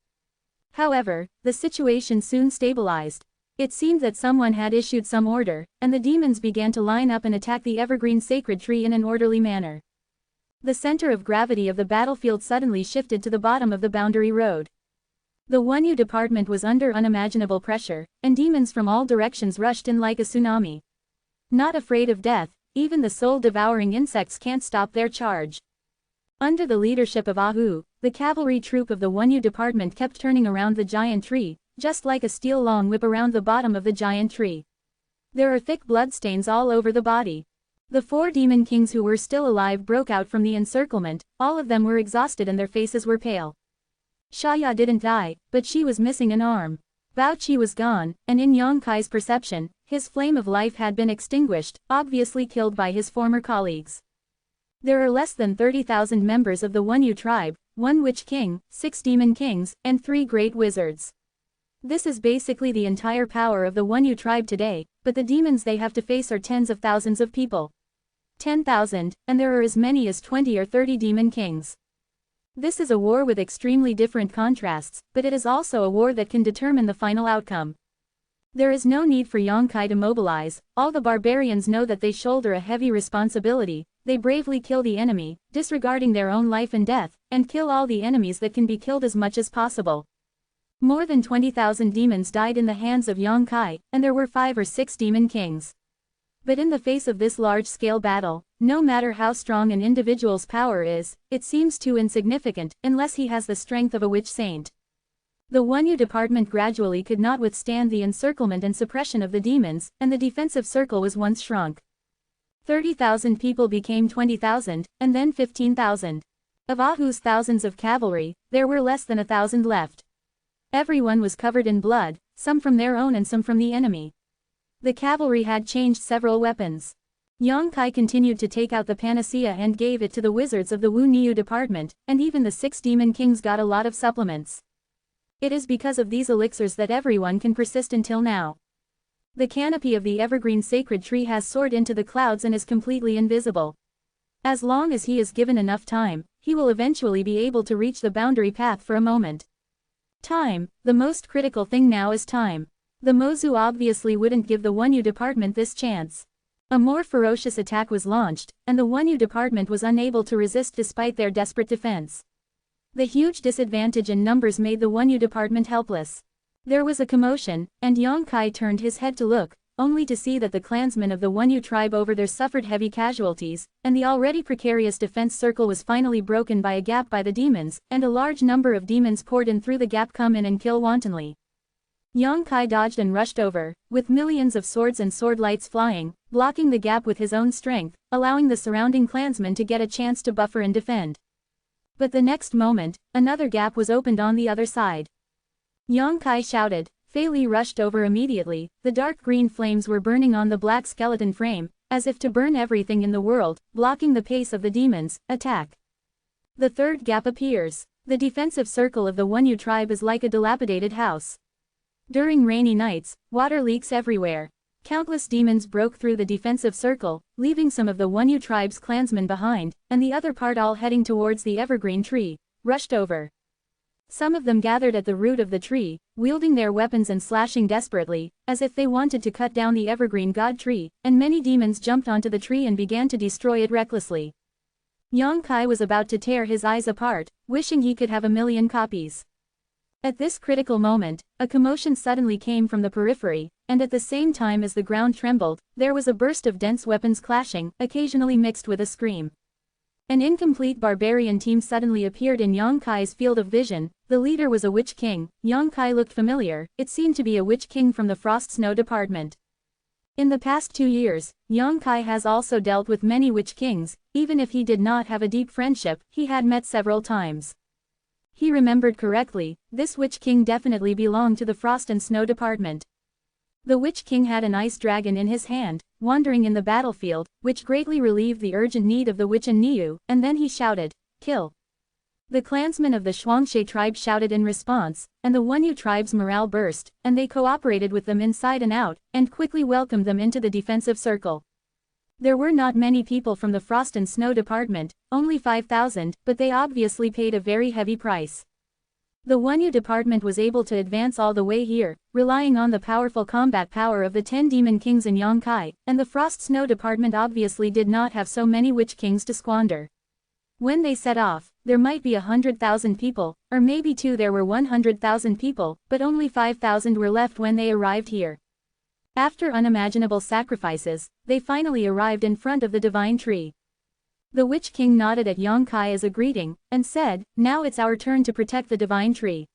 However, the situation soon stabilized. It seemed that someone had issued some order, and the demons began to line up and attack the evergreen sacred tree in an orderly manner. The center of gravity of the battlefield suddenly shifted to the bottom of the boundary road. The Wunyu department was under unimaginable pressure, and demons from all directions rushed in like a tsunami. Not afraid of death, even the soul-devouring insects can't stop their charge. Under the leadership of Ahu, the cavalry troop of the Wunyu department kept turning around the giant tree, just like a steel-long whip around the bottom of the giant tree. There are thick bloodstains all over the body. The 4 demon kings who were still alive broke out from the encirclement, all of them were exhausted and their faces were pale. Shaya didn't die, but she was missing an arm. Bao Qi was gone, and in Yang Kai's perception, his flame of life had been extinguished, obviously killed by his former colleagues. There are less than 30,000 members of the Wunyu tribe, 1 witch king, 6 demon kings, and 3 great wizards. This is basically the entire power of the Wunyu tribe today, but the demons they have to face are tens of thousands of people. 10,000, and there are as many as 20 or 30 demon kings. This is a war with extremely different contrasts, but it is also a war that can determine the final outcome. There is no need for Yang Kai to mobilize, all the barbarians know that they shoulder a heavy responsibility, they bravely kill the enemy, disregarding their own life and death, and kill all the enemies that can be killed as much as possible. More than 20,000 demons died in the hands of Yang Kai, and there were 5 or 6 demon kings. But in the face of this large-scale battle, no matter how strong an individual's power is, it seems too insignificant, unless he has the strength of a witch saint. The Wunyu department gradually could not withstand the encirclement and suppression of the demons, and the defensive circle was once shrunk. 30,000 people became 20,000, and then 15,000. Of Ahu's thousands of cavalry, there were less than 1,000 left. Everyone was covered in blood, some from their own and some from the enemy. The cavalry had changed several weapons. Yang Kai continued to take out the panacea and gave it to the wizards of the Wunyu department, and even the 6 demon kings got a lot of supplements. It is because of these elixirs that everyone can persist until now. The canopy of the evergreen sacred tree has soared into the clouds and is completely invisible. As long as he is given enough time, he will eventually be able to reach the boundary path for a moment. Time, the most critical thing now is time. The Mozu obviously wouldn't give the Wunyu department this chance. A more ferocious attack was launched, and the Wunyu department was unable to resist despite their desperate defense. The huge disadvantage in numbers made the Wunyu department helpless. There was a commotion, and Yang Kai turned his head to look, only to see that the clansmen of the Wunyu tribe over there suffered heavy casualties, and the already precarious defense circle was finally broken by a gap by the demons, and a large number of demons poured in through the gap come in and kill wantonly. Yang Kai dodged and rushed over, with millions of swords and sword lights flying, blocking the gap with his own strength, allowing the surrounding clansmen to get a chance to buffer and defend. But the next moment, another gap was opened on the other side. Yang Kai shouted. Fei Li rushed over immediately, the dark green flames were burning on the black skeleton frame, as if to burn everything in the world, blocking the pace of the demons. Attack. The third gap appears. The defensive circle of the Wunyu tribe is like a dilapidated house. During rainy nights, water leaks everywhere. Countless demons broke through the defensive circle, leaving some of the Wunyu tribe's clansmen behind, and the other part all heading towards the evergreen tree, rushed over. Some of them gathered at the root of the tree, wielding their weapons and slashing desperately, as if they wanted to cut down the evergreen god tree, and many demons jumped onto the tree and began to destroy it recklessly. Yang Kai was about to tear his eyes apart, wishing he could have 1,000,000 copies. At this critical moment, a commotion suddenly came from the periphery, and at the same time as the ground trembled, there was a burst of dense weapons clashing, occasionally mixed with a scream. An incomplete barbarian team suddenly appeared in Yang Kai's field of vision. The leader was a witch king. Yang Kai looked familiar, it seemed to be a witch king from the Frost Snow department. In the past 2 years, Yang Kai has also dealt with many witch kings, even if he did not have a deep friendship, he had met several times. He remembered correctly, this witch king definitely belonged to the Frost and Snow department. The witch king had an ice dragon in his hand, wandering in the battlefield, which greatly relieved the urgent need of the witch and Niu, and then he shouted, "Kill!" The clansmen of the Shuangshe tribe shouted in response, and the Wunyu tribe's morale burst, and they cooperated with them inside and out, and quickly welcomed them into the defensive circle. There were not many people from the Frost and Snow department, only 5,000, but they obviously paid a very heavy price. The Wunyu department was able to advance all the way here, relying on the powerful combat power of the 10 demon kings in Yongkai, and the Frost-Snow department obviously did not have so many witch kings to squander. When they set off, there might be 100,000 people, or maybe too there were 100,000 people, but only 5,000 were left when they arrived here. After unimaginable sacrifices, they finally arrived in front of the divine tree. The Witch King nodded at Yongkai as a greeting, and said, "Now it's our turn to protect the divine tree."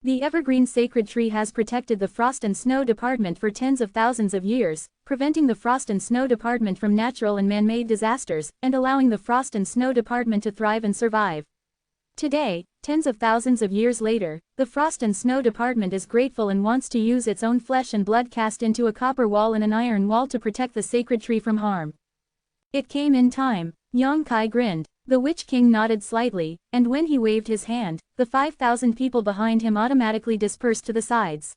The evergreen sacred tree has protected the Frost and Snow department for tens of thousands of years, preventing the Frost and Snow department from natural and man-made disasters, and allowing the Frost and Snow department to thrive and survive. Today, tens of thousands of years later, the Frost and Snow department is grateful and wants to use its own flesh and blood cast into a copper wall and an iron wall to protect the sacred tree from harm. It came in time. Yongkai grinned. The Witch King nodded slightly, and when he waved his hand, the 5,000 people behind him automatically dispersed to the sides.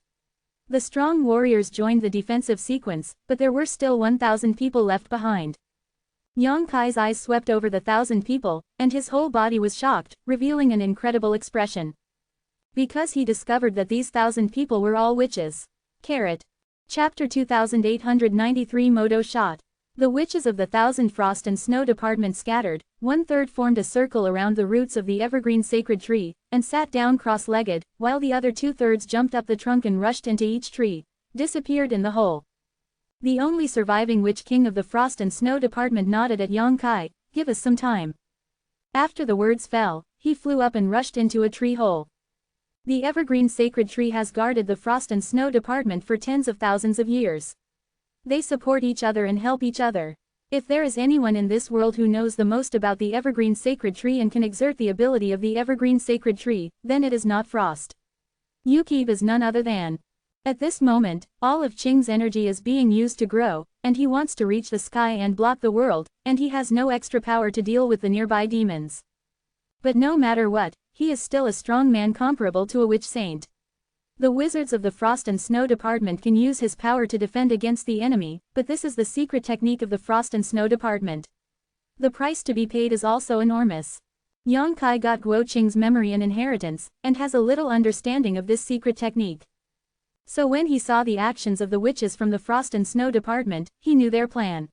The strong warriors joined the defensive sequence, but there were still 1,000 people left behind. Yongkai's eyes swept over the 1,000 people, and his whole body was shocked, revealing an incredible expression. Because he discovered that these 1,000 people were all witches. Chapter 2893 Modo Shot. The witches of the 1,000 Frost and Snow department scattered, 1/3 formed a circle around the roots of the evergreen sacred tree, and sat down cross-legged, while the other 2/3 jumped up the trunk and rushed into each tree, disappeared in the hole. The only surviving Witch King of the Frost and Snow department nodded at Yongkai, "Give us some time." After the words fell, he flew up and rushed into a tree hole. The evergreen sacred tree has guarded the Frost and Snow department for tens of thousands of years. They support each other and help each other. If there is anyone in this world who knows the most about the evergreen sacred tree and can exert the ability of the evergreen sacred tree, then it is not Frost. Yuki is none other than. At this moment, all of Qing's energy is being used to grow, and he wants to reach the sky and block the world, and he has no extra power to deal with the nearby demons. But no matter what, he is still a strong man comparable to a witch saint. The wizards of the Frost and Snow department can use his power to defend against the enemy, but this is the secret technique of the Frost and Snow department. The price to be paid is also enormous. Yongkai got Guo Qing's memory and inheritance, and has a little understanding of this secret technique. So when he saw the actions of the witches from the Frost and Snow department, he knew their plan.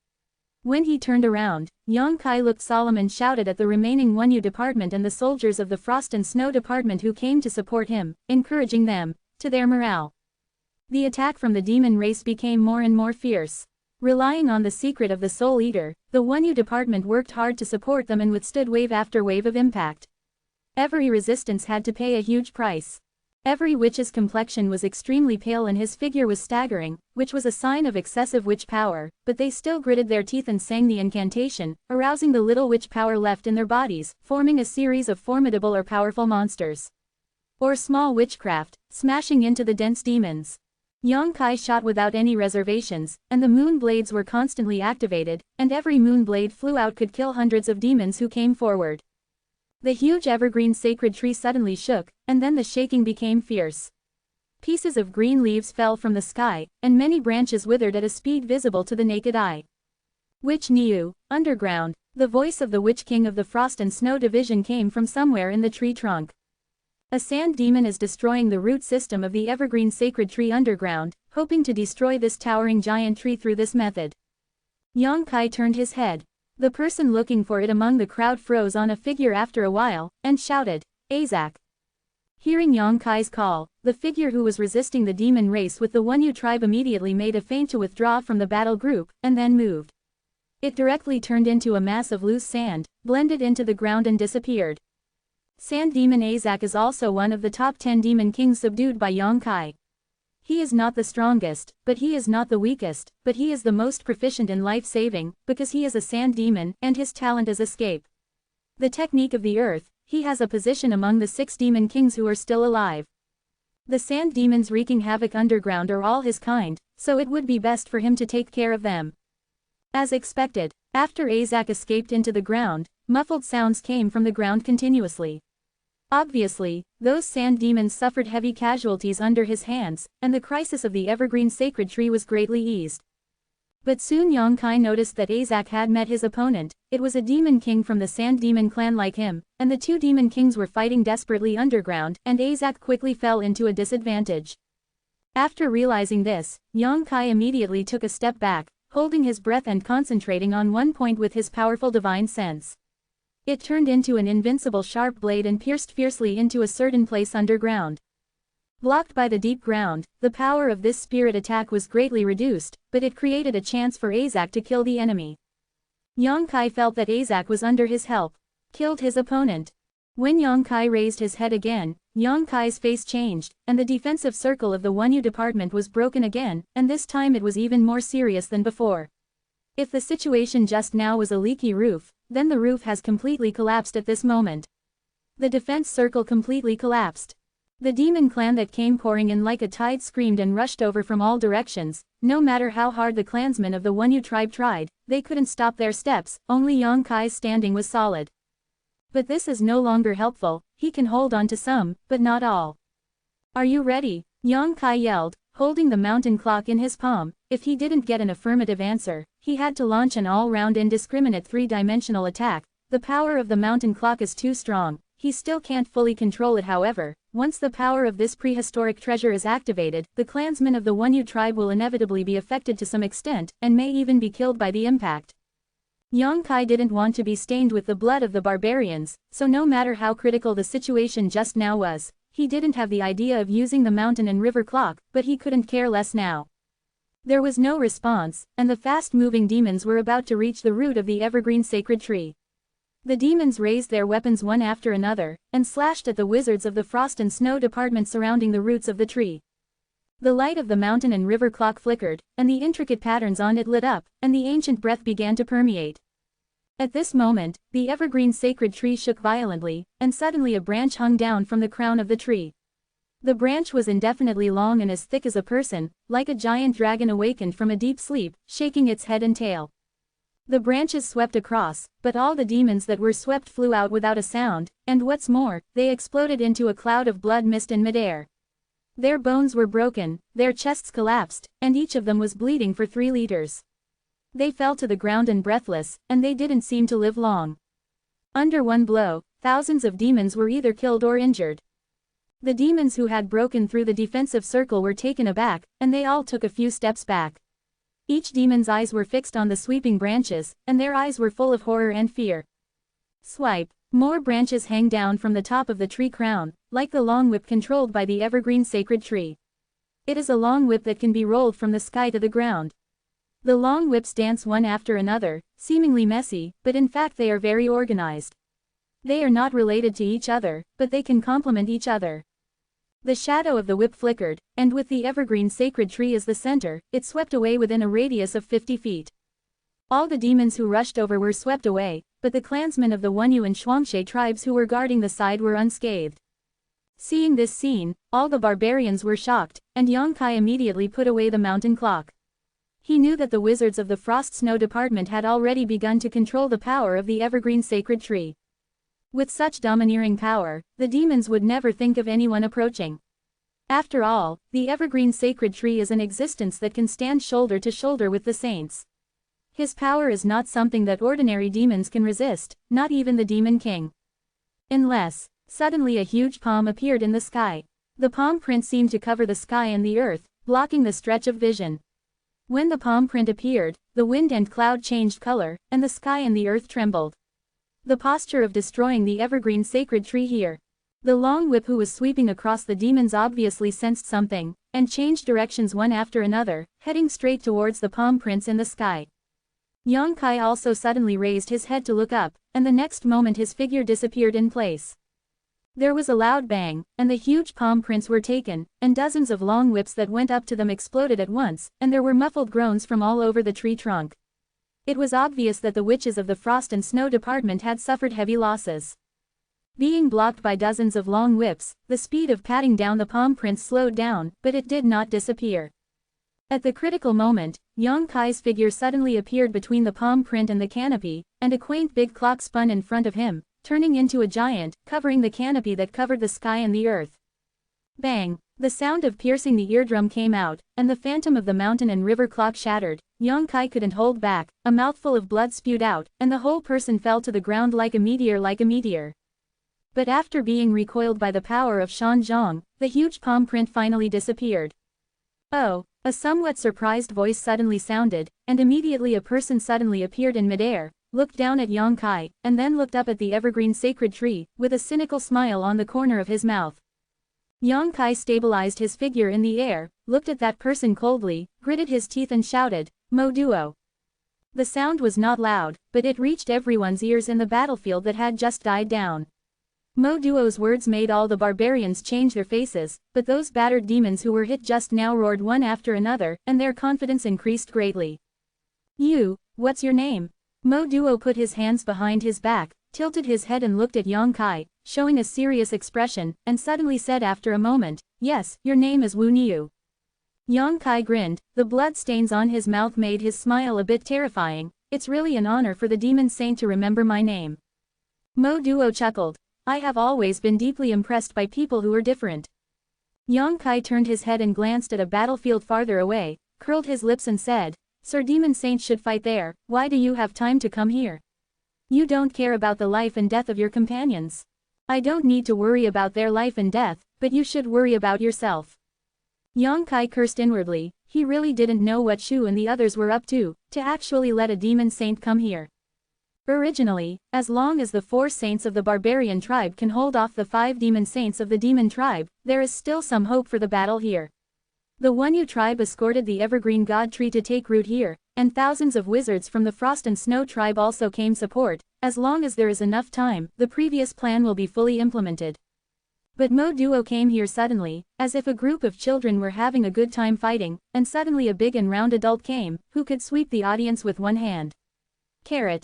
When he turned around, Yongkai looked solemn and shouted at the remaining Wunyu department and the soldiers of the Frost and Snow department who came to support him, encouraging them to their morale. The attack from the demon race became more and more fierce. Relying on the secret of the Soul Eater, the Wunyu department worked hard to support them and withstood wave after wave of impact. Every resistance had to pay a huge price. Every witch's complexion was extremely pale and his figure was staggering, which was a sign of excessive witch power, but they still gritted their teeth and sang the incantation, arousing the little witch power left in their bodies, forming a series of formidable or powerful monsters. Or small witchcraft, smashing into the dense demons. Yongkai shot without any reservations, and the moon blades were constantly activated, and every moon blade flew out could kill hundreds of demons who came forward. The huge evergreen sacred tree suddenly shook, and then the shaking became fierce. Pieces of green leaves fell from the sky, and many branches withered at a speed visible to the naked eye. Witch Niu, underground. The voice of the Witch King of the Frost and Snow division came from somewhere in the tree trunk. A sand demon is destroying the root system of the evergreen sacred tree underground, hoping to destroy this towering giant tree through this method. Yongkai turned his head. The person looking for it among the crowd froze on a figure after a while, and shouted, "Azak." Hearing Yongkai's call, the figure who was resisting the demon race with the Wunyu tribe immediately made a feint to withdraw from the battle group, and then moved. It directly turned into a mass of loose sand, blended into the ground and disappeared. Sand demon Azak is also one of the top 10 demon kings subdued by Yongkai. He is not the strongest, but he is not the weakest, but he is the most proficient in life-saving, because he is a sand demon, and his talent is escape. The technique of the earth, he has a position among the 6 demon kings who are still alive. The sand demons wreaking havoc underground are all his kind, so it would be best for him to take care of them. As expected, after Azak escaped into the ground, muffled sounds came from the ground continuously. Obviously, those sand demons suffered heavy casualties under his hands, and the crisis of the evergreen sacred tree was greatly eased. But soon Yongkai noticed that Azak had met his opponent. It was a demon king from the Sand Demon clan like him, and the two demon kings were fighting desperately underground, and Azak quickly fell into a disadvantage. After realizing this, Yongkai immediately took a step back, holding his breath and concentrating on one point with his powerful divine sense. It turned into an invincible sharp blade and pierced fiercely into a certain place underground. Blocked by the deep ground, the power of this spirit attack was greatly reduced, but it created a chance for Azak to kill the enemy. Yongkai felt that Azak was under his help. Killed his opponent. When Yongkai raised his head again, Yongkai's face changed, and the defensive circle of the Wonyu department was broken again, and this time it was even more serious than before. If the situation just now was a leaky roof, then the roof has completely collapsed at this moment. The defense circle completely collapsed. The demon clan that came pouring in like a tide screamed and rushed over from all directions. No matter how hard the clansmen of the Wonyu tribe tried, they couldn't stop their steps, only Yongkai's standing was solid. But this is no longer helpful. He can hold on to some, but not all. Are you ready? Yongkai yelled, holding the mountain clock in his palm. If he didn't get an affirmative answer, he had to launch an all-round indiscriminate three-dimensional attack. The power of the mountain clock is too strong. He still can't fully control it, however. Once the power of this prehistoric treasure is activated, the clansmen of the Wonyu tribe will inevitably be affected to some extent, and may even be killed by the impact. Yongkai didn't want to be stained with the blood of the barbarians, so no matter how critical the situation just now was, he didn't have the idea of using the mountain and river clock, but he couldn't care less now. There was no response, and the fast-moving demons were about to reach the root of the evergreen sacred tree. The demons raised their weapons one after another, and slashed at the wizards of the frost and snow department surrounding the roots of the tree. The light of the mountain and river clock flickered, and the intricate patterns on it lit up, and the ancient breath began to permeate. At this moment, the evergreen sacred tree shook violently, and suddenly a branch hung down from the crown of the tree. The branch was indefinitely long and as thick as a person, like a giant dragon awakened from a deep sleep, shaking its head and tail. The branches swept across, but all the demons that were swept flew out without a sound, and what's more, they exploded into a cloud of blood mist in midair. Their bones were broken, their chests collapsed, and each of them was bleeding for 3 liters. They fell to the ground and breathless, and they didn't seem to live long. Under one blow, thousands of demons were either killed or injured. The demons who had broken through the defensive circle were taken aback, and they all took a few steps back. Each demon's eyes were fixed on the sweeping branches, and their eyes were full of horror and fear. Swipe. More branches hang down from the top of the tree crown, like the long whip controlled by the evergreen sacred tree. It is a long whip that can be rolled from the sky to the ground. The long whips dance one after another, seemingly messy, but in fact they are very organized. They are not related to each other, but they can complement each other. The shadow of the whip flickered, and with the evergreen sacred tree as the center, it swept away within a radius of 50 feet. All the demons who rushed over were swept away, but the clansmen of the Wonyu and Shuangxe tribes who were guarding the side were unscathed. Seeing this scene, all the barbarians were shocked, and Yongkai immediately put away the mountain clock. He knew that the wizards of the Frost Snow Department had already begun to control the power of the evergreen sacred tree. With such domineering power, the demons would never think of anyone approaching. After all, the evergreen sacred tree is an existence that can stand shoulder to shoulder with the saints. His power is not something that ordinary demons can resist, not even the demon king. Unless, suddenly a huge palm appeared in the sky. The palm print seemed to cover the sky and the earth, blocking the stretch of vision. When the palm print appeared, the wind and cloud changed color, and the sky and the earth trembled. The posture of destroying the evergreen sacred tree here. The long whip who was sweeping across the demons obviously sensed something, and changed directions one after another, heading straight towards the palm prints in the sky. Yongkai also suddenly raised his head to look up, and the next moment his figure disappeared in place. There was a loud bang, and the huge palm prints were taken, and dozens of long whips that went up to them exploded at once, and there were muffled groans from all over the tree trunk. It was obvious that the witches of the Frost and Snow Department had suffered heavy losses. Being blocked by dozens of long whips, the speed of patting down the palm prints slowed down, but it did not disappear. At the critical moment, Yongkai's figure suddenly appeared between the palm print and the canopy, and a quaint big clock spun in front of him, turning into a giant, covering the canopy that covered the sky and the earth. Bang! The sound of piercing the eardrum came out, and the phantom of the mountain and river clock shattered. Yang Kai couldn't hold back, a mouthful of blood spewed out, and the whole person fell to the ground like a meteor. But after being recoiled by the power of Shan Zhong, the huge palm print finally disappeared. Oh, a somewhat surprised voice suddenly sounded, and immediately a person suddenly appeared in midair, looked down at Yang Kai, and then looked up at the evergreen sacred tree, with a cynical smile on the corner of his mouth. Yang Kai stabilized his figure in the air, looked at that person coldly, gritted his teeth and shouted, "Mo Duo." The sound was not loud, but it reached everyone's ears in the battlefield that had just died down. Mo Duo's words made all the barbarians change their faces, but those battered demons who were hit just now roared one after another, and their confidence increased greatly. "You, what's your name?" Mo Duo put his hands behind his back, tilted his head and looked at Yang Kai, showing a serious expression, and suddenly said after a moment, "Yes, your name is Wu Niu." Yang Kai grinned, the blood stains on his mouth made his smile a bit terrifying. "It's really an honor for the demon saint to remember my name." Mo Duo chuckled. "I have always been deeply impressed by people who are different." Yang Kai turned his head and glanced at a battlefield farther away, curled his lips and said, "Sir Demon Saint should fight there, why do you have time to come here? You don't care about the life and death of your companions. I don't need to worry about their life and death, but you should worry about yourself." Yang Kai cursed inwardly. He really didn't know what Shu and the others were up to actually let a demon saint come here. Originally, as long as the 4 saints of the barbarian tribe can hold off the 5 demon saints of the demon tribe, there is still some hope for the battle here. The Wunyu tribe escorted the evergreen god tree to take root here, and thousands of wizards from the Frost and Snow tribe also came support. As long as there is enough time, the previous plan will be fully implemented. But Mo Duo came here suddenly, as if a group of children were having a good time fighting, and suddenly a big and round adult came, who could sweep the audience with one hand. Carrot.